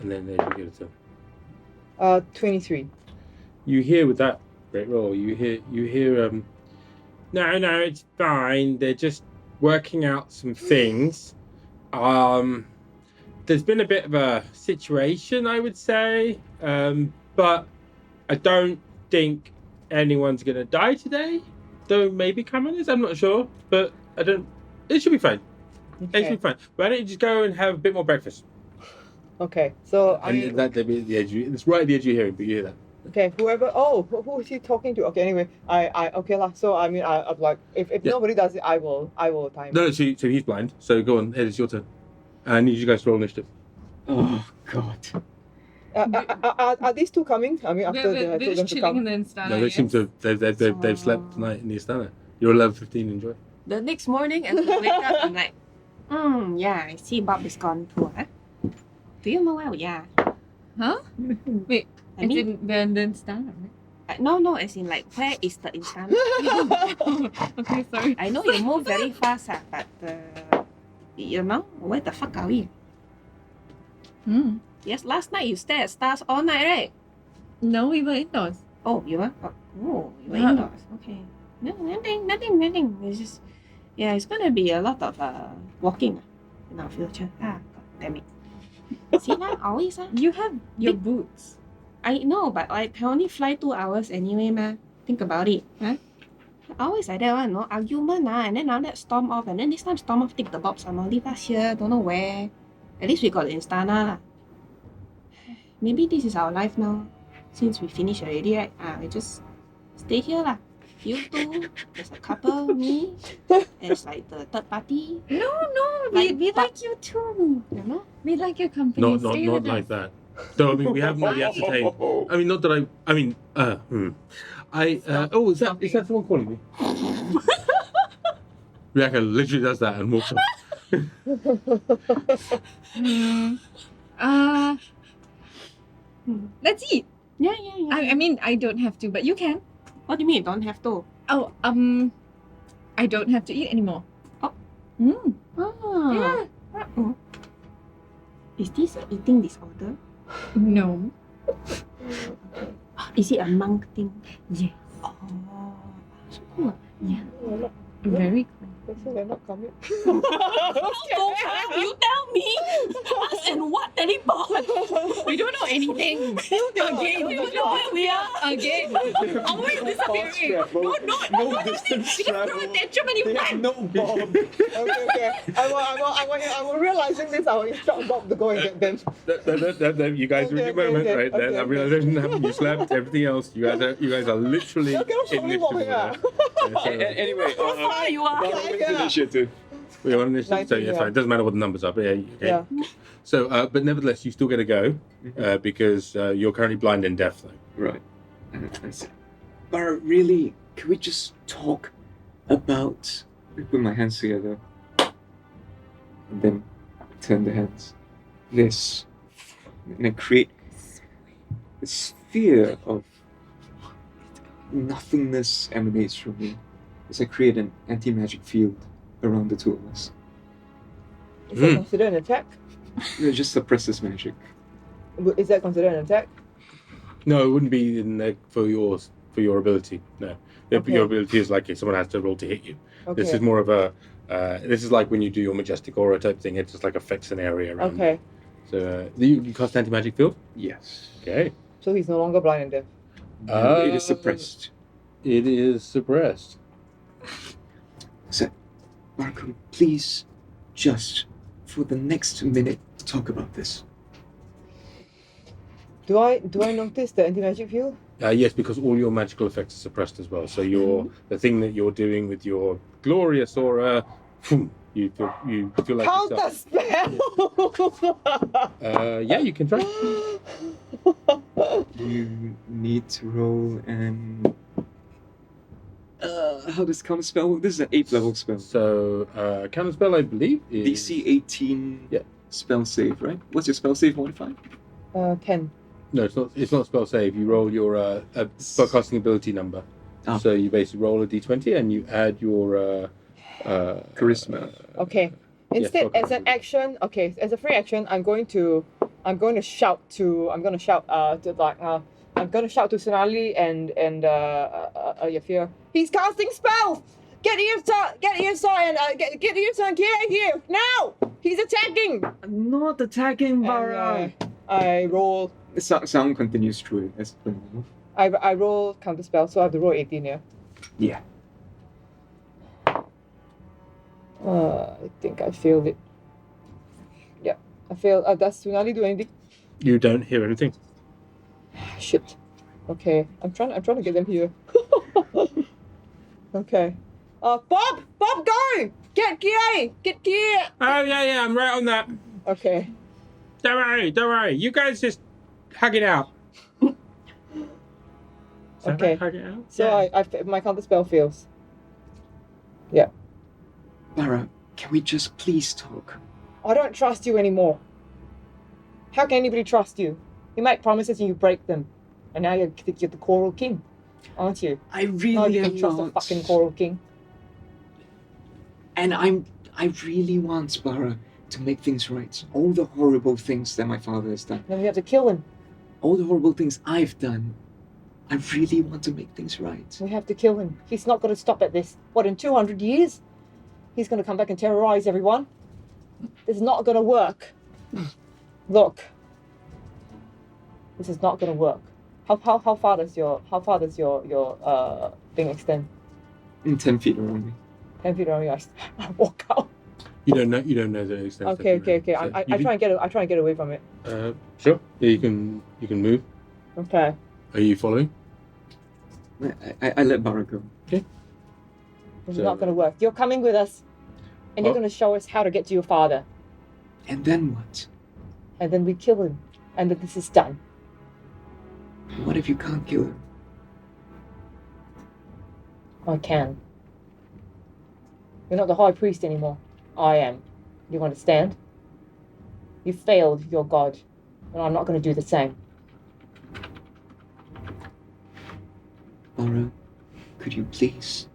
and then you give it to him. 23. You hear with that great roll. You hear. No, it's fine. They're just working out some things. There's been a bit of a situation, I would say, but I don't think anyone's gonna die today. Though maybe Kaman is, I'm not sure, but I don't. It should be fine. It should be fine. Why don't you just go and have a bit more breakfast? Okay, so And that'd be the edge. It's right at the edge of your hearing, but you hear that. okay, whoever. Oh, who is he talking to? Okay, anyway, I okay lah. So I mean, I'm like, if Yeah. nobody does it, I will time. No, so he's blind. So go on, Ed, it's your turn. I need you guys to roll initiative. Oh God. Are these two coming? I mean, after They're I told them just to chilling in come. the Instana. No, they seem to. They've slept tonight in the Istana. You're level 15. Enjoy. The next morning, as I wake up, I'm like, yeah, I see Bob is gone too. Huh? Do you know where we are? Huh? Wait, I it's mean, in the Instana, right? no, as in like, where is the instant? Okay, sorry. I know you move very fast, but you know, where the fuck are we? Hmm. Yes, last night you stared at stars all night, right? No, we were indoors. Oh, you were? Oh, you were Yeah. indoors. Okay. No, nothing. It's just, yeah, it's gonna be a lot of walking in our future. God damn it. See now, always You have your boots. I know, but I can only fly 2 hours anyway, ma. Think about it, huh? Always like that one, no? Argument, and then now that storm off, and then this time storm off take the bob some leave us here, don't know where. At least we got the Instana lah. Maybe this is our life now. Since we finished already, right? We just stay here lah. You two, there's a couple, me, there's like the third party. No, Like, we but- like you too. You know? We like your company. Not Stay not with like us. that. No, I mean we haven't really ascertained. I mean, not that I mean, oh, is that someone calling me? Riaka literally does that and walks off. Let's eat. Yeah. I mean, I don't have to, but you can. What do you mean? Don't have to? Oh, I don't have to eat anymore. Oh. Mm. Ah. Yeah. Is this an eating disorder? No. Is it a monk thing? Yes. Oh. So cool. Yeah. They're Very cool. not coming. You tell me. Us and what teleport? We don't know anything. Again, we don't know where we are. Again. Always disappearing. No distance travel. Attention They have no bomb. Okay. I'm realizing this. I will instruct Bob to go and get them. You guys are in your moment, right? Then that realization happened. You slept. Everything else. You guys are literally Okay, I'm sorry, initiative. Bobby, yeah. Anyway, How you are? initiative. We are on initiative, so 19, yeah, yeah. fine. It doesn't matter what the numbers are, but yeah. Okay. Yeah. So, but nevertheless, you still get a go because you're currently blind and deaf, though. Right. I said, but really, can we just talk about... I put my hands together. And then turn the hands. This. And then create a sphere of nothingness emanates from me. As I create an anti-magic field around the two of us. Is that considered an attack? Just suppresses magic. Is that considered an attack? No, it wouldn't be in there for your ability. No, Okay. your ability is like if someone has to roll to hit you. Okay. This is more of a. This is like when you do your majestic aura type thing. It just like affects an area around. Okay. You. So you cast anti-magic field. Yes. Okay. So he's no longer blind and deaf. It is suppressed. It is suppressed. So, Markham, please, just for the next minute, talk about this. Do I notice the anti-magic field? Yes, because all your magical effects are suppressed as well. So the thing that you're doing with your glorious aura, you feel like Counter yourself. spell! Yeah, you can try. You need to roll and... how does counterspell? This is an 8th level spell. So, counterspell, I believe, is DC 18 Yeah. spell save, right? What's your spell save modifier? 10. No, it's not. It's not spell save. You roll your spellcasting ability number. Ah. So you basically roll a d20 and you add your Charisma. Okay. Instead, okay. as an action, okay, as a free action, I'm going to shout to Sonali and Yafir. He's casting spells. Get Yrsa and get Yrsa and Kie here now. He's attacking. Not attacking, Barra. And, I roll. Sound continues through it. I roll counter spell, so I have to roll 18 here. Yeah. I think I failed it. Yeah, I failed. Does Sonali do anything? You don't hear anything. Shit. Okay, I'm trying to get them here. Okay. Bob, go! Get Kie! Oh yeah, I'm right on that. Okay. Don't worry. You guys just hug it out. Okay. Hug it out. So Yeah. my counter spell fails. Yeah. Barra, can we just please talk? I don't trust you anymore. How can anybody trust you? You make promises and you break them, and now you're the Coral King, aren't you? I Now really you am can trust the not. fucking Coral King. And I really want Barra to make things right. All the horrible things that my father has done, Then we have to kill him. all the horrible things I've done, I really want to make things right. We have to kill him. He's not going to stop at this. What, in 200 years? He's going to come back and terrorize everyone. This is not going to work. Look. This is not going to work. How far does your thing extend? In 10 feet around me. 10 feet around you. I walk out. You don't know that it extends. Okay. So I you try and get away from it. Sure. Yeah, you can move. Okay. Are you following? I let Barra go. This is So- not going to work. You're coming with us, and you're What? going to show us how to get to your father. And then what? And then we kill him, and then this is done. What if you can't kill him? I can. You're not the high priest anymore. I am. You understand? You failed your god, and I'm not going to do the same. Barra, could you please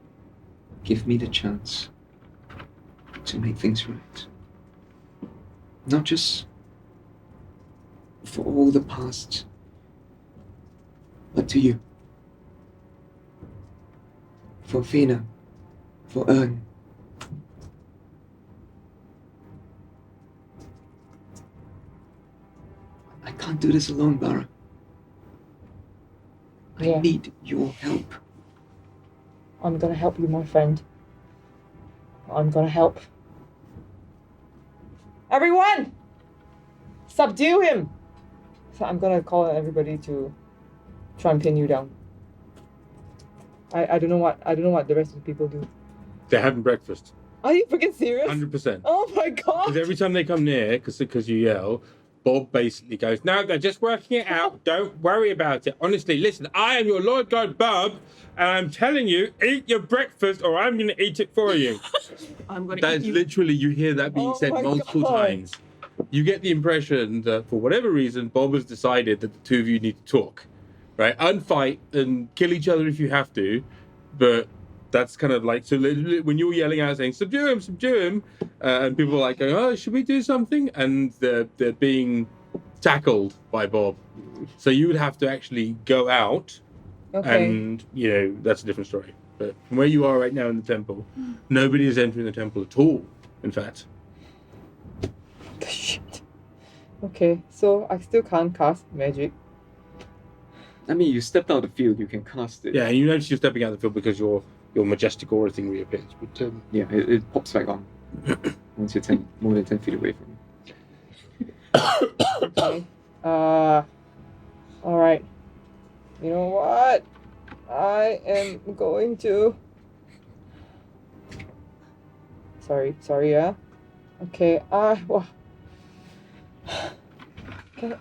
give me the chance to make things right? Not just for all the past, but to you. For Fina, for Ern. I can't do this alone, Barra. I Yeah. need your help. I'm going to help you, my friend. I'm going to help. Everyone! Subdue him! So I'm going to call on everybody to try and pin you down. I don't know what the rest of the people do. They're having breakfast. Are you freaking serious? 100%. Oh my god! Because every time they come near, because you yell, Bob basically goes, "No, they're just working it out. Don't worry about it. Honestly, listen, I am your Lord God, Bob, and I'm telling you, eat your breakfast, or I'm going to eat it for you." I'm gonna That's eat you. literally, you hear that being Oh said my multiple God. times. You get the impression that for whatever reason, Bob has decided that the two of you need to talk, right? Unfight and kill each other if you have to, but that's kind of like, so when you're yelling out saying, subdue him, and people are like going, "Oh, should we do something?" And they're being tackled by Bob. So you would have to actually go out, Okay. and, that's a different story. But from where you are right now in the temple, nobody is entering the temple at all, in fact. Shit. Okay, so I still can't cast magic. I mean, you stepped out of the field, you can cast it. Yeah, and you notice you're stepping out of the field because your majestic aura thing reappears. But Yeah, it pops back on once you're more than 10 feet away from you. Okay. Alright. You know what? I am going to... Sorry, yeah? Okay, well... Okay.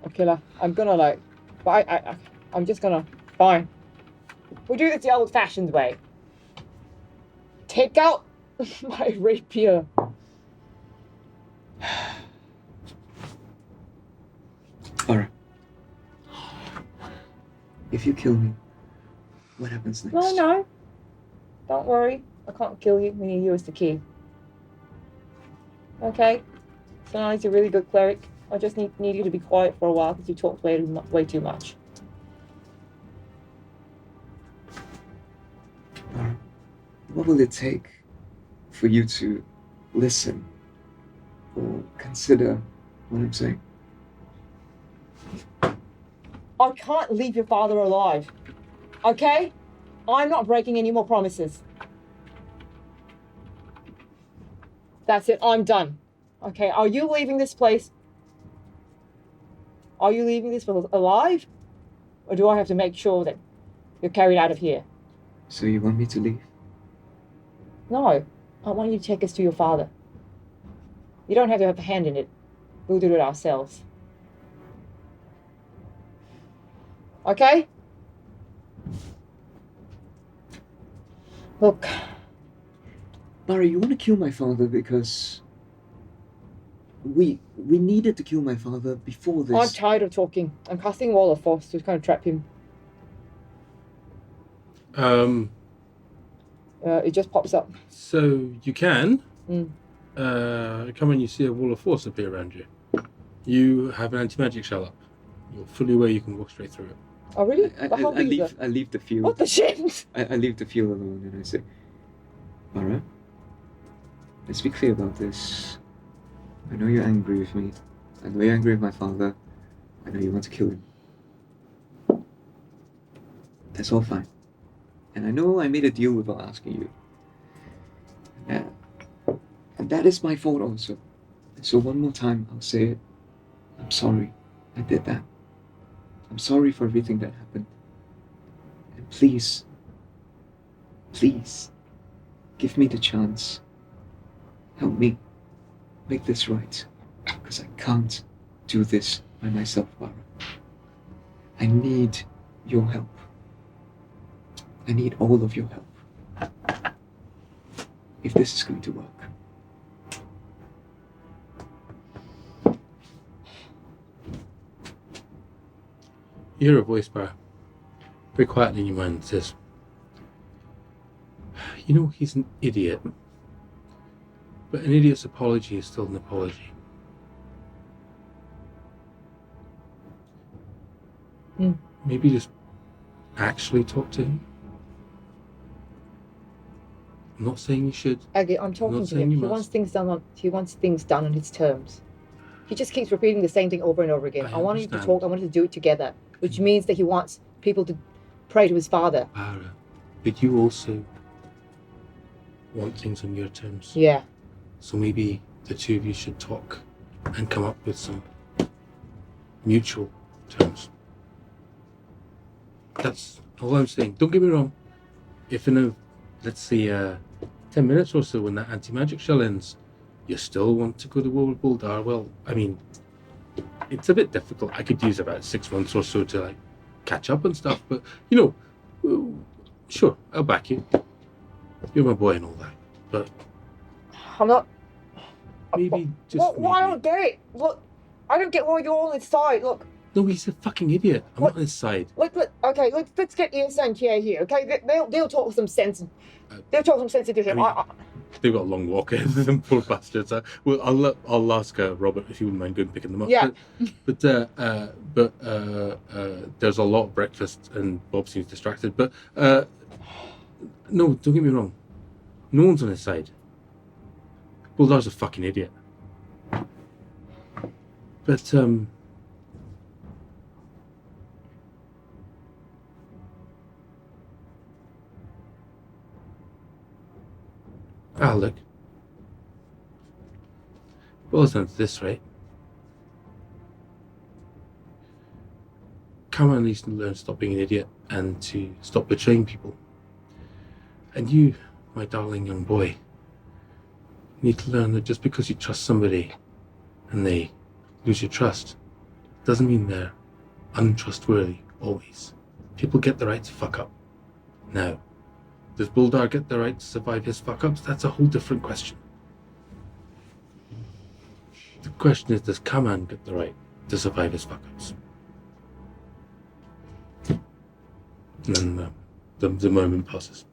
Okay lah. I'm gonna but I'm just gonna... Fine. We'll do this the old-fashioned way. Take out my rapier. Alright. If you kill me, what happens next? No. Don't worry. I can't kill you. We need you as the key. Okay? So now he's a really good cleric. I just need you to be quiet for a while because you talked way too much. Alright. What will it take for you to listen or consider what I'm saying? I can't leave your father alive. Okay? I'm not breaking any more promises. That's it. I'm done. Okay, are you leaving this place? Are you leaving this place alive? Or do I have to make sure that you're carried out of here? So you want me to leave? No. I want you to take us to your father. You don't have to have a hand in it. We'll do it ourselves. Okay? Look. Barra, you want to kill my father because we needed to kill my father before this. I'm tired of talking. I'm casting Wall of Force to kind of trap him. It just pops up. So you can. Mm. Come on, you see a wall of force appear around you. You have an anti-magic shell up. You're fully aware you can walk straight through it. Oh, really? How big is it? I leave the field. What the shit? I leave the field alone and I say, Barra, let's be clear about this. I know you're angry with me. I know you're angry with my father. I know you want to kill him. That's all fine. And I know I made a deal without asking you. And that is my fault also. So one more time, I'll say it. I'm sorry I did that. I'm sorry for everything that happened. And please, give me the chance. Help me make this right. Because I can't do this by myself, Barra. I need your help. I need all of your help. If this is going to work. You hear a voice, Barra, very quietly in your mind, that says, you know, he's an idiot, but an idiot's apology is still an apology. Maybe just actually talk to him. I'm not saying you should. Aggie, I'm talking to him. He wants things done on his terms. He just keeps repeating the same thing over and over again. I want him to talk. I want him to do it together, which means that he wants people to pray to his father. Barra, but you also want things on your terms. Yeah. So maybe the two of you should talk and come up with some mutual terms. That's all I'm saying. Don't get me wrong. If in let's say 10 minutes or so when that anti-magic shell ends, you still want to go to war with Buldar, well, I mean, it's a bit difficult. I could use about 6 months or so to like catch up and stuff, but you know, sure, I'll back you. You're my boy and all that, but I'm not. maybe just. Well, I don't get it. Look, I don't get why you're on his side. Look. No, he's a fucking idiot. I'm not on his side. Okay, let's get Yrsa and Kie here. Okay, they'll talk some sense. They'll talk some sense into him. They've got a long walk ahead of them, poor bastards. Well, I'll ask Robert if you wouldn't mind going and picking them up. Yeah. But there's a lot of breakfast and Bob seems distracted. But no, don't get me wrong. No one's on his side. Buldar's a fucking idiot. But look. Boils down to this, right? Kaman needs to learn to stop being an idiot and to stop betraying people. And you, my darling young boy, need to learn that just because you trust somebody and they lose your trust doesn't mean they're untrustworthy always. People get the right to fuck up. Now, does Buldar get the right to survive his fuck-ups? That's a whole different question. The question is, does Kaman get the right to survive his fuck-ups? And the moment passes.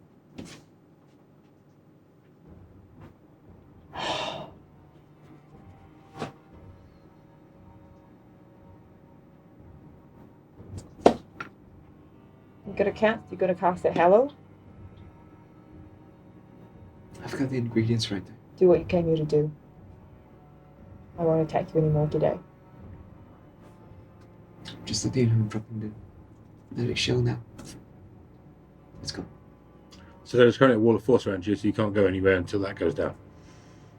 You gonna cast it hello? I've got the ingredients right there. Do what you came here to do. I won't attack you anymore today. Just let the inhuman dropping the lyric shell now. Let's go. So there's currently a wall of force around you, so you can't go anywhere until that goes down.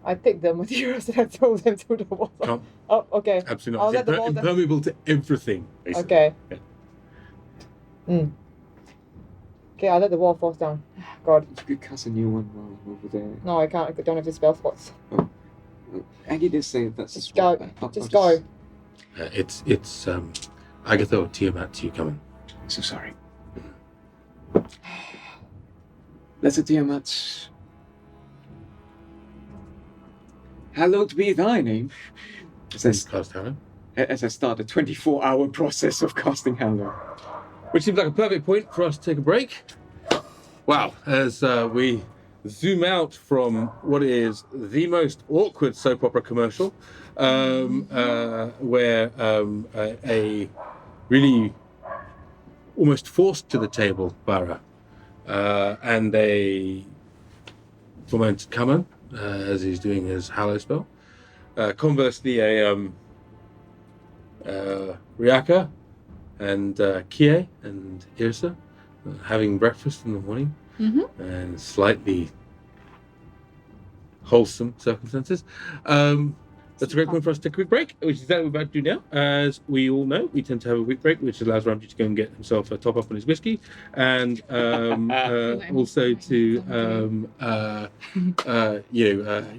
I picked the materials and I throw them through the wall. Can't. Oh, okay. Absolutely I'll not. let the wall Impermeable to everything, basically. Okay. Yeah. Okay, I'll let the wall fall down. God. You could cast a new one while I'm over there. No, I can't. I don't have the spell slots. Aggie did say that's a Just spot. go. Just go. It's Agatha or Tiamat to you coming. So sorry. Let it Tiamat. Hallowed be thy name. Cast Hallow. As I start a 24-hour process of casting Hallow. Which seems like a perfect point for us to take a break. Wow, as we zoom out from what is the most awkward soap opera commercial, where a really almost forced to the table Barra and a tormented Kaman as he's doing his Hallow spell. Conversely, a Ryaka and Kie and Yrsa having breakfast in the morning and slightly wholesome circumstances. That's a great point for us to take a quick break, which is exactly what we're about to do now. As we all know, we tend to have a quick break, which allows Ramji to go and get himself a top up on his whiskey, and also to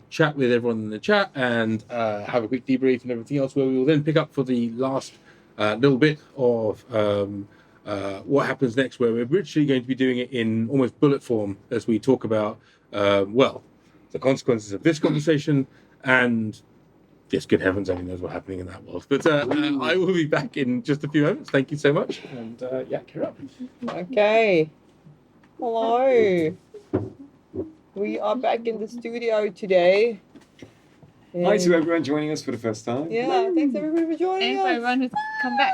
chat with everyone in the chat and have a quick debrief and everything else, where we will then pick up for the last little bit of what happens next, where we're literally going to be doing it in almost bullet form as we talk about the consequences of this conversation and yes, good heavens, only knows what's happening in that world. But I will be back in just a few moments. Thank you so much. And carry on. Okay. Hello. We are back in the studio today. Hi to everyone joining us for the first time. Yeah, thanks everybody for joining And us. for everyone who's come back.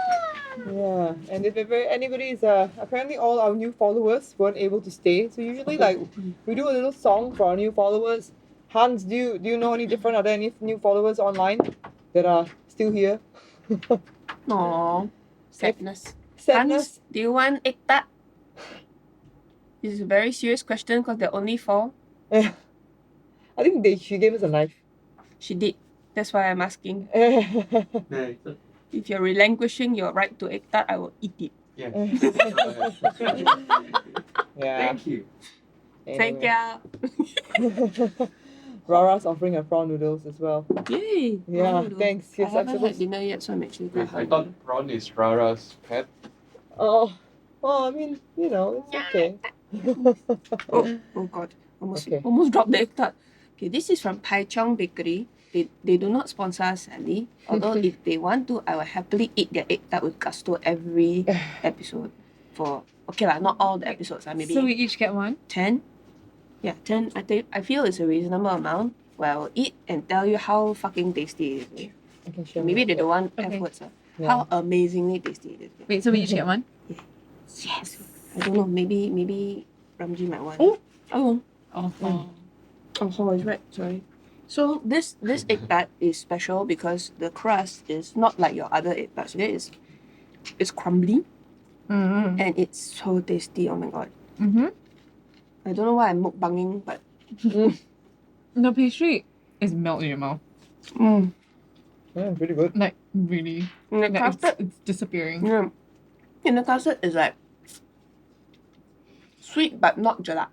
Yeah, and if anybody's apparently all our new followers weren't able to stay. So usually we do a little song for our new followers. Hans, do you know any different? Are there any new followers online that are still here? Aww. Sadness. Sadness? Hans, do you want egg tart? This is a very serious question because there are only 4. I think she gave us a knife. She did. That's why I'm asking. If you're relinquishing your right to egg tart, I will eat it. Yeah. Yeah. Thank you. Thank Anyway. you. Rara's offering her prawn noodles as well. Yay. Yeah, prawn noodle. thanks. I Yes, haven't had supposed- dinner yet, so I'm actually quite I hungry. thought Prawn is Rara's pet. Oh, well, I mean, it's okay. Oh god. Okay. Almost dropped the egg tart. Okay, this is from Pai Chong Bakery. They do not sponsor us, sadly. Although if they want to, I will happily eat their egg tart with gusto every episode. Okay lah, not all the episodes. Maybe So we each get one? 10. Yeah, 10. I feel it's a reasonable amount where I will eat and tell you how fucking tasty it is. I can show Maybe you. they don't want Okay. F words. Yeah. How amazingly tasty it is. Wait, so we each get one? Yes. I don't know. Maybe Ramji might want. Oh. Oh. Oh. Oh, is right. Sorry. So this egg tart is special because the crust is not like your other egg tarts. It's crumbly Mm-hmm. and it's so tasty. Oh my god. Mm-hmm. I don't know why I'm mukbanging, but The pastry is melt in your mouth. Yeah, pretty good. Like, really. and the Like, custard, it's disappearing. yeah, and the custard is like sweet but not gelato.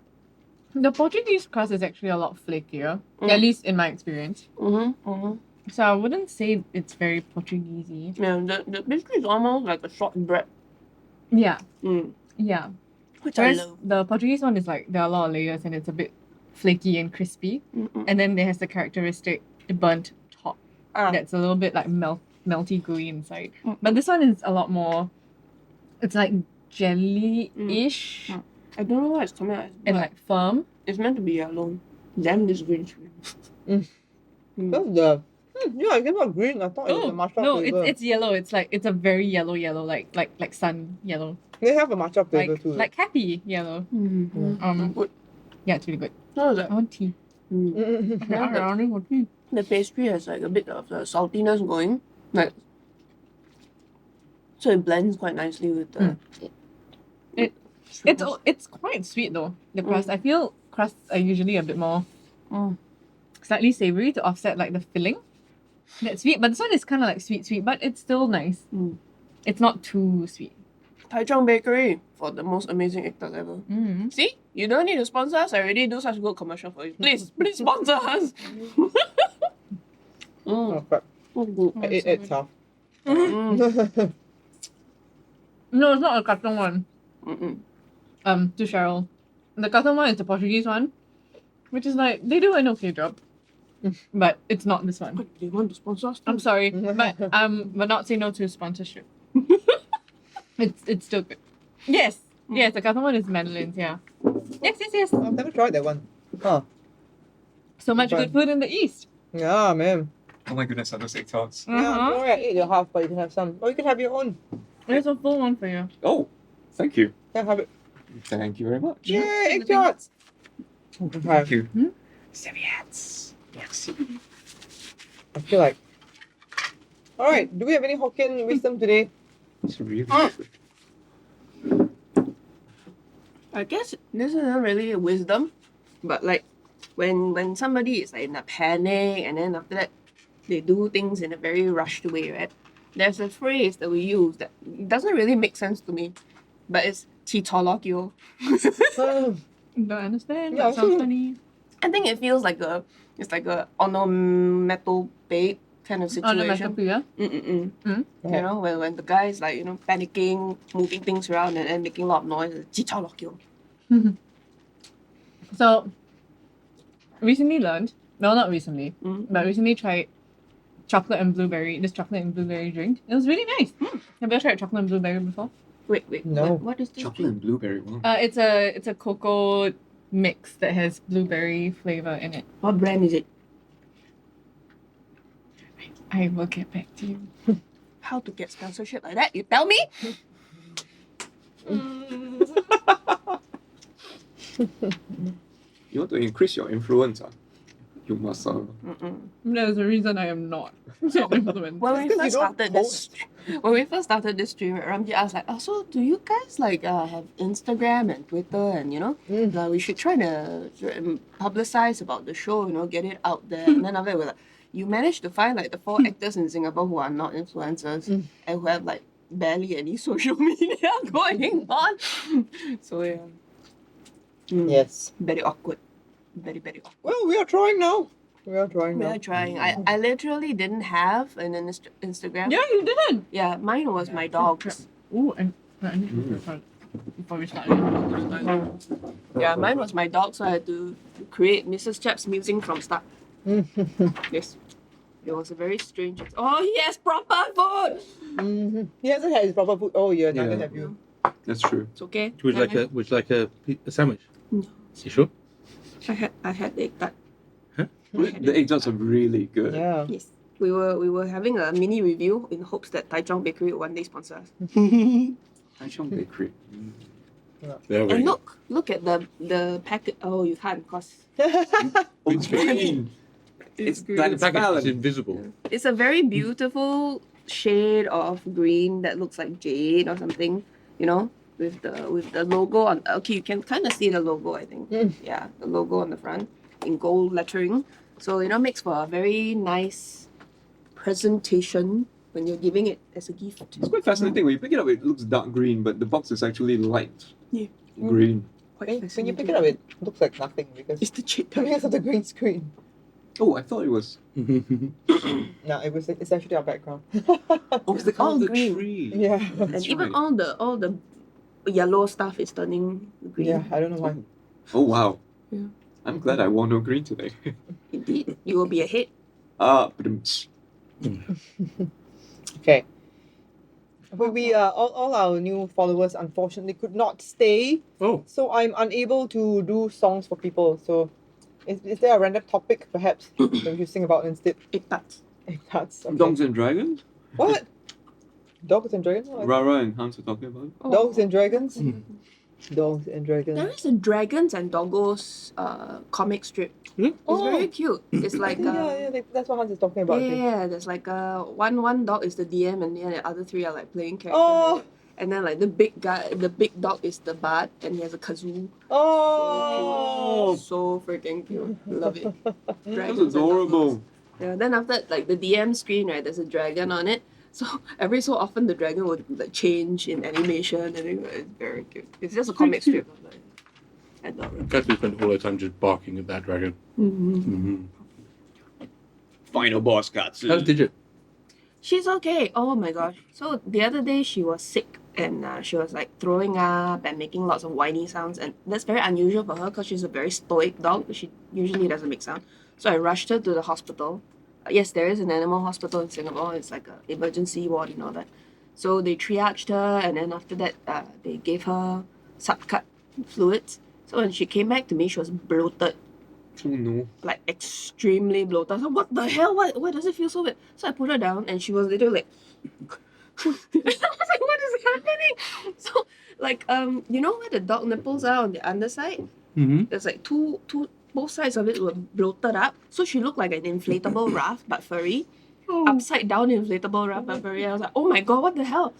The Portuguese crust is actually a lot flakier, at least in my experience. So I wouldn't say it's very Portuguese-y. Yeah, the pastry is almost like a shortbread. Yeah, Mm. yeah. Which I Whereas love. the Portuguese one is like there are a lot of layers and it's a bit flaky and crispy. And then it has the characteristic burnt top that's a little bit like melty gooey inside. But this one is a lot more. It's like jelly-ish I don't know why it's coming out as and black. like firm. It's meant to be yellow. Damn this green screen. That's the. Yeah, it's not green. I thought it was a matcha no, flavor. it's yellow. It's like it's a very yellow, like sun yellow, They have a matcha flavor too. like happy yellow. Good. Yeah, it's really good. No, the, I want tea. the pastry has like a bit of the saltiness going. Like, so it blends quite nicely with the. It's quite sweet though. The crust. I feel crusts are usually a bit more slightly savory to offset like the filling. That's sweet, but this one is kind of like sweet, but it's still nice. It's not too sweet. Taichung Bakery for the most amazing egg tart ever. See? You don't need to sponsor us. I already do such good commercial for you. Please sponsor us. Oh, crap. It's tough. No, it's not a carton one. To Cheryl. The carton one is the Portuguese one, which is like, they do an okay job. But it's not this one. They want to sponsor us? I'm sorry, but not say no to sponsorship. It's still good. Yes, the carton one is mandolins, yeah. Yes. I've never tried that one. Huh. So much Okay. good food in the East. Yeah, man. Oh my goodness, are those egg tarts? Yeah, alright, eat your half, but you can have some. Or you can have your own. There's a full one for you. Oh, thank you. Yeah, have it. Thank you very much. Yay, egg tarts! Okay. Thank you. Serviettes. Merci. I feel like. Alright, do we have any Hokkien wisdom today? It's really good. I guess this isn't really a wisdom, but like when somebody is like in a panic and then after that they do things in a very rushed way, right? There's a phrase that we use that doesn't really make sense to me, but it's titologio. Don't understand. Yeah, That sounds funny. I think it feels like it's like a onomatopoeic kind of situation. Onomatopoeia. You know, when the guy is like, panicking, moving things around and then making a lot of noise, it's titologio. So, recently learned, well, not recently, but recently tried this chocolate and blueberry drink. It was really nice. Have you ever tried chocolate and blueberry before? Wait, No. what is this? Chocolate and blueberry. Wow. It's a cocoa mix that has blueberry flavor in it. What brand is it? I will get back to you. How to get sponsorship like that? You tell me? You want to increase your influence, you must. There's a reason I am not. influenced. When we Because first you don't started this, stream, Ramji asked like, so do you guys like have Instagram and Twitter and like, we should try to publicize about the show, get it out there. And then after that we're like, you managed to find like the 4 actors in Singapore who are not influencers and who have like barely any social media going on. So yeah. Yes. Very awkward. Very, very awkward. Well, we are trying now. We are trying We now. are trying. I literally didn't have an Instagram. Yeah, you didn't. Yeah, mine was my dog's. Ooh, I need to record before we start. Yeah, mine was my dog, so I had to create Mrs. Chap's musing from start. Yes. It was a very strange. Oh, he has proper food! He hasn't had his proper food all year, neither Yeah. have you. That's true. It's okay. Would you like a sandwich? No. You sure? I had egg tart. The egg tarts are really good. Yeah. Yes. We were having a mini review in hopes that Taichung Bakery would one day sponsor us. Taichung Bakery. There we And go. look at the packet. Oh, you can't, cause It's green. It's The like package is balance. invisible. it's a very beautiful shade of green that looks like jade or something. With the logo on. Okay, you can kind of see the logo. I think. Yeah, the logo on the front in gold lettering. So makes for a very nice presentation when you're giving it as a gift. It's quite fascinating. When you pick it up, it looks dark green, but the box is actually light green. When you pick it up, it looks like nothing because It's the jade. because of the green screen. Oh, I thought it was. No, it's actually our background. Oh, it's the all color of the green. tree. Yeah. And That's even right. all the yellow stuff is turning green. Yeah, I don't know why. Oh wow. Yeah. I'm glad I wore no green today. Indeed, you will be ahead. But Okay. We all our new followers unfortunately could not stay, Oh, so I'm unable to do songs for people. So, is there a random topic perhaps that we should sing about instead? Egg tarts. That's okay. Dogs and Dragons? What? Dogs and Dragons? What? Rara and Hans are talking about it. Dogs and Dragons? Dogs and Dragons. There is a Dragons and Doggos comic strip. Hmm? It's very cute. It's I like think, that's what Hans is talking about. I think. yeah, there's like one dog is the DM and then the other three are like playing characters. Oh. And then like the big dog is the bard and he has a kazoo. Oh. So freaking cute. Love it. That's Dragons and adorable. Doggos. Yeah, then after like the DM screen, right, there's a dragon on it. So every so often the dragon would like change in animation and it's very cute. It's just a comic strip. Like, adorable. guys, we spent all our time just barking at that dragon. Mm-hmm. Final boss cuts. How's Digit? She's okay. Oh my gosh. So the other day she was sick and she was like throwing up and making lots of whiny sounds, and that's very unusual for her because she's a very stoic dog. She usually doesn't make sound. So I rushed her to the hospital. Yes, there is an animal hospital in Singapore. It's like an emergency ward and all that. So they triaged her, and then after that, they gave her subcut fluids. So when she came back to me, she was bloated, Oh no. like extremely bloated. I was like, what the hell? Why does it feel so weird? So I put her down, and she was literally like, I was like, what is happening? So like you know where the dog nipples are on the underside? Mm-hmm. There's like two both sides of it were bloated up. So she looked like an inflatable raft but furry. Upside down inflatable raft but furry. I was like, oh my god, what the hell?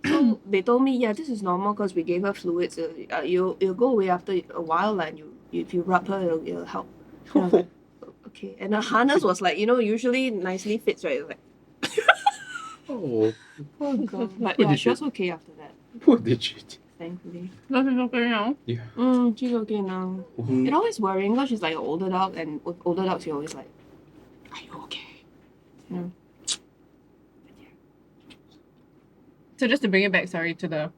So they told me, yeah, this is normal because we gave her fluids. It'll go away after a while, and if you rub her, it'll help. And I was like, okay. And her harness was like, usually nicely fits, right? It was like, Oh, oh god. But What yeah, did she you- was okay after that, Poor Digit. thankfully. That is okay now. She's okay now. Mhm. It always worrying because she's like an older dog, and with older dogs, you're always like, are you okay? You know? So just to bring it back, sorry, to the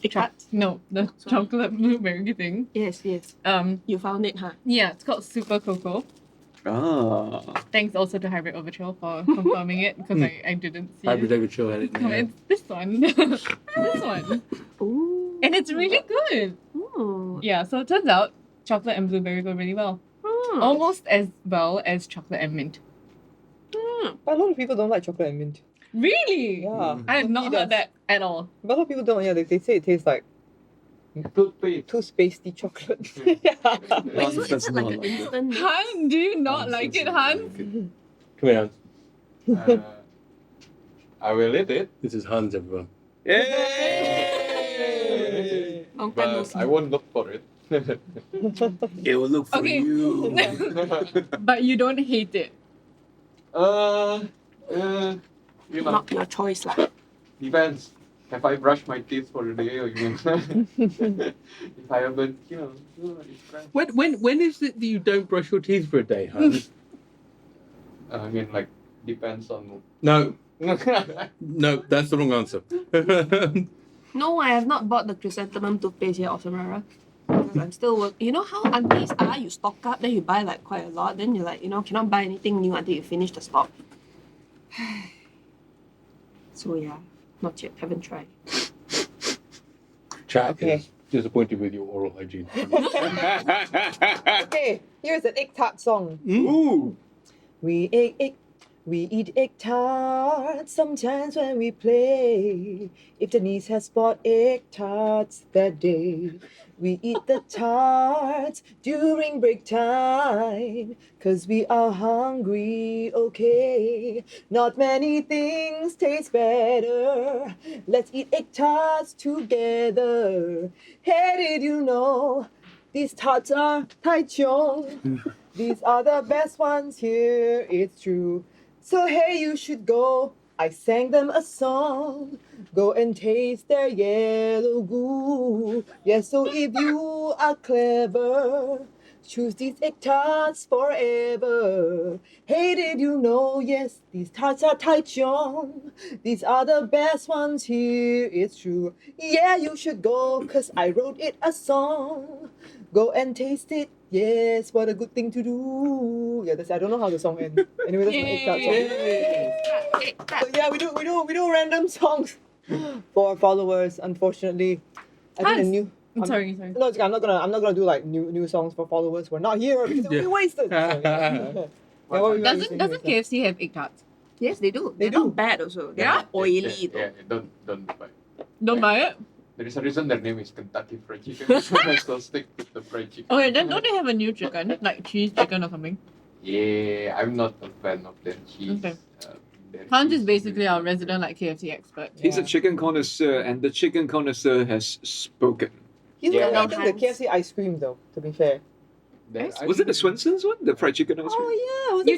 Egg tarts? the Sorry. chocolate blueberry thing. Yes. You found it, huh? Yeah, it's called Super Cocoa. Ah. Thanks also to Hybrid Overture for confirming it because I didn't see Hybrid it. Overture had it No, there. it's this one. This one. Ooh. And it's really good. Ooh. Yeah, so it turns out chocolate and blueberry go really well. Almost as well as chocolate and mint. But a lot of people don't like chocolate and mint. Really? Yeah. I have not He does. heard that at all. But a lot of people don't. Yeah, they say it tastes like Toothpaste. toothpastey chocolate. Wait, so Hans is does it like not an like it. instant mix? Han, do you not like it, Han? Come here, Hans. I will eat it, This is Hans, everyone. Yay! Long time no but see. I won't look for it. It will look for Okay. you. But you don't hate it. You know, Not your choice, lah. depends. Have I brushed my teeth for the day or if I haven't, it's fine. When is it that you don't brush your teeth for a day, Hans? I mean, like, depends on. No, no, that's the wrong answer. No, I have not bought the chrysanthemum toothpaste yet, Osamara. Because I'm still working. You know how aunties are? You stock up, then you buy like quite a lot. Then you're like, cannot buy anything new until you finish the stock. So yeah, not yet. Haven't tried. Chat Okay. is disappointed with your oral hygiene. Okay, here's an egg tart song. Ooh. We eat egg tarts sometimes when we play. If the niece has bought egg tarts that day, we eat the tarts during break time. 'Cause we are hungry, okay. Not many things taste better. Let's eat egg tarts together. Hey, did you know these tarts are taichung? These are the best ones here, it's true. So hey, you should go. I sang them a song. Go and taste their yellow goo. Yes, so if you are clever, Choose these egg tarts forever. Hey, did you know? Yes, these tarts are Taichung. These are the best ones here, it's true. Yeah, you should go, cause I wrote it a song. Go and taste it. Yes, what a good thing to do. Yeah, I don't know how the song ends. Anyway, that's my egg tart song. So yeah, we do random songs for our followers. Unfortunately, I think the new. Sorry. No, it's okay. I'm not gonna do like new songs for followers. We're not here because it would be wasted. So, yeah. What were you Doesn't saying? KFC have egg tarts? Yes, they do. They They're do. not bad also. They're Yeah? not oily though. Yeah, don't buy. Don't buy it. There is a reason their name is Kentucky Fried Chicken. So I still stick with the fried chicken. Okay, then don't they have a new chicken? Like cheese chicken or something? Yeah, I'm not a fan of their cheese. Okay. Their Hans is cheese basically our resident like KFC expert. He's a chicken connoisseur, and the chicken connoisseur has spoken. He's Yeah. not liking the KFC ice cream though. To be fair. Their Was it the Swenson's one? The fried chicken ice cream? Oh yeah,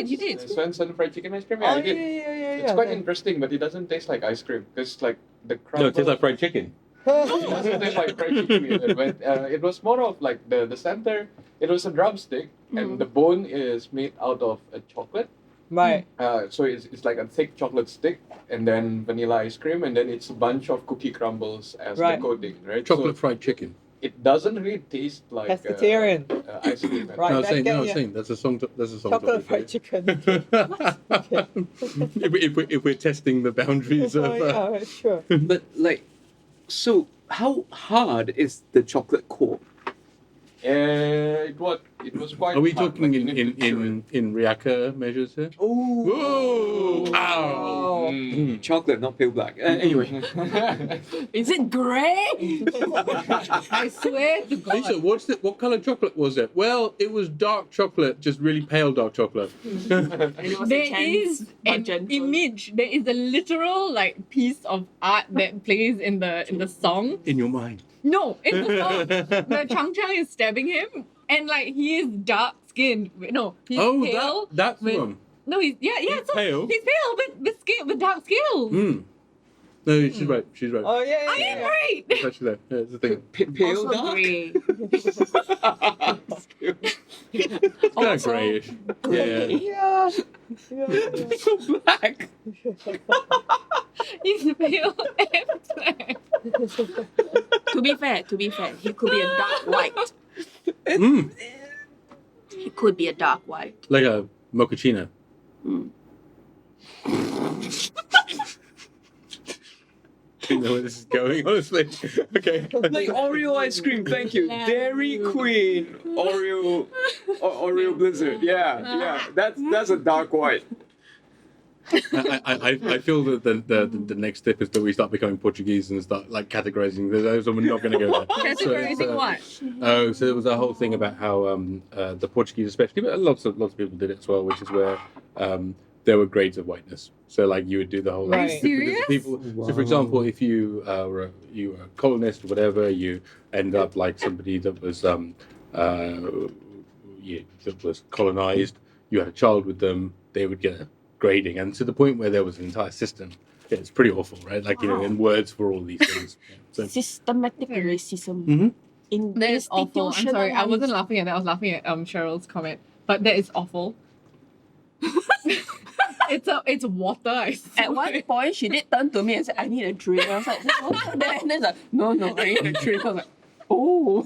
You did. Swenson fried chicken ice cream? Oh Yeah, I yeah, did. yeah. It's quite interesting, but it doesn't taste like ice cream. Because like the crumble... No, it tastes like fried chicken. It doesn't taste like fried chicken either, but it was more of like the center. It was a drumstick, and the bone is made out of a chocolate. Right. So it's like a thick chocolate stick, and then vanilla ice cream, and then it's a bunch of cookie crumbles as Right. the coating, right? Chocolate So fried chicken. it doesn't really taste like Pescatarian. Ice cream. Right. No, I was saying, back then, no, I was yeah. saying that's a song. That's a song. Chocolate fried chicken. if we're testing the boundaries Oh of. yeah, right, sure. But like, so how hard is the chocolate core? It was quite. Are we hard, talking like, you need to chew it. in Riaka measures here? Oh, Whoa! Ow! Mm. chocolate, not pale black. Anyway, Is it grey? I swear to God. Lisa, what color chocolate was it? Well, it was dark chocolate, just really pale dark chocolate. And it was a There chance is an budget. image. There is a literal like piece of art that plays in the song. In your mind. No, in the song, the Chang Chang is stabbing him, and like he is dark skinned. No, he's Oh, pale. that's with- one. No, he's so pale? He's pale with dark scales. Mm. No, she's right. She's right. Oh yeah, I yeah, am yeah. right. It's actually there. Yeah, it's the thing. pale Also dark. grey. It's kind of Also- greyish. Yeah. Yeah. So black. He's pale and black. To be fair, he could be a dark white. Mm. He could be a dark white. Like a mochaccino. Don't know where this is going, honestly. Okay. Like Oreo ice cream, thank you. Dairy Queen Oreo Blizzard. Yeah. That's a dark white. I feel that the next step is that we start becoming Portuguese and start like categorizing those, and we're not going to go there. Categorizing what? Oh, so there was a whole thing about how the Portuguese, especially, but lots of people did it as well, which is where there were grades of whiteness. So like you would do the whole. Are you because serious? People. So for example, if you were a colonist or whatever, you end up like somebody that was that was colonized. You had a child with them. They would get a grading, and to the point where there was an entire system. Yeah, it's pretty awful, right? Like and words for all these things. Yeah. So, Systematic racism. Mhm. In That is awful. I'm sorry, I wasn't institutionalized- laughing at that. I was laughing at Cheryl's comment, but that is awful. It's water. I swear. At one point, she did turn to me and said, "I need a drink." I was like, "There's water there." And then like, "No, I need a drink." I was like, "Oh."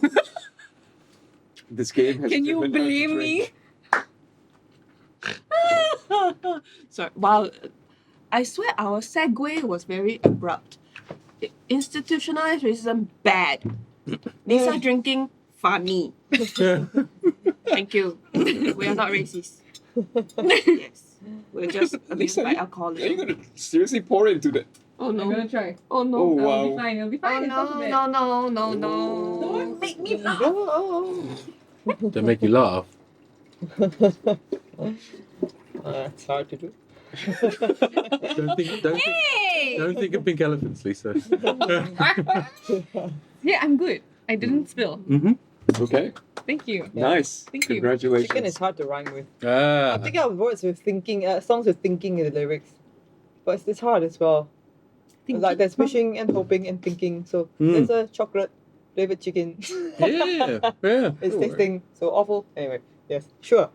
This game has Can you driven her to blame drink. me? So while I swear our segue was very abrupt. Institutionalized racism, bad. Lisa drinking, funny. Thank you. We are not racist. Yes. We're just abused Lisa, by are you alcoholism. gonna seriously pour into that? Oh I'm no. gonna try. Oh no. Oh, It'll wow. be fine. It'll be Oh fine. It's not too bad. no. Don't make me laugh. to make you laugh. It's hard to do. Don't think of pink elephants, Lisa. Yeah, I'm good. I didn't spill. Mm-hmm. Okay, Thank you. nice. Thank you. Congratulations. Chicken is hard to rhyme with. Ah. I'm thinking of words with thinking, songs with thinking in the lyrics, but it's hard as well. Like there's wishing and hoping and thinking. So there's a chocolate flavored chicken. Yeah, yeah. It's tasting so awful. Anyway, yes, sure.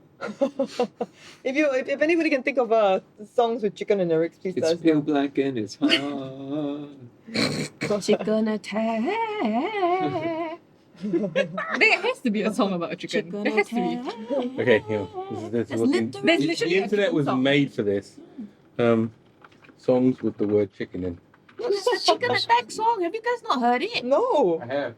if anybody can think of songs with chicken and lyrics, please It's let us pale know. black and it's hot. Chicken attack. There has to be a song about a chicken. There has to be. Okay, here. This is what literally the There's literally a internet chicken was song. made for this. Songs with the word chicken in. It's a chicken attack song. Have you guys not heard it? No. I have.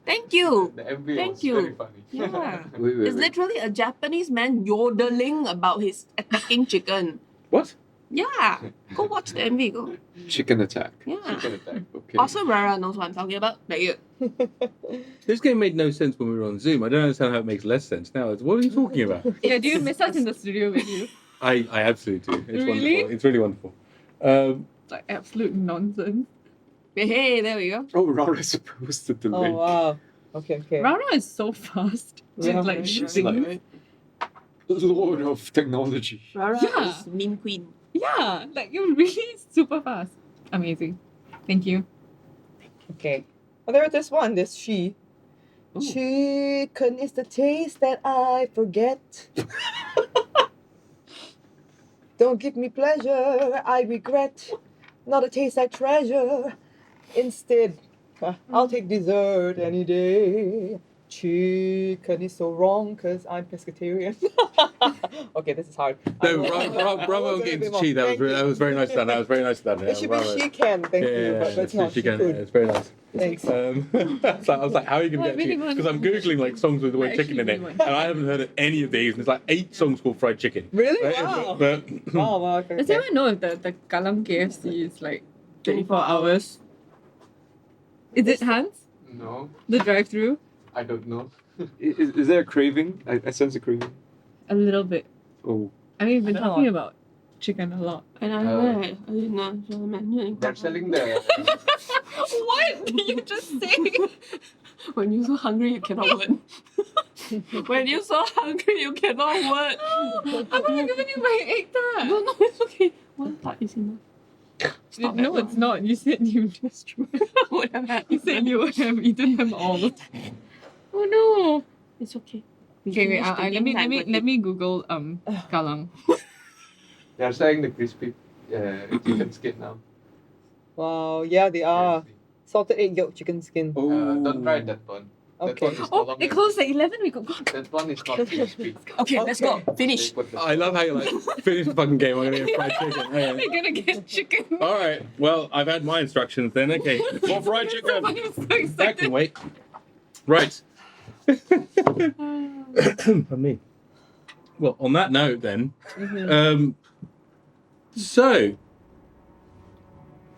Thank you. The MV Thank was you. very funny. Yeah. Wait, It's literally a Japanese man yodeling about his attacking chicken. What? Yeah. Go watch the MV. Go. Chicken attack. Yeah. Chicken attack. Okay. Also, Rara knows what I'm talking about. Like you. This game made no sense when we were on Zoom. I don't understand how it makes less sense now. What are you talking about? Yeah, do you miss us in the studio with you? I absolutely do. It's Really? wonderful. It's really wonderful. Like absolute nonsense. Hey, there we go. Oh, Rara supposed to delay. Oh wow. Okay. Rara is so fast. Yeah. With like She's things. like Lord of technology. Rara Yeah. is meme queen. Yeah, like you're really super fast. Amazing. Thank you. Okay. Oh, there is this one. This she. Ooh. Chicken is the taste that I forget. Don't give me pleasure, I regret. Not a taste I treasure. Instead, I'll take dessert any day. Chicken is so wrong because I'm pescatarian. Okay, this is hard. I No, will- bravo on getting to cheat. That was very nice done. That was very nice done. It should be Bravo. she can, thank you, but it's not she can. could. It's very nice. Thanks. So I was like, how are you going Oh, I to really get cheat? want Because I'm googling like songs with the word I chicken in actually it, really and want- I haven't heard of any of these. And there's like 8 songs called fried chicken. Really? Right? Wow. But Oh, wow, okay. Does anyone know if the Kalam KFC is like 24 hours? Is it Hans? No, The drive-through? I don't know. Is there a craving? I sense a craving. A little bit. Oh. I mean, we've been I don't talking know. about chicken a lot. And I didn't know. They're selling the. What did you just say? When you're so hungry, you cannot word. When you're so hungry, you cannot word. I'm gonna give you my egg tart. No, it's okay. One part is enough. Stop No, it. it's not. You said you just. Whatever. You said you would have eaten them all. Oh no. It's okay. We Okay, wait. finished the Let me games I'm going let to- me Google Kalang. They're selling the crispy chicken skin now. Wow, yeah, they are. Salted egg yolk chicken skin. Don't try that one. That Okay. one is no Oh, longer. it closed at 11. We could go. That one is not crispy. Okay, let's go. Finish. They put the- I love how you're like, finish the fucking game. I'm going to get fried chicken. Okay. We're gonna get chicken. All right. Well, I've had my instructions then. Okay. More fried chicken. I'm so That can excited. wait. Right. Pardon me. Well, on that note, then, so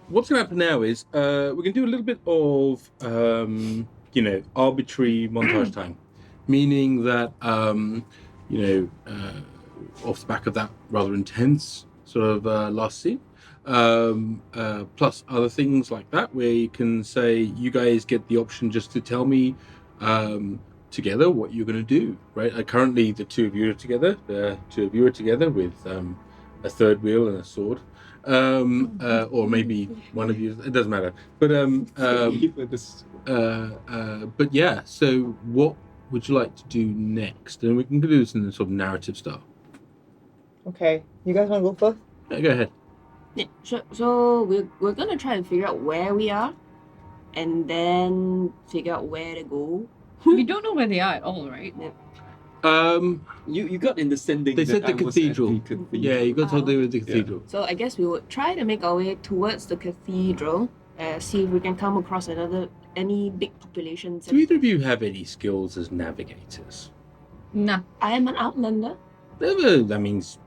what's going to happen now is we're going to do a little bit of, arbitrary montage time, meaning that, off the back of that rather intense sort of last scene, plus other things like that, where you can say you guys get the option just to tell me together what you're going to do, right? Currently, the two of you are together. The two of you are together with a third wheel and a sword, or maybe one of you. It doesn't matter. But yeah. So, what would you like to do next? And we can do this in a sort of narrative style. Okay, you guys want to go first? Yeah, go ahead. Yeah, so we're gonna try and figure out where we are, and then figure out where to go. We don't know where they are at all, right? You got in the sending. They that said the I was at cathedral. the cathedral. Yeah, you got told they were at the Yeah. cathedral. So I guess we would try to make our way towards the cathedral, see if we can come across any big populations. Do either of you have any skills as navigators? Nah. I am an outlander. That means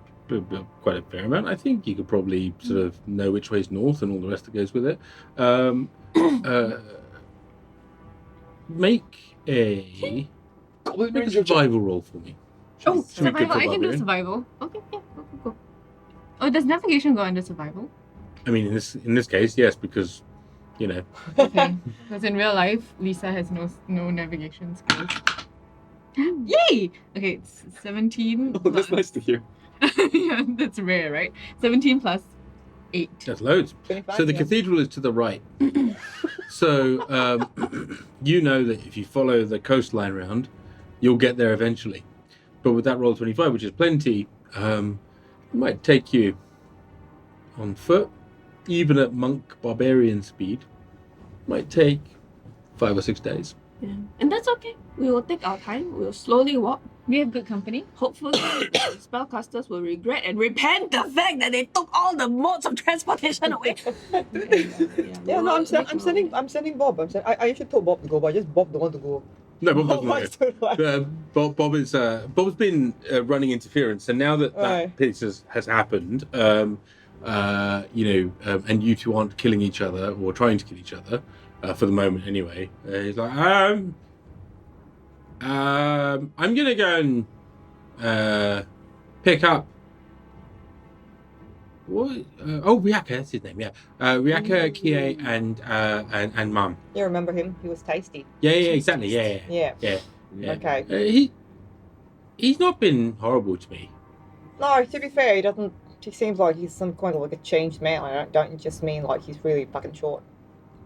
quite a fair amount. I think you could probably sort of know which way's north and all the rest that goes with it. Make a survival roll for me. Oh, Should we pick survival. I can do barbarian? survival. Okay, yeah, go. Oh, does navigation go under survival? I mean, in this case, yes, because Okay. Because in real life, Lisa has no navigation skills. Yay! Okay, it's 17. Oh, that's plus- nice to hear. Yeah, that's rare, right? 17 plus 8. that's loads. 25, So the yeah. cathedral is to the right. So, you know that if you follow the coastline round, you'll get there eventually. But with that roll 25, which is plenty, it might take you on foot, even at monk barbarian speed, might take 5 or 6 days. Yeah. And that's okay. We will take our time. We'll slowly walk. We have good company. Hopefully, the spellcasters will regret and repent the fact that they took all the modes of transportation away. Yeah, no, I'm sending Bob. I should tell Bob to go, but I just Bob don't want to go. No, Bob doesn't wants know. to, like- Bob is Bob's been running interference, and now that Right. piece has happened, and you two aren't killing each other or trying to kill each other for the moment, anyway. He's like, I'm gonna go and pick up. What? Ryaka, that's his name. Yeah, Ryaka, Kie, and Mum. You remember him? He was tasty. Yeah, exactly. Yeah. Okay. He's not been horrible to me. No, to be fair, he seems like he's some kind of like a changed man. I don't just mean like he's really fucking short.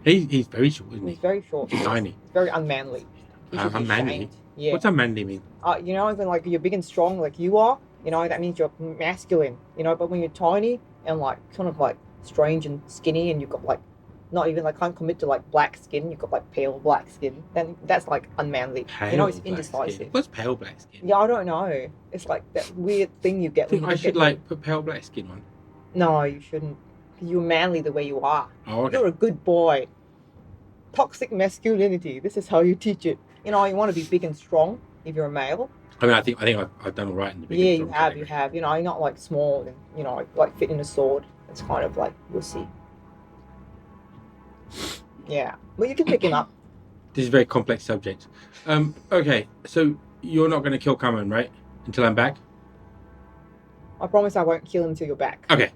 He's very short, isn't He's he? very short. He's tiny. He's very unmanly. He should be Unmanly? shamed. Yeah. What's unmanly mean? When like you're big and strong like you are, that means you're masculine. But when you're tiny and like kind of like strange and skinny and you've got like not even like can't commit to like black skin, you've got like pale black skin, then that's like unmanly. Pale It's black indecisive. skin. What's pale black skin? Yeah, I don't know. It's like that weird thing you get I think when I you should get like put pale black skin on. No, you shouldn't. Because you're manly the way you are. Oh, okay. You're a good boy. Toxic masculinity. This is how you teach it. You want to be big and strong if you're a male. I mean, I think I've done all right in the Yeah, beginning. you have. You're not like small and, like fit in a sword. It's kind of like, we'll see. Yeah. Well, you can pick him up. This is a very complex subject. Okay, so you're not going to kill Kaman, right? Until I'm back? I promise I won't kill him until you're back. Okay,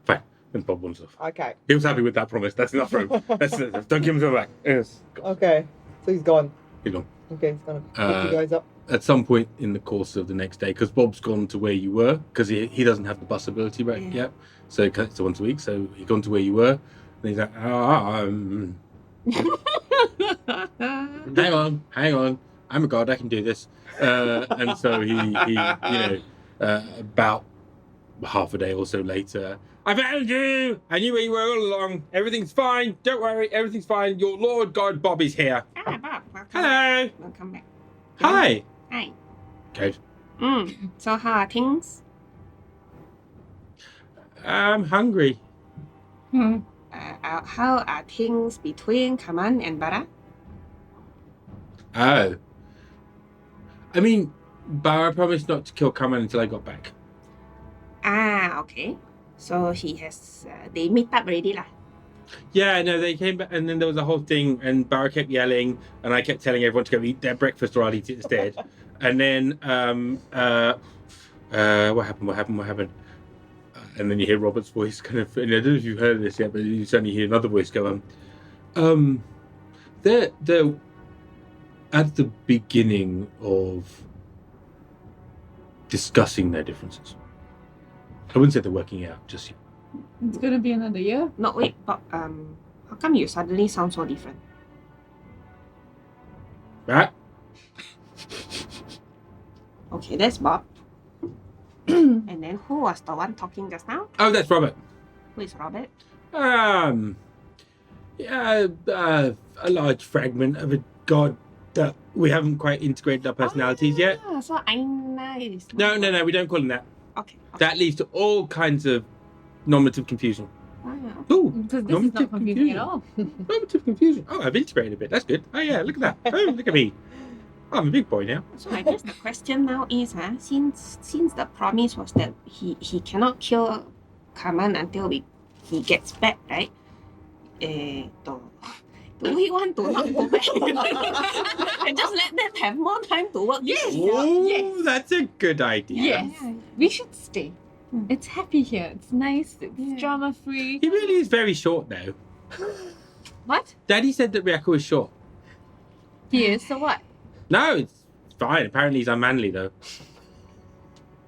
fine. Then Bob wants off. Okay. He was happy with that promise. That's enough for him. Don't give him until back. Yes. Okay. So he's gone. He's gone. Okay, he's going to pick you guys up. At some point in the course of the next day, because Bob's gone to where you were, because he doesn't have the bus ability right yet, so it's once a week, so he's gone to where you were, and he's like, hang on, I'm a god, I can do this. And so he about half a day or so later, I found you! I knew where you were all along. Everything's fine. Don't worry, everything's fine. Your Lord God Bob is here. Bob. Welcome Hello. back. Welcome back. Hi. Hi. Good. So how are things? I'm hungry. How are things between Kaman and Barra? Oh. I mean, Barra promised not to kill Kaman until I got back. Okay. So he has, they meet up already lah. Yeah, no, they came back, and then there was a whole thing, and Barra kept yelling, and I kept telling everyone to go eat their breakfast or I'll eat it instead. And then, what happened? And then you hear Robert's voice kind of, and I don't know if you've heard this yet, but you suddenly hear another voice go, they're at the beginning of discussing their differences. I wouldn't say they're working out just yet. It's gonna be another year. No, wait, but how come you suddenly sound so different? Right? Okay, that's Bob. And then who was the one talking just now? Oh, that's Robert. Who is Robert? A large fragment of a god that we haven't quite integrated our personalities yet. So Eijnar is... No, we don't call him that. Okay. That leads to all kinds of normative confusion. Ooh, Because this is not confusing at all. Normative confusion. Oh, I've integrated a bit. That's good. Oh yeah, look at that. Oh, look at me. Oh, I'm a big boy now. So I guess the question now is, since the promise was that he cannot kill Kaman until he gets back, right? Do we want to not go back and just let them have more time to work? Yes. Oh, that's a good idea. Yes. We should stay. It's happy here. It's nice. It's drama free. He really is very short now. What? Daddy said that Ryako was short. He is, so what? No, it's fine. Apparently he's unmanly though.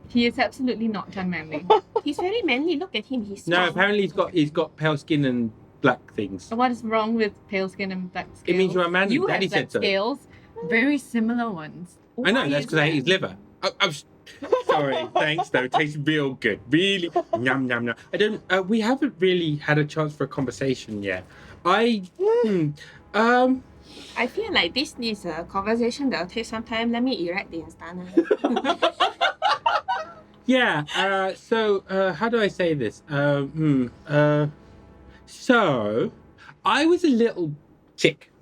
He is absolutely not unmanly. He's very manly. Look at him. He's No, strong. apparently he's got pale skin and black things. So what is wrong with pale skin and black scales? It means you're a man. You Daddy have black said so. scales, very similar ones. I know, Why that's is because I ate that? his liver. I'm sorry, thanks though. It tastes real good. Really, yum, yum, yum. I don't, we haven't really had a chance for a conversation yet. I feel like this is a conversation that will take some time. Let me erect the instana. Yeah, so, how do I say this? So, I was a little chick.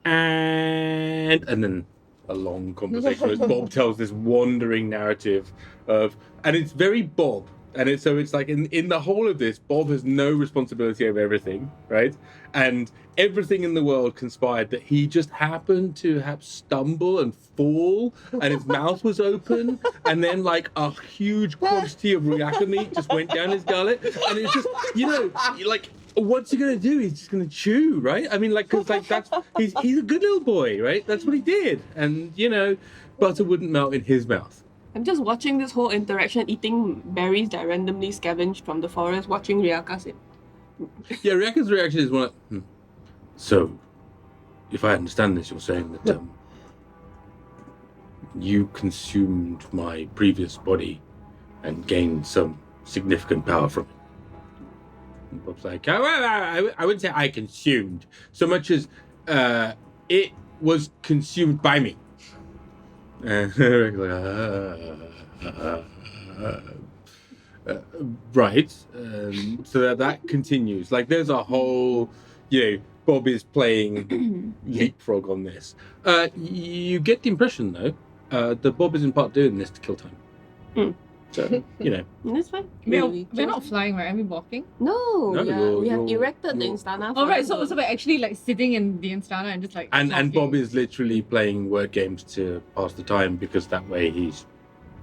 And then a long conversation as Bob tells this wandering narrative of, and it's very Bob. And it's like in the whole of this, Bob has no responsibility over everything, right? And everything in the world conspired that he just happened to have stumble and fall, and his mouth was open, and then like a huge quantity of Ryaka meat just went down his gullet, and it's just, like, what's he gonna do? He's just gonna chew, right? I mean, like, cause like he's a good little boy, right? That's what he did, and butter wouldn't melt in his mouth. I'm just watching this whole interaction, eating berries that randomly scavenged from the forest, watching Ryaka sit. Yeah, Ryaka's reaction is one. So, if I understand this, you're saying that you consumed my previous body and gained some significant power from it. And Bob's like, I wouldn't say I consumed so much as it was consumed by me. Right. So that continues. Like, there's a whole, Bob is playing leapfrog on this. You get the impression, though, that Bob is in part doing this to kill time. So, That's fine. We're not flying, right? Are we walking? No, we have you're- erected the instana. Oh, right. So we're actually like sitting in the instana and just like. And talking. Bob is literally playing word games to pass the time, because that way he's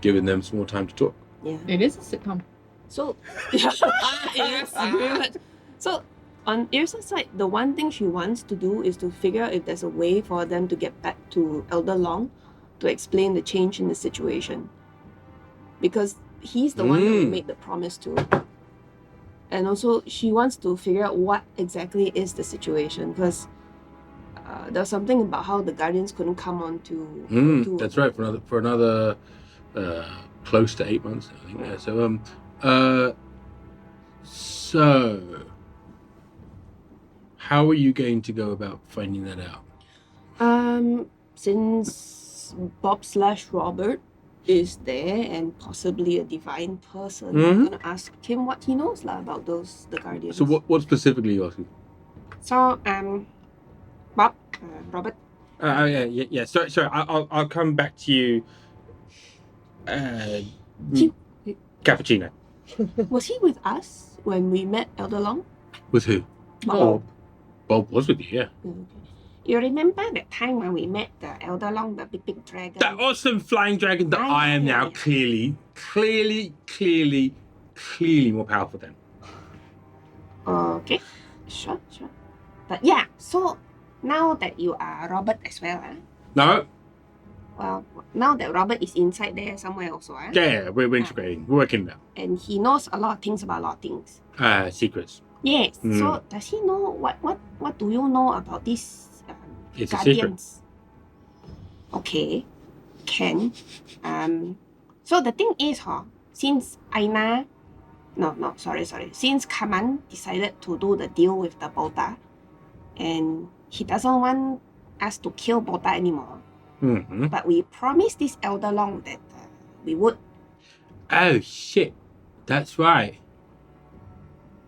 giving them some more time to talk. Yeah. It is a sitcom. So, yes, very much. So, on Yrsa's side, the one thing she wants to do is to figure out if there's a way for them to get back to Elder Long to explain the change in the situation. Because he's the one that we made the promise to. And also, she wants to figure out what exactly is the situation, because there's something about how the Guardians couldn't come on to... That's right, for another close to 8 months, I think. Yeah. So, how are you going to go about finding that out? Since Bob/Robert is there and possibly a divine person, I'm gonna ask him what he knows about the Guardians. So what specifically are you asking? So, Bob, Robert. Yeah. Sorry. I'll come back to you. Cappuccino. Was he with us when we met Elder Long? With who? Bob. Bob was with you, yeah. Okay. You remember that time when we met the Elder Long, the big dragon? That awesome flying dragon that I am now clearly more powerful than. Okay, sure. But yeah, so now that you are Robert as well, No. well, now that Robert is inside there somewhere also, Yeah, we're integrating. We're working now. and he knows a lot of things about a lot of things. Secrets. Yes. So does he know what do you know about these It's a secret. Guardians? Okay, can. So the thing is, since Eijnar, since Kaman decided to do the deal with the Buldar, and he doesn't want us to kill Buldar anymore, but we promised this Elder Long that we would. Oh shit, that's right.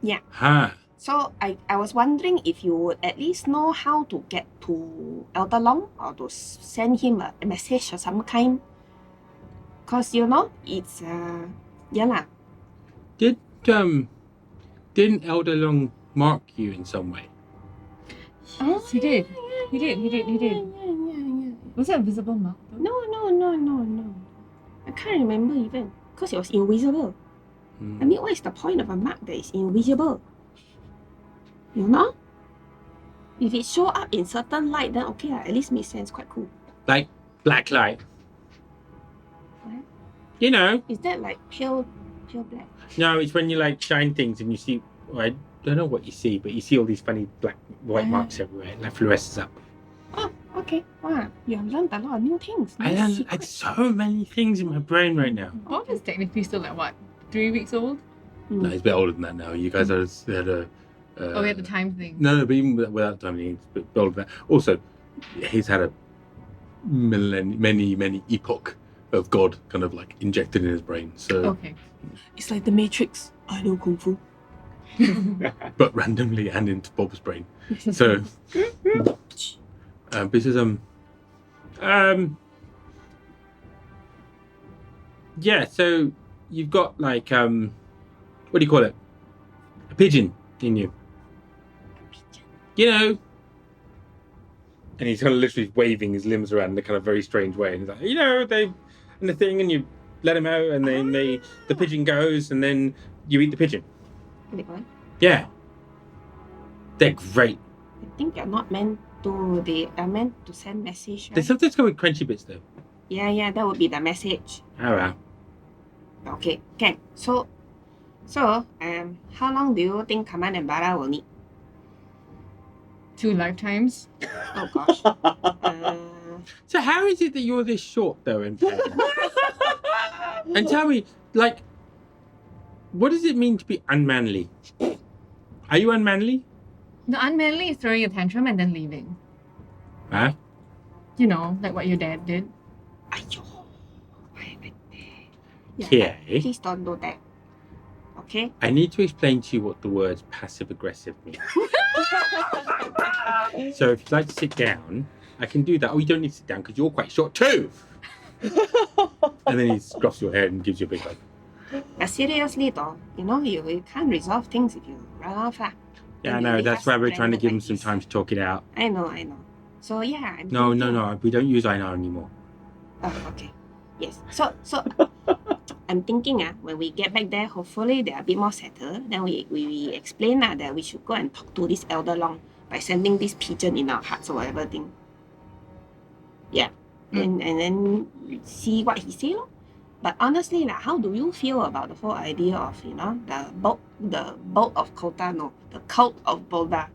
Yeah. Huh. So I was wondering if you would at least know how to get to Elder Long, or to send him a message of some kind. Cause it's Didn't Elder Long mark you in some way? Yes, he did. He did. Yeah. Was that a visible mark? No. I can't remember even. Cause it was invisible. I mean, what is the point of a mark that is invisible? If it show up in certain light, then okay, at least makes sense. Quite cool. Like black light. What? Is that like pale black? No, it's when you like shine things and you see. don't know what you see, but you see all these funny white marks everywhere. And that fluoresces up. Oh, okay. Wow, you have learned a lot of new things. I New learned secrets. so many things in my brain right now. Bob is technically still like what, 3 weeks old? No, he's a bit older than that now. You guys had a. Oh, we had the time thing. No, but even without time, he's a bit older than that. Also, he's had a many epoch of God kind of like injected in his brain. So, Okay. It's like the Matrix. I know Kung Fu. but randomly and into Bob's brain. So, because yeah. So you've got like what do you call it? A pigeon in you. You know. And he's kind of literally waving his limbs around in a kind of very strange way. And he's like, you know, they and the thing, and you let him out, and then the pigeon goes, and then you eat the pigeon. Wait, what? Yeah. They're great. I think you're not meant to. They are meant to send message. They Right? sometimes go with crunchy bits though. Yeah, that would be the message. Oh well. Okay, can. So, how long do you think Kaman and Barra will need? 2 lifetimes. Oh gosh. So how is it that you're this short though, and and tell me, like, what does it mean to be unmanly? Are you unmanly? The unmanly is throwing a tantrum and then leaving. Huh? You know, like what your dad did. Aiyo. Yeah, Okay. please don't do that. Okay? I need to explain to you what the words passive aggressive mean. So if you'd like to sit down, I can do that. Oh, you don't need to sit down because you're quite short too. And then he scruffs your hair and gives you a big hug. But seriously though, you can't resolve things if you run off. Yeah, I You know. really That's have why to we're plan trying to it give him like some this. time to talk it out. I know. So yeah, I'm No. thinking- We don't use Yrsa anymore. Oh, okay. Yes. So I'm thinking when we get back there, hopefully they're a bit more settled. Then we explain that we should go and talk to this elder long by sending this pigeon in our hearts or whatever thing. Yeah. And then see what he say. Lor. But honestly, how do you feel about the whole idea of, the bolt of Kota, the cult of Buldar?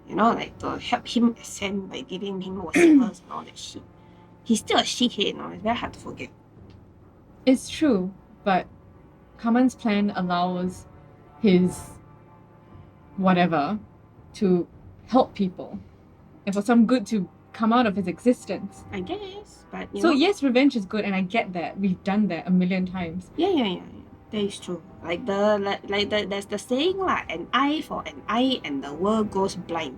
Like to help him ascend by giving him whispers and all that shit. He's still a shithead, it's very hard to forget. It's true, but Kaman's plan allows his whatever to help people and for some good to come out of his existence. I guess, but So yes, revenge is good, and I get that. We've done that a million times. Yeah. That is true. There's the saying an eye for an eye and the world goes blind.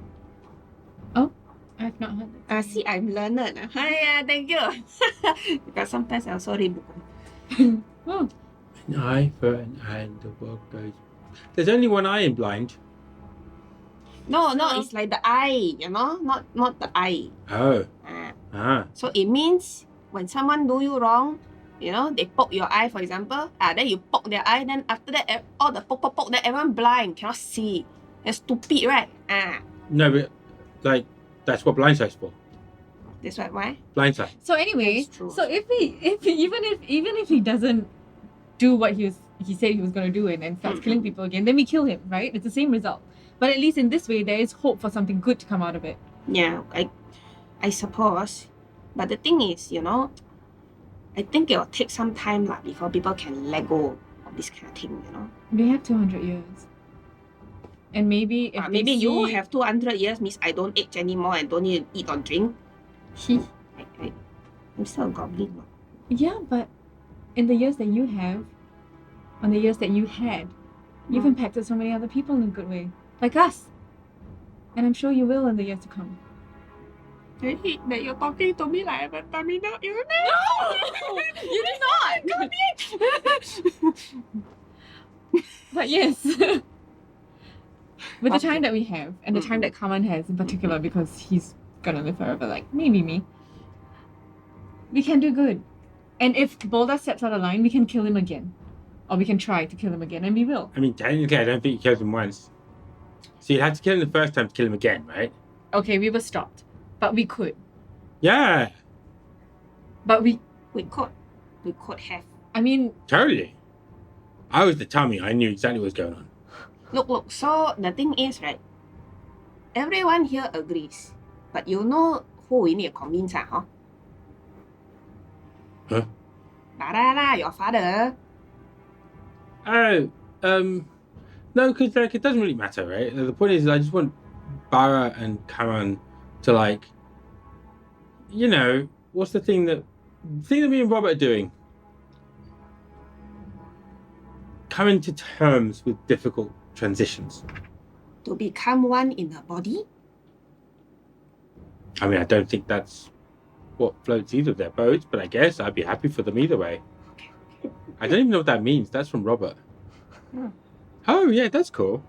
I've not heard that. See, I'm learned. Yeah, thank you. Because sometimes I also read book. Oh, An eye for an eye and the world goes. There's only one eye in blind. No, it's like the eye, not the eye. Oh. Ah. So it means when someone do you wrong, they poke your eye, for example, then you poke their eye, then after that, all the poke, then everyone blind, cannot see. That's stupid, right? No, but like that's what blindsight's for. That's why? Blindsight. so anyway, That's true. so if even if he doesn't do what he said he was gonna do and starts killing people again, then we kill him, right? It's the same result. But at least in this way, there is hope for something good to come out of it. Yeah, I suppose. But the thing is, I think it will take some time before people can let go of this kind of thing, We have 200 years. And maybe if Maybe they you see- have 200 years means I don't age anymore and don't need to eat or drink. I'm still a goblin. No? Yeah, but in the years that you have, on the years that you had, you've impacted so many other people in a good way. Like us. And I'm sure you will in the years to come. I hate that you're talking to me like I'm a terminal illness. No! You did not! But yes. With the time that we have, and the time that Kaman has in particular, because he's gonna live forever, like maybe me, we can do good. And if Buldar steps out of line, we can kill him again. Or we can try to kill him again, and we will. I mean, technically, I don't think you killed him once. So you'd have to kill him the first time to kill him again, right? Okay, we were stopped. But we could. Yeah, But We could have. I mean, totally. I was the tummy. I knew exactly what was going on. Look. So the thing is, right? Everyone here agrees, but you know who we need to convince, huh? Huh? Barra, your father. Oh, no, because like it doesn't really matter, right? The point is, I just want Barra and Kaman to like, you know, what's the thing that me and Robert are doing? Coming to terms with difficult transitions. To become one in her body? I mean, I don't think that's what floats either of their boats, but I guess I'd be happy for them either way. I don't even know what that means. That's from Robert. Oh, yeah, that's cool.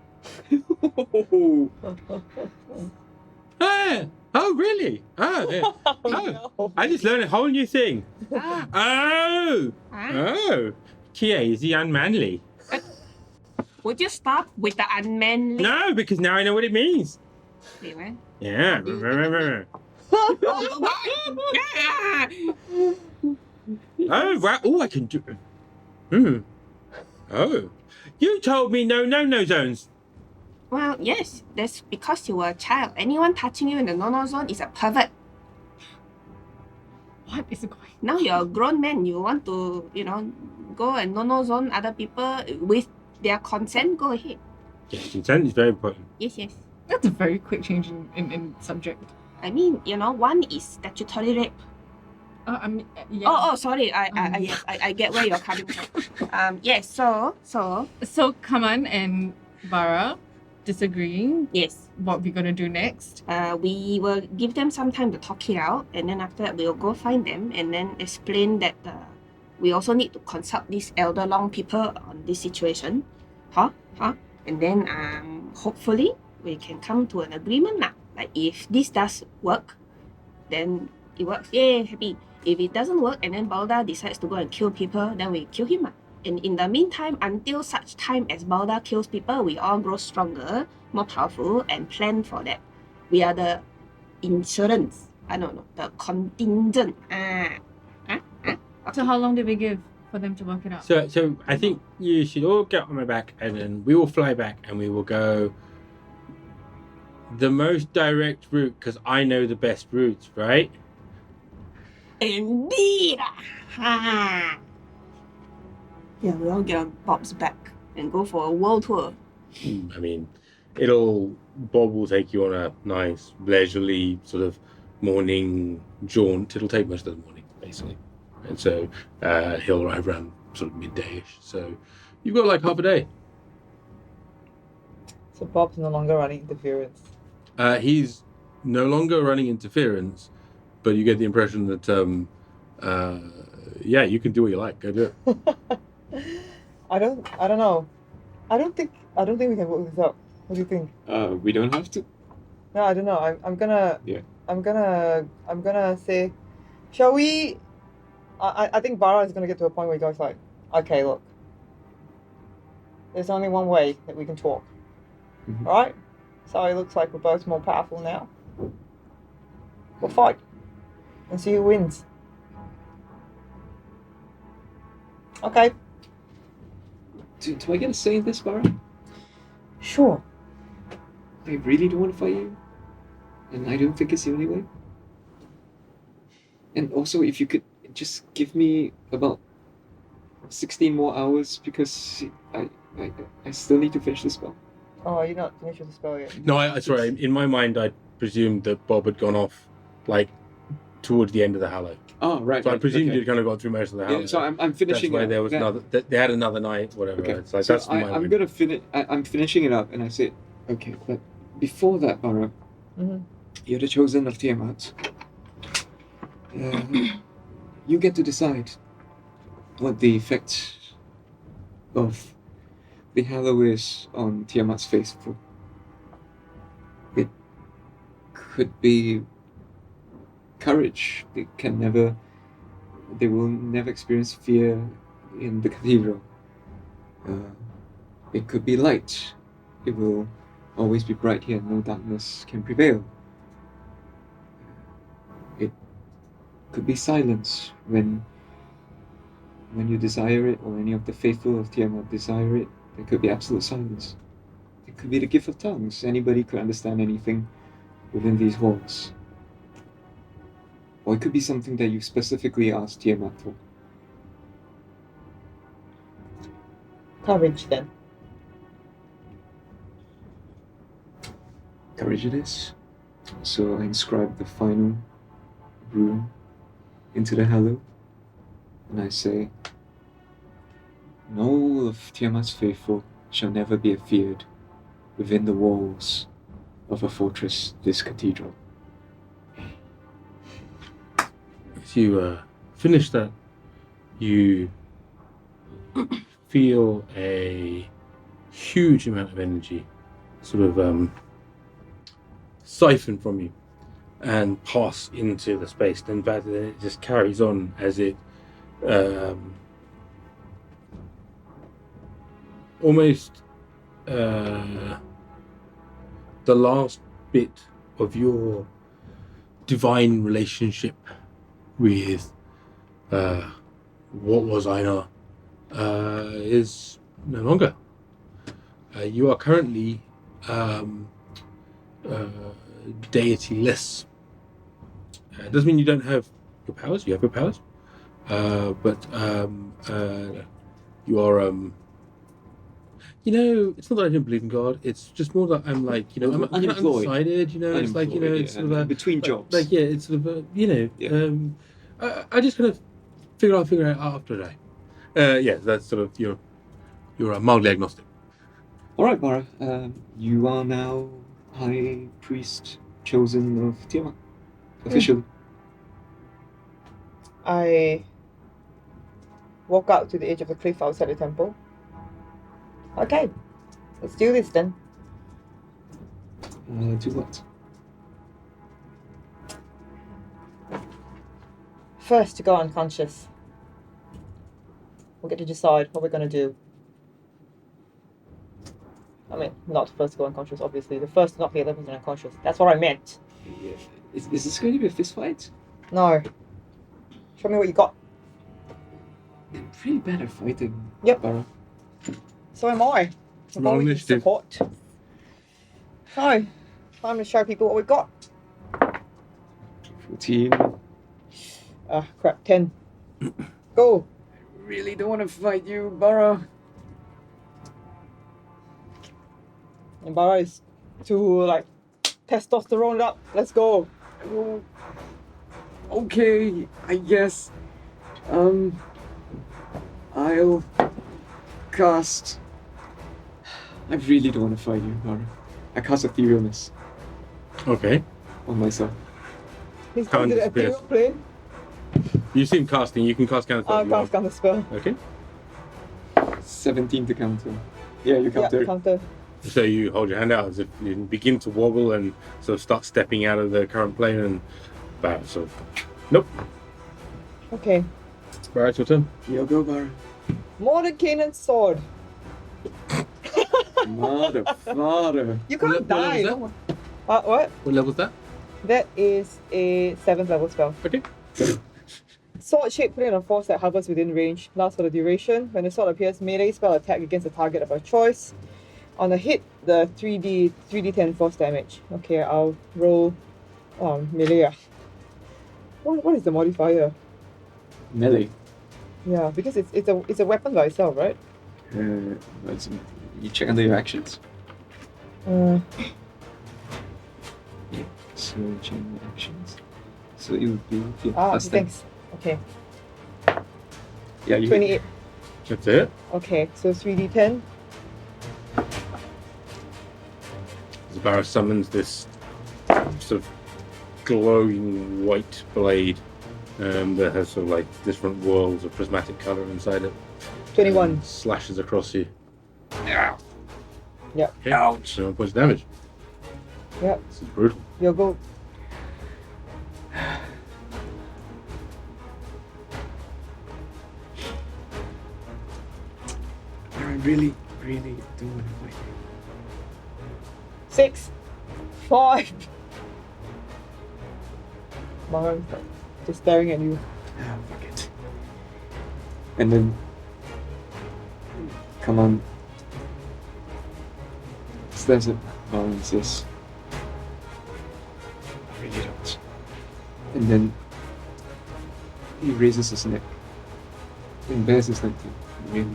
Ah, oh, really? Oh, yeah. No. I just learned a whole new thing. Oh! Kie, is he unmanly? Would you stop with the unmanly? No, because now I know what it means. Wait, what? Yeah. Oh, wow. Oh, I can do... Oh. You told me no zones. Well, yes, that's because you were a child. Anyone touching you in the no-no zone is a pervert. What is going Now you're a grown man. You want to, go and no-no zone other people with their consent? Go ahead. Yes, consent is very important. Yes. That's a very quick change in subject. I mean, one is statutory rape. I mean, yeah. Oh, sorry. I get where you're coming from. Yes. So. So Kaman and Barra disagreeing. Yes. What we're gonna do next? We will give them some time to talk it out, and then after that we'll go find them and then explain that we also need to consult these elder long people on this situation. And then hopefully we can come to an agreement now. Like if this does work, then it works. Yay, happy. If it doesn't work and then Buldar decides to go and kill people, then we kill him. And in the meantime, until such time as Buldar kills people, we all grow stronger, more powerful, and plan for that. We are the insurance. I don't know, the contingent. Okay. So how long did we give for them to work it out? So I think you should all get on my back, and then we will fly back, and we will go the most direct route, because I know the best routes, right? Indeed. Yeah, we all get on Bob's back and go for a world tour. I mean, Bob will take you on a nice, leisurely sort of morning jaunt. It'll take most of the morning, basically. And so he'll arrive around sort of midday-ish. So you've got like half a day. So Bob's no longer running interference. He's no longer running interference, but you get the impression that, you can do what you like. Go do it. I don't know. I don't think we can work this out. What do you think? We don't have to. No, I don't know. I'm gonna. Yeah. I'm gonna say, shall we? I think Barra is gonna get to a point where he goes like, okay, look. There's only one way that we can talk, right? So it looks like we're both more powerful now. We'll fight and see who wins. Okay. Do I get a say in this, Barra? Sure. I really don't want to fight you. And I don't think it's the only way. And also, if you could just give me about 16 more hours, because I still need to finish the spell. Oh, you're not finished with the spell yet. No, sorry. In my mind, I presumed that Bob had gone off, like, towards the end of the Hallow. Oh, right. So I presumed okay. you'd kind of gone through most of the Hallow. Yeah, so I'm finishing That's why it. there was Yeah. another. They had another night, whatever. Okay. It's like So that's my I'm mind. gonna finish. I'm finishing it up, and I said, okay, but before that, Barra, you're the chosen of Tiamat. You get to decide what the effect of the Hallow is on Tiamat's faithful. It could be courage. They will never experience fear in the cathedral. It could be light. It will always be bright here, no darkness can prevail. It could be silence when you desire it, or any of the faithful of Tiamat desire it. There could be absolute silence. It could be the gift of tongues. Anybody could understand anything within these walls. Or it could be something that you specifically asked Tiamat for. Courage then. Courage it is. So I inscribe the final rune into the hallow, and I say, "No of Tiamat's faithful shall never be feared within the walls of a fortress this cathedral." As you finish that, you feel a huge amount of energy sort of siphon from you and pass into the space. In fact, then it just carries on as it almost the last bit of your divine relationship with what was Eijnar is no longer. You are currently deity-less. It doesn't mean you don't have your powers. You have your powers, but you are. It's not that I don't believe in God. It's just more that I'm like, I'm Unemployed. undecided. It's like, it's sort of between jobs. like, it's sort of I just kind of figure it out after a day. That's sort of you're mildly agnostic. All right, Barra. You are now High Priest chosen of Tiamat, officially. I walk out to the edge of the cliff outside the temple. Okay, let's do this then. Do what? First to go unconscious. We'll get to decide what we're going to do. I mean, not first to go unconscious, obviously. The first to knock the other person unconscious. That's what I meant. Yeah. Is this going to be a fist fight? No. Show me what you got. I'm really bad at fighting. Yep. Barra. So am I. We've Roll always initiative. support. So, time to show people what we've got. 14. Crap, 10. Go. Really don't want to fight you, Barra. And Barra is to testosterone it up. Let's go. Okay, I guess. I'll cast. I really don't want to fight you, Barra. I cast Etherealness Okay. on myself. He's Can't going to the disappear. ethereal plane. You seem casting. You can cast counter. I'll cast counter spell. Okay. 17 to counter. Yeah, you Yeah, counter. counter. So you hold your hand out as if you begin to wobble and sort of start stepping out of the current plane and Barra. So, nope. Okay. Barra, it's your turn. You go, Barra. Modern Canaan's sword. Mother, father. You What can't level die. is No one- what? What level's that? That is a 7th level spell. Okay. Sword shape put in a force that hovers within range. Lasts for the duration. When the sword appears, melee spell attack against a target of our choice. On a hit, the 3d10 force damage. Okay, I'll roll melee. What is the modifier? Melee. Yeah, because it's a weapon by itself, right? You check under your actions. Uh, Yeah. So check your actions. So it would be plus 10. thanks. Okay, Yeah, you 28. That's it. Okay, so 3d10. As Barra summons this sort of glowing white blade that has sort of like different worlds of prismatic color inside it. 21. And slashes across you. Yep. Okay. Ouch. 7 points of damage. Yep. This is brutal. You'll go. I really, really don't want to fight you. 6, 5. Mom, just staring at you. Ah, fuck it. And then, come on, stares at Barra and says, I really don't. And then he raises his neck and bears his neck to really.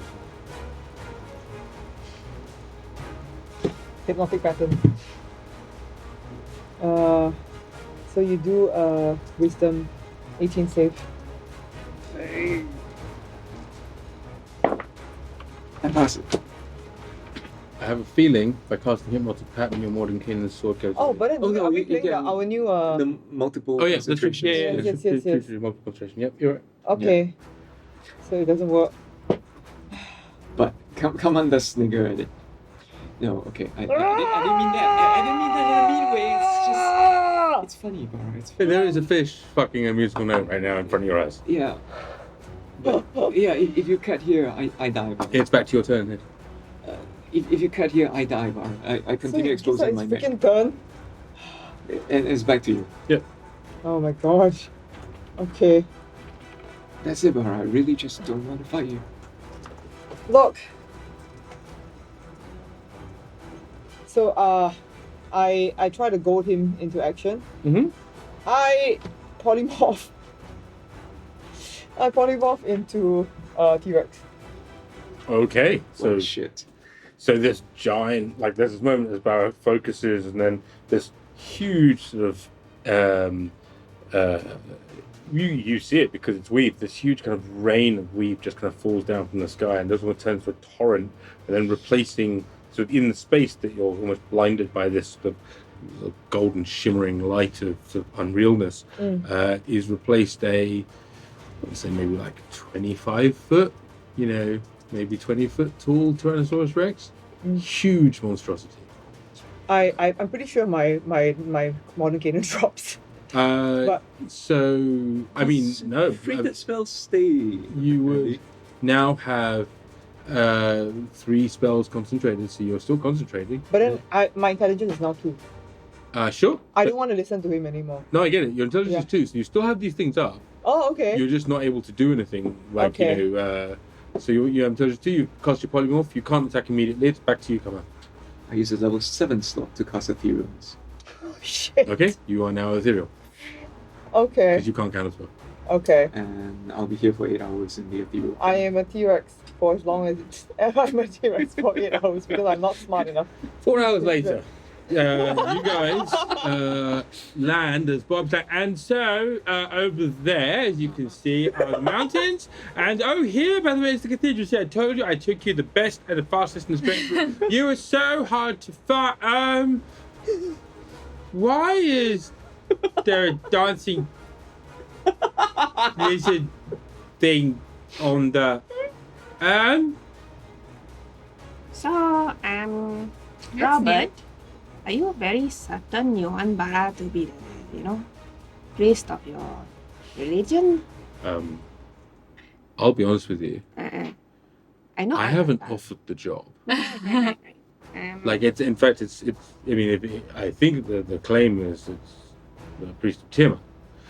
Hypnotic pattern. So you do wisdom 18 save. I pass it. I have a feeling by casting hypnotic pattern, your Morden Kanan's sword goes. Oh, but then Oh, no, are we you playing can- our new The multiple Oh yes, that's true. concentrations. Yes. Multiple concentration. Yep, you're right. Okay. So it doesn't work. But Kaman does snigger at it. No, okay. I didn't mean that. I didn't mean that in a mean way. It's just... It's funny, Barra. It's funny. There is a fish fucking a musical note right now in front of your eyes. Yeah. But, yeah, if you cut here, I die. Barra. It's back to your turn. Ed. If you cut here, I die, Barra. I continue exposing my neck. freaking turn. And it's back to you. Yep. Oh my gosh. Okay. That's it, Barra. I really just don't want to fight you. Look. So I try to goad him into action. Mm-hmm. I polymorph. I polymorph into T-Rex. Okay, so Oh, shit. so this giant, like there's this moment as Barra focuses, and then this huge sort of you see it because it's weave. This huge kind of rain of weave just kind of falls down from the sky, and this one turns to a torrent, and then replacing. So in the space that you're almost blinded by this sort of golden shimmering light of unrealness, is replaced a, let's say maybe like 25 foot, maybe 20 foot tall Tyrannosaurus Rex, huge monstrosity. I'm pretty sure my modern Canaan drops. But So I mean, no, Afraid that spells stay. you would now have 3 spells concentrated, so you're still concentrating. But then my intelligence is now 2. Sure. I but- don't want to listen to him anymore. No, I get it. Your intelligence is 2, so you still have these things up. Oh, okay. You're just not able to do anything. Like Okay. So you have intelligence 2. You cast your polymorph. You can't attack immediately. It's back to you, Kaman. I use a level 7 slot to cast Ethereals. Oh, shit. Okay, you are now ethereal Okay. because you can't counterspell. Okay. And I'll be here for 8 hours in the Ethereal. I am a T-Rex for as long as I'm a T-Rex for 8 hours because I'm not smart enough. 4 hours later, you guys land as Bob's like, and so over there, as you can see, are the mountains, and here, by the way, is the cathedral. See, I told you I took you the best and the fastest and the strength. You were so hard to find. Why is there a dancing lizard thing on the So, That's Robert, neat. are you very certain you want Barra to be the, priest of your religion? I'll be honest with you. I know. I haven't offered the job. Right. Like it's in fact it's I mean I think the claim is it's the priest of Tiamat,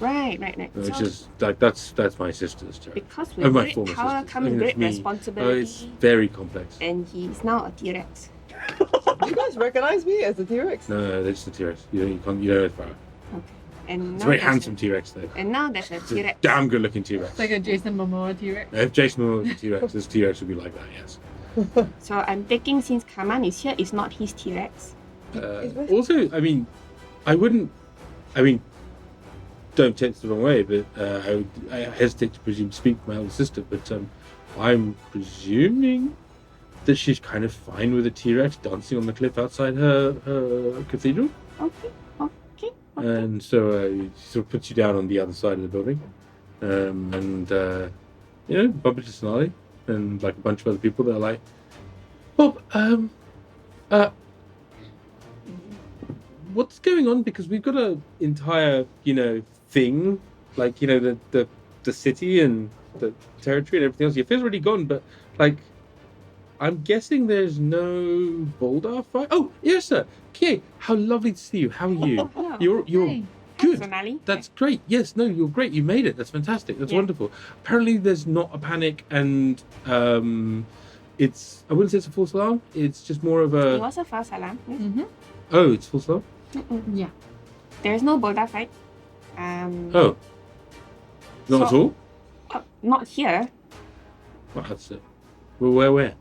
Right. which So, is like that's my sister's territory. because Oh, with my great former power sisters. comes I mean, great it's me. responsibility, It's very complex. and he's now a T-Rex. You guys recognize me as a T-Rex? No, that's the T-Rex. You don't know it's Barra. Okay. And It's a now very there's handsome T-Rex though. And now there's a It's a T-Rex. damn good looking T-Rex. It's like a Jason Momoa T-Rex. If Jason Momoa was a T-Rex, this T-Rex would be like that. Yes. So I'm taking since Kaman is here, it's not his T-Rex. Also, I mean, don't take this the wrong way, but I hesitate to presume to speak for my older sister, but I'm presuming that she's kind of fine with a T-Rex dancing on the cliff outside her cathedral. Okay. And so he sort of puts you down on the other side of the building, and bump into Sonali and like a bunch of other people that are like, Bob, what's going on? Because we've got an entire, thing, like, the city and the territory and everything else. Your fear's already gone, but like, I'm guessing there's no Buldar fight. Oh, Yrsa, Kie, how lovely to see you. How are you? Hello. You're Hey. good. Sonali. That's great. Yes, no, you're great. You made it. That's fantastic. That's Yeah. wonderful. Apparently, there's not a panic, and It's, I wouldn't say it's a false alarm. It's just more of It a, was a false alarm. Yes. Mm-hmm. oh, it's false alarm? Yeah. There's no Buldar fight. Oh. Not at So- all? Not here. Well, that's it. Well, where?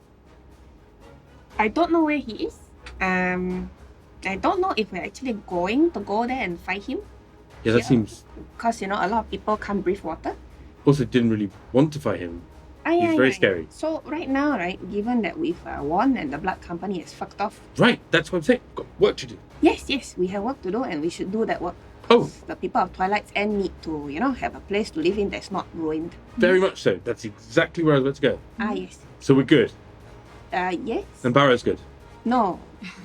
I don't know where he is. I don't know if we're actually going to go there and fight him. Yeah, that Yeah. seems, Because, a lot of people can't breathe water. also didn't really want to fight him. Yeah, He's very yeah. scary. So right now, right, given that we've won and the blood company is fucked off, Right, that's what I'm saying. Got work to do. yes, we have work to do and we should do that work. Oh, The people of Twilight's End need to, have a place to live in that's not ruined. very much so. That's exactly where I was about to go. Yes. So we're good. Yes. And Barra's good. No,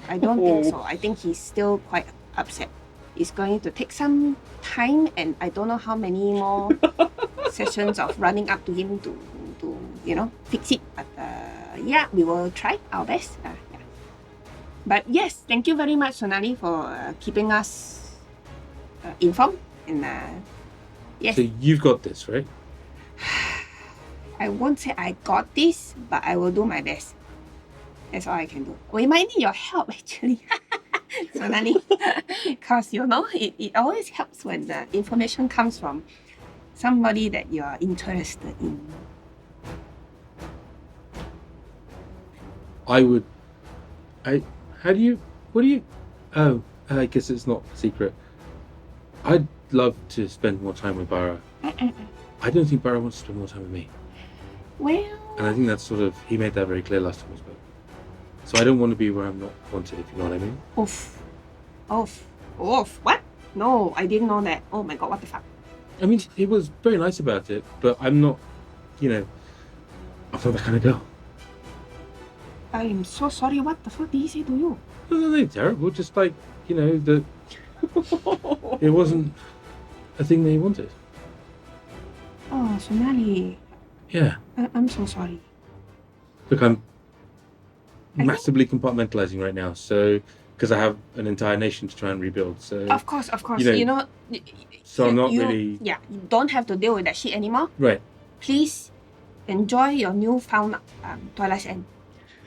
I don't think so. I think he's still quite upset. It's going to take some time and I don't know how many more sessions of running up to him to fix it. But yeah, we will try our best. Yeah. But yes, thank you very much, Sonali, for keeping us informed. And yes, So you've got this, right? I won't say I got this, but I will do my best. That's all I can do. We might need your help actually. Sonali. Because it always helps when the information comes from somebody that you are interested in. I guess it's not a secret. I'd love to spend more time with Barra. I don't think Barra wants to spend more time with me. Well, And I think that's he made that very clear last time we spoke. So I don't want to be where I'm not wanted, if you know what I mean. Oof. What? No, I didn't know that. Oh my god, what the fuck? I mean, he was very nice about it, but I'm not, I'm not that kind of girl. I'm so sorry. What the fuck did he say to you? Nothing terrible, just that it wasn't a thing that he wanted. Oh, Sonali. Yeah. I'm so sorry. Look, I'm I know. massively compartmentalizing right now, so because I have an entire nation to try and rebuild. So Of course. So I'm not really Yeah, you don't have to deal with that shit anymore. right. Please enjoy your newfound Twilight's End.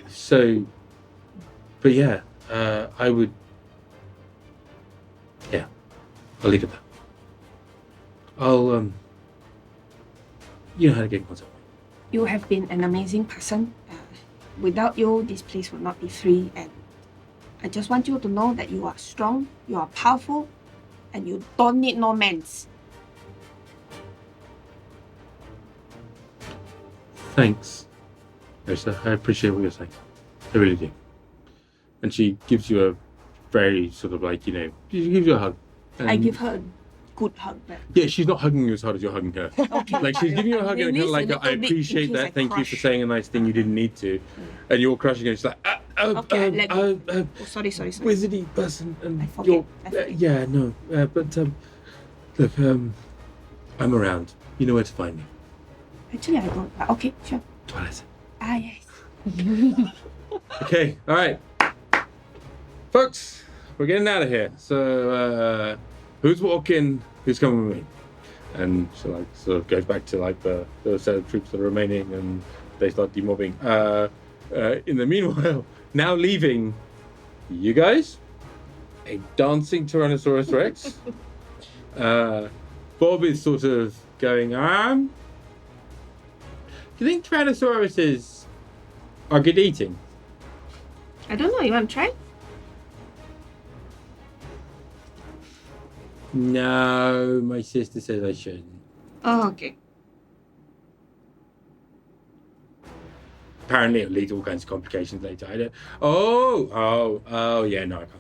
So, but yeah, I would. Yeah, I'll leave it there. I'll you know how to get in contact with me. You have been an amazing person. Without you, this place would not be free. And I just want you to know that you are strong, you are powerful, and you don't need no mans. Thanks, Yrsa. I appreciate what you're saying. I really do. And she gives you a very she gives you a hug. I And- give her a good hug back. Yeah, she's not hugging you as hard as you're hugging her. Okay, Like she's giving you a hug and kind of like, I appreciate that. Thank you for saying a nice thing you didn't need to. And you're crushing it. She's like, Okay, let go. oh, Sorry. wizardy person, and I forget, you're, I forget. yeah, no, but look, I'm around. You know where to find me. Actually, I don't. But okay, sure. Twilight. Yes. Okay, all right, folks, we're getting out of here. So, who's walking? Who's coming with me? And she sort of goes back to the set of troops that are remaining, and they start demobbing. In the meanwhile, now leaving, you guys, a dancing Tyrannosaurus Rex. Bob is sort of going, do you think Tyrannosauruses are good eating? I don't know. You want to try? No, my sister says I shouldn't. Oh, okay. Apparently it'll lead to all kinds of complications later. I don't. Oh, yeah, no, I can't.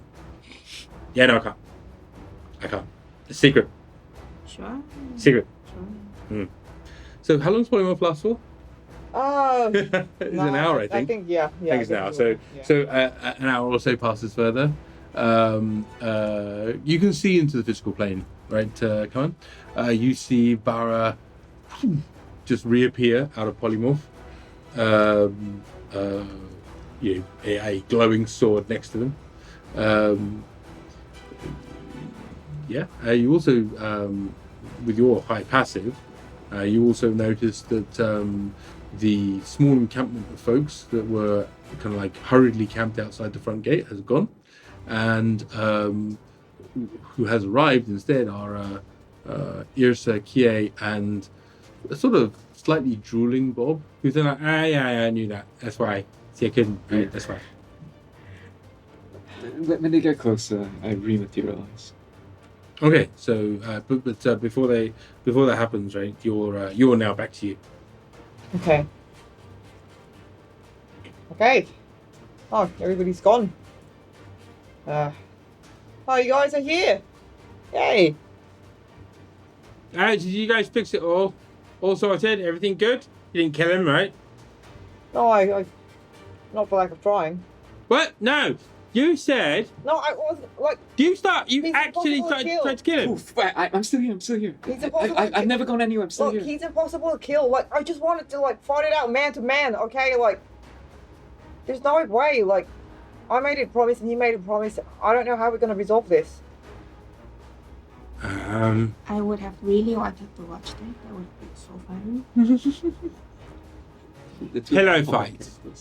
Yeah, no, I can't. It's secret. Sure. Secret. Sure. So how long's polymorph last for? It's It's an hour, I think. I think, yeah. I think it's an hour. So an hour or so passes further. You can see into the physical plane, right, Kaman? You see Barra just reappear out of polymorph. A glowing sword next to them. You also, with your high passive, You also noticed that the small encampment of folks that were kind of like hurriedly camped outside the front gate has gone, and who has arrived instead are Yrsa, Kie, and a sort of slightly drooling Bob, who's then like, yeah, I knew that. That's why. See, I couldn't. Right? That's why. When they get closer, I rematerialize. Okay, so but before that happens, right? You're now back to you. Okay. Okay. Oh, everybody's gone. Oh, you guys are here. Yay. Did you guys fix it all? All sorted? Everything good? You didn't kill him, right? No, I not for lack of trying. What? No. You said. No, I wasn't like. You He's actually impossible to tried kill. to kill him. Oof, I'm still here. I'm still here. He's impossible to I've kill. never gone anywhere. I'm still Look, here. he's impossible to kill. Like, I just wanted to like fight it out man to man. Okay, like, there's no way. Like, I made a promise and he made a promise. I don't know how we're gonna resolve this. I would have really wanted to watch that. That would be so fun. The two- Pillow oh, fight. okay.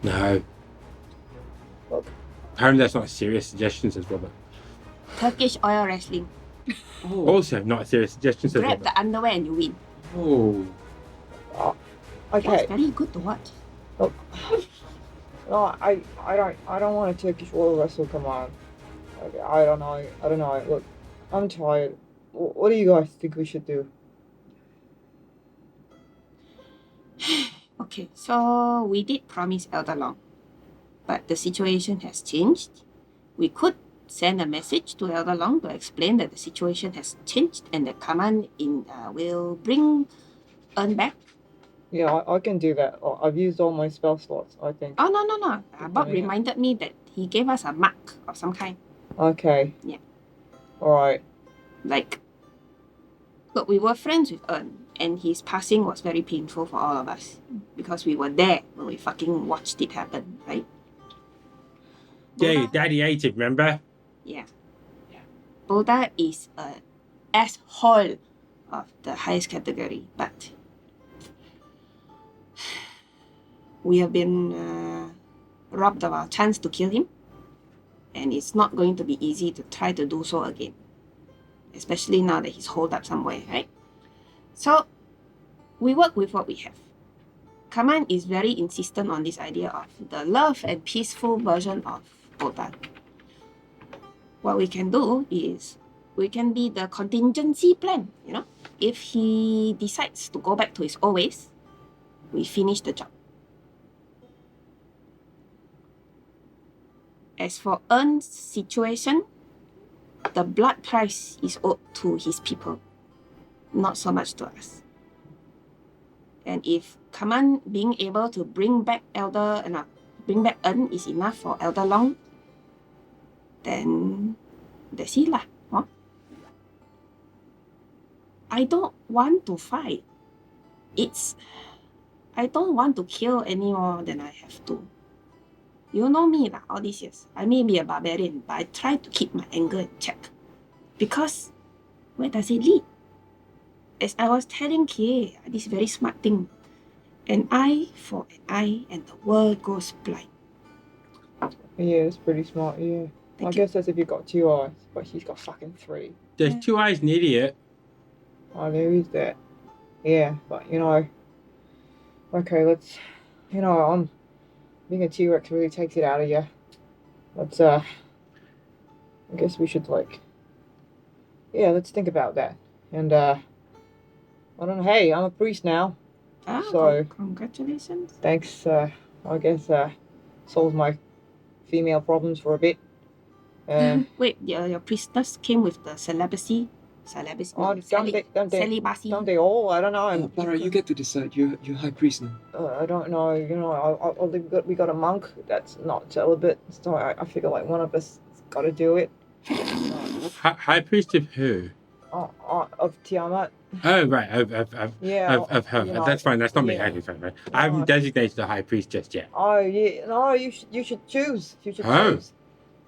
No. Look. Apparently that's not a serious suggestion, says Robert. Turkish oil wrestling. Oh. Also, not a serious suggestion, says Grab Robert. the underwear and you win. Oh. Okay. That's very good to watch. Look. No, I don't want a Turkish oil wrestle. Come on. Okay, I don't know. Look, I'm tired. What do you guys think we should do? Okay, so we did promise Elder Long, but the situation has changed. We could send a message to Elder Long to explain that the situation has changed and that Kaman will bring Earn back. Yeah, I can do that. I've used all my spell slots, I think. Oh, no. Bob reminded me that he gave us a mark of some kind. Okay. Yeah. Alright. Like, look, we were friends with Earn, and his passing was very painful for all of us because we were there when we fucking watched it happen, right? Yeah, your daddy ate it, remember? Yeah. Buldar is a asshole of the highest category, but we have been robbed of our chance to kill him, and it's not going to be easy to try to do so again, especially now that he's holed up somewhere, right? So we work with what we have. Kaman is very insistent on this idea of the love and peaceful version of Buldar. What we can do is we can be the contingency plan, you know? If he decides to go back to his old ways, we finish the job. As for Earn's situation, the blood price is owed to his people, not so much to us. And if Kaman being able to bring back Earn is enough for Elder Long, then that's it lah. Huh? I don't want to fight. I don't want to kill any more than I have to. You know me lah, all these years. I may be a barbarian, but I try to keep my anger in check. Because where does it lead? As I was telling Kie, this very smart thing. An eye for an eye and the world goes blind. Yeah, it's pretty smart, yeah. I Thank you. guess that's if you've got 2 eyes, but he's got fucking 3. There's 2 eyes, an idiot. Oh, there is that. Yeah, but okay, let's, being a T-Rex really takes it out of you. Let's, I guess we should, let's think about that. And, I don't know, hey, I'm a priest now. So, Congratulations. thanks, I guess, solves my female problems for a bit. Wait, your prisoners came with the celibacy? Oh, Celibacy. Don't they all? I don't know. Barra, you get to decide. You're high priest now. I don't know. We got a monk that's not celibate, so I figure one of us got to do it. High priest of who? Of Tiamat. Oh, right. Of Yeah. of her. That's fine. That's not me. yeah. Okay, fine, right. I haven't designated a high priest just yet. Oh yeah. No, you should choose. You should Oh. choose.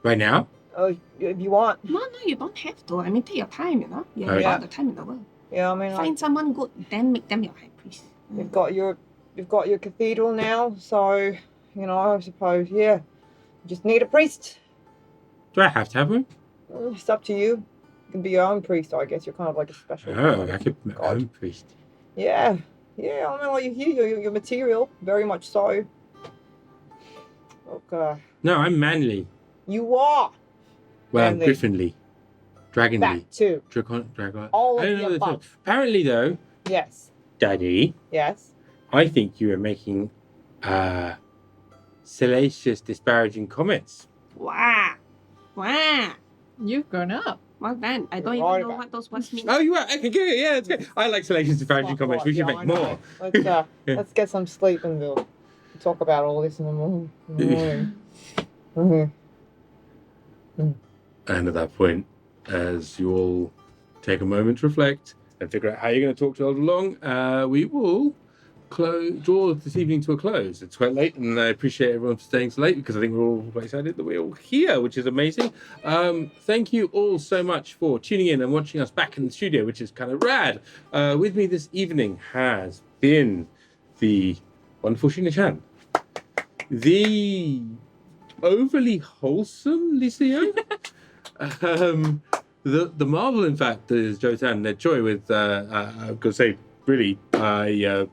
Right now? if you want. No, you don't have to. I mean, take your time, you know. You have Okay. all the time in the world. Yeah, I mean, like, Find someone good, then make them your high priest. you've got your cathedral now, so I suppose you just need a priest. Do I have to have one? It's up to you. You can be your own priest, I guess. You're kind of like a special. Oh, I could be my God. own priest. Yeah. I mean, like, you're material, very much so. Okay. No, I'm manly. You are. Well, I'm Manly. griffinly. Dragonly. That too. Dragon. All I of don't the know the term. above. Apparently, though, Yes. Daddy, Yes. I think you are making salacious, disparaging comments. Wow. You've grown up. Well done. I don't You're even right know about what those words mean. Oh, you are? Okay, good. Yeah, that's good. I like salacious, disparaging comments. We should Yeah, make I know. more. Let's get some sleep and we'll talk about all this in the morning. Mhm. And at that point, as you all take a moment to reflect and figure out how you're going to talk to Elder Long, we will draw this evening to a close. It's quite late, and I appreciate everyone for staying so late because I think we're all quite excited that we're all here, which is amazing. Thank you all so much for tuning in and watching us back in the studio, which is kind of rad. With me this evening has been the wonderful Sheena Chan, the overly wholesome Licio, the marvel, in fact, is Jotan Ned Choy with, I've got to say, really, I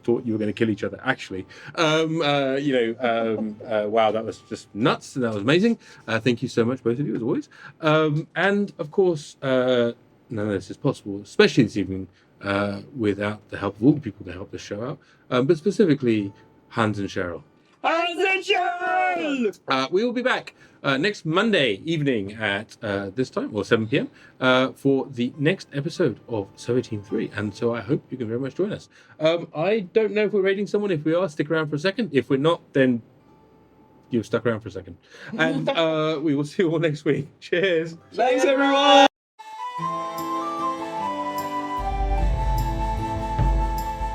thought you were going to kill each other, actually. Wow, that was just nuts, and that was amazing. Thank you so much, both of you, as always. And, of course, none of this is possible, especially this evening, without the help of all the people that helped us show out, but specifically Hans and Cheryl. We will be back next Monday evening at this time, or 7 p.m, for the next episode of Survey Team 3. And so I hope you can very much join us. I don't know if we're raiding someone. If we are, stick around for a second. If we're not, then you've stuck around for a second. And we will see you all next week. Cheers. Thanks, everyone.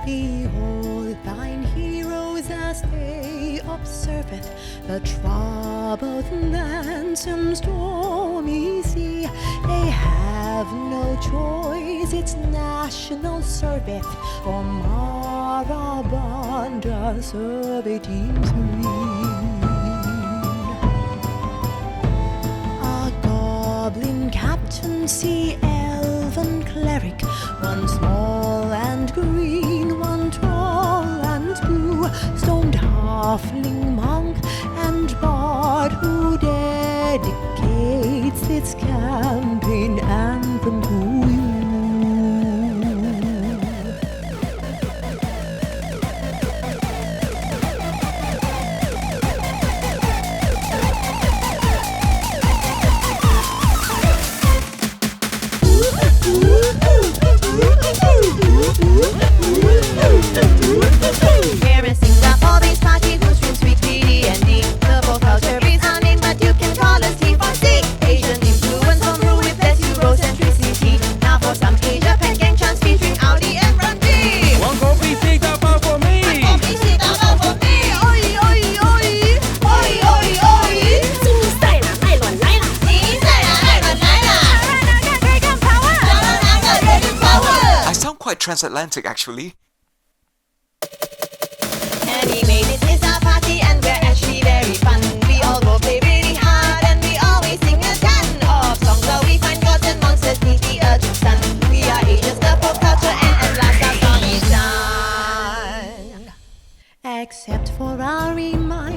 Behold thine heroes as they observeth the troubled lands and stormy sea. They have no choice, it's national service for Marabanda Survey Team 3. A goblin captaincy, elven cleric, one small and green, one tall and blue, stoned halfling monk and bard who dedicates its campaign anthem to you. Here Singapore, these party who stream sweet D&D. The folk culture is unnamed, but you can call us T4C. Asian influence from rule with less Eurocentricity. Now for some Asia Pac gang chants featuring Audi and Randy. One coffee seat up for me. Coffee seat up for me. Oi, oi, oi. Oi, oi, oi. 新赛了，麦伦来了。新赛了，麦伦来了。Dragon power. Dragon power. I sound quite transatlantic, actually. Animated is our party and we're actually very fun. We all go play really hard and we always sing a ton of songs where we find gods and monsters beneath the Urtu sun. We are Asians, the pop culture, and at last our song is done. Except for our reminder.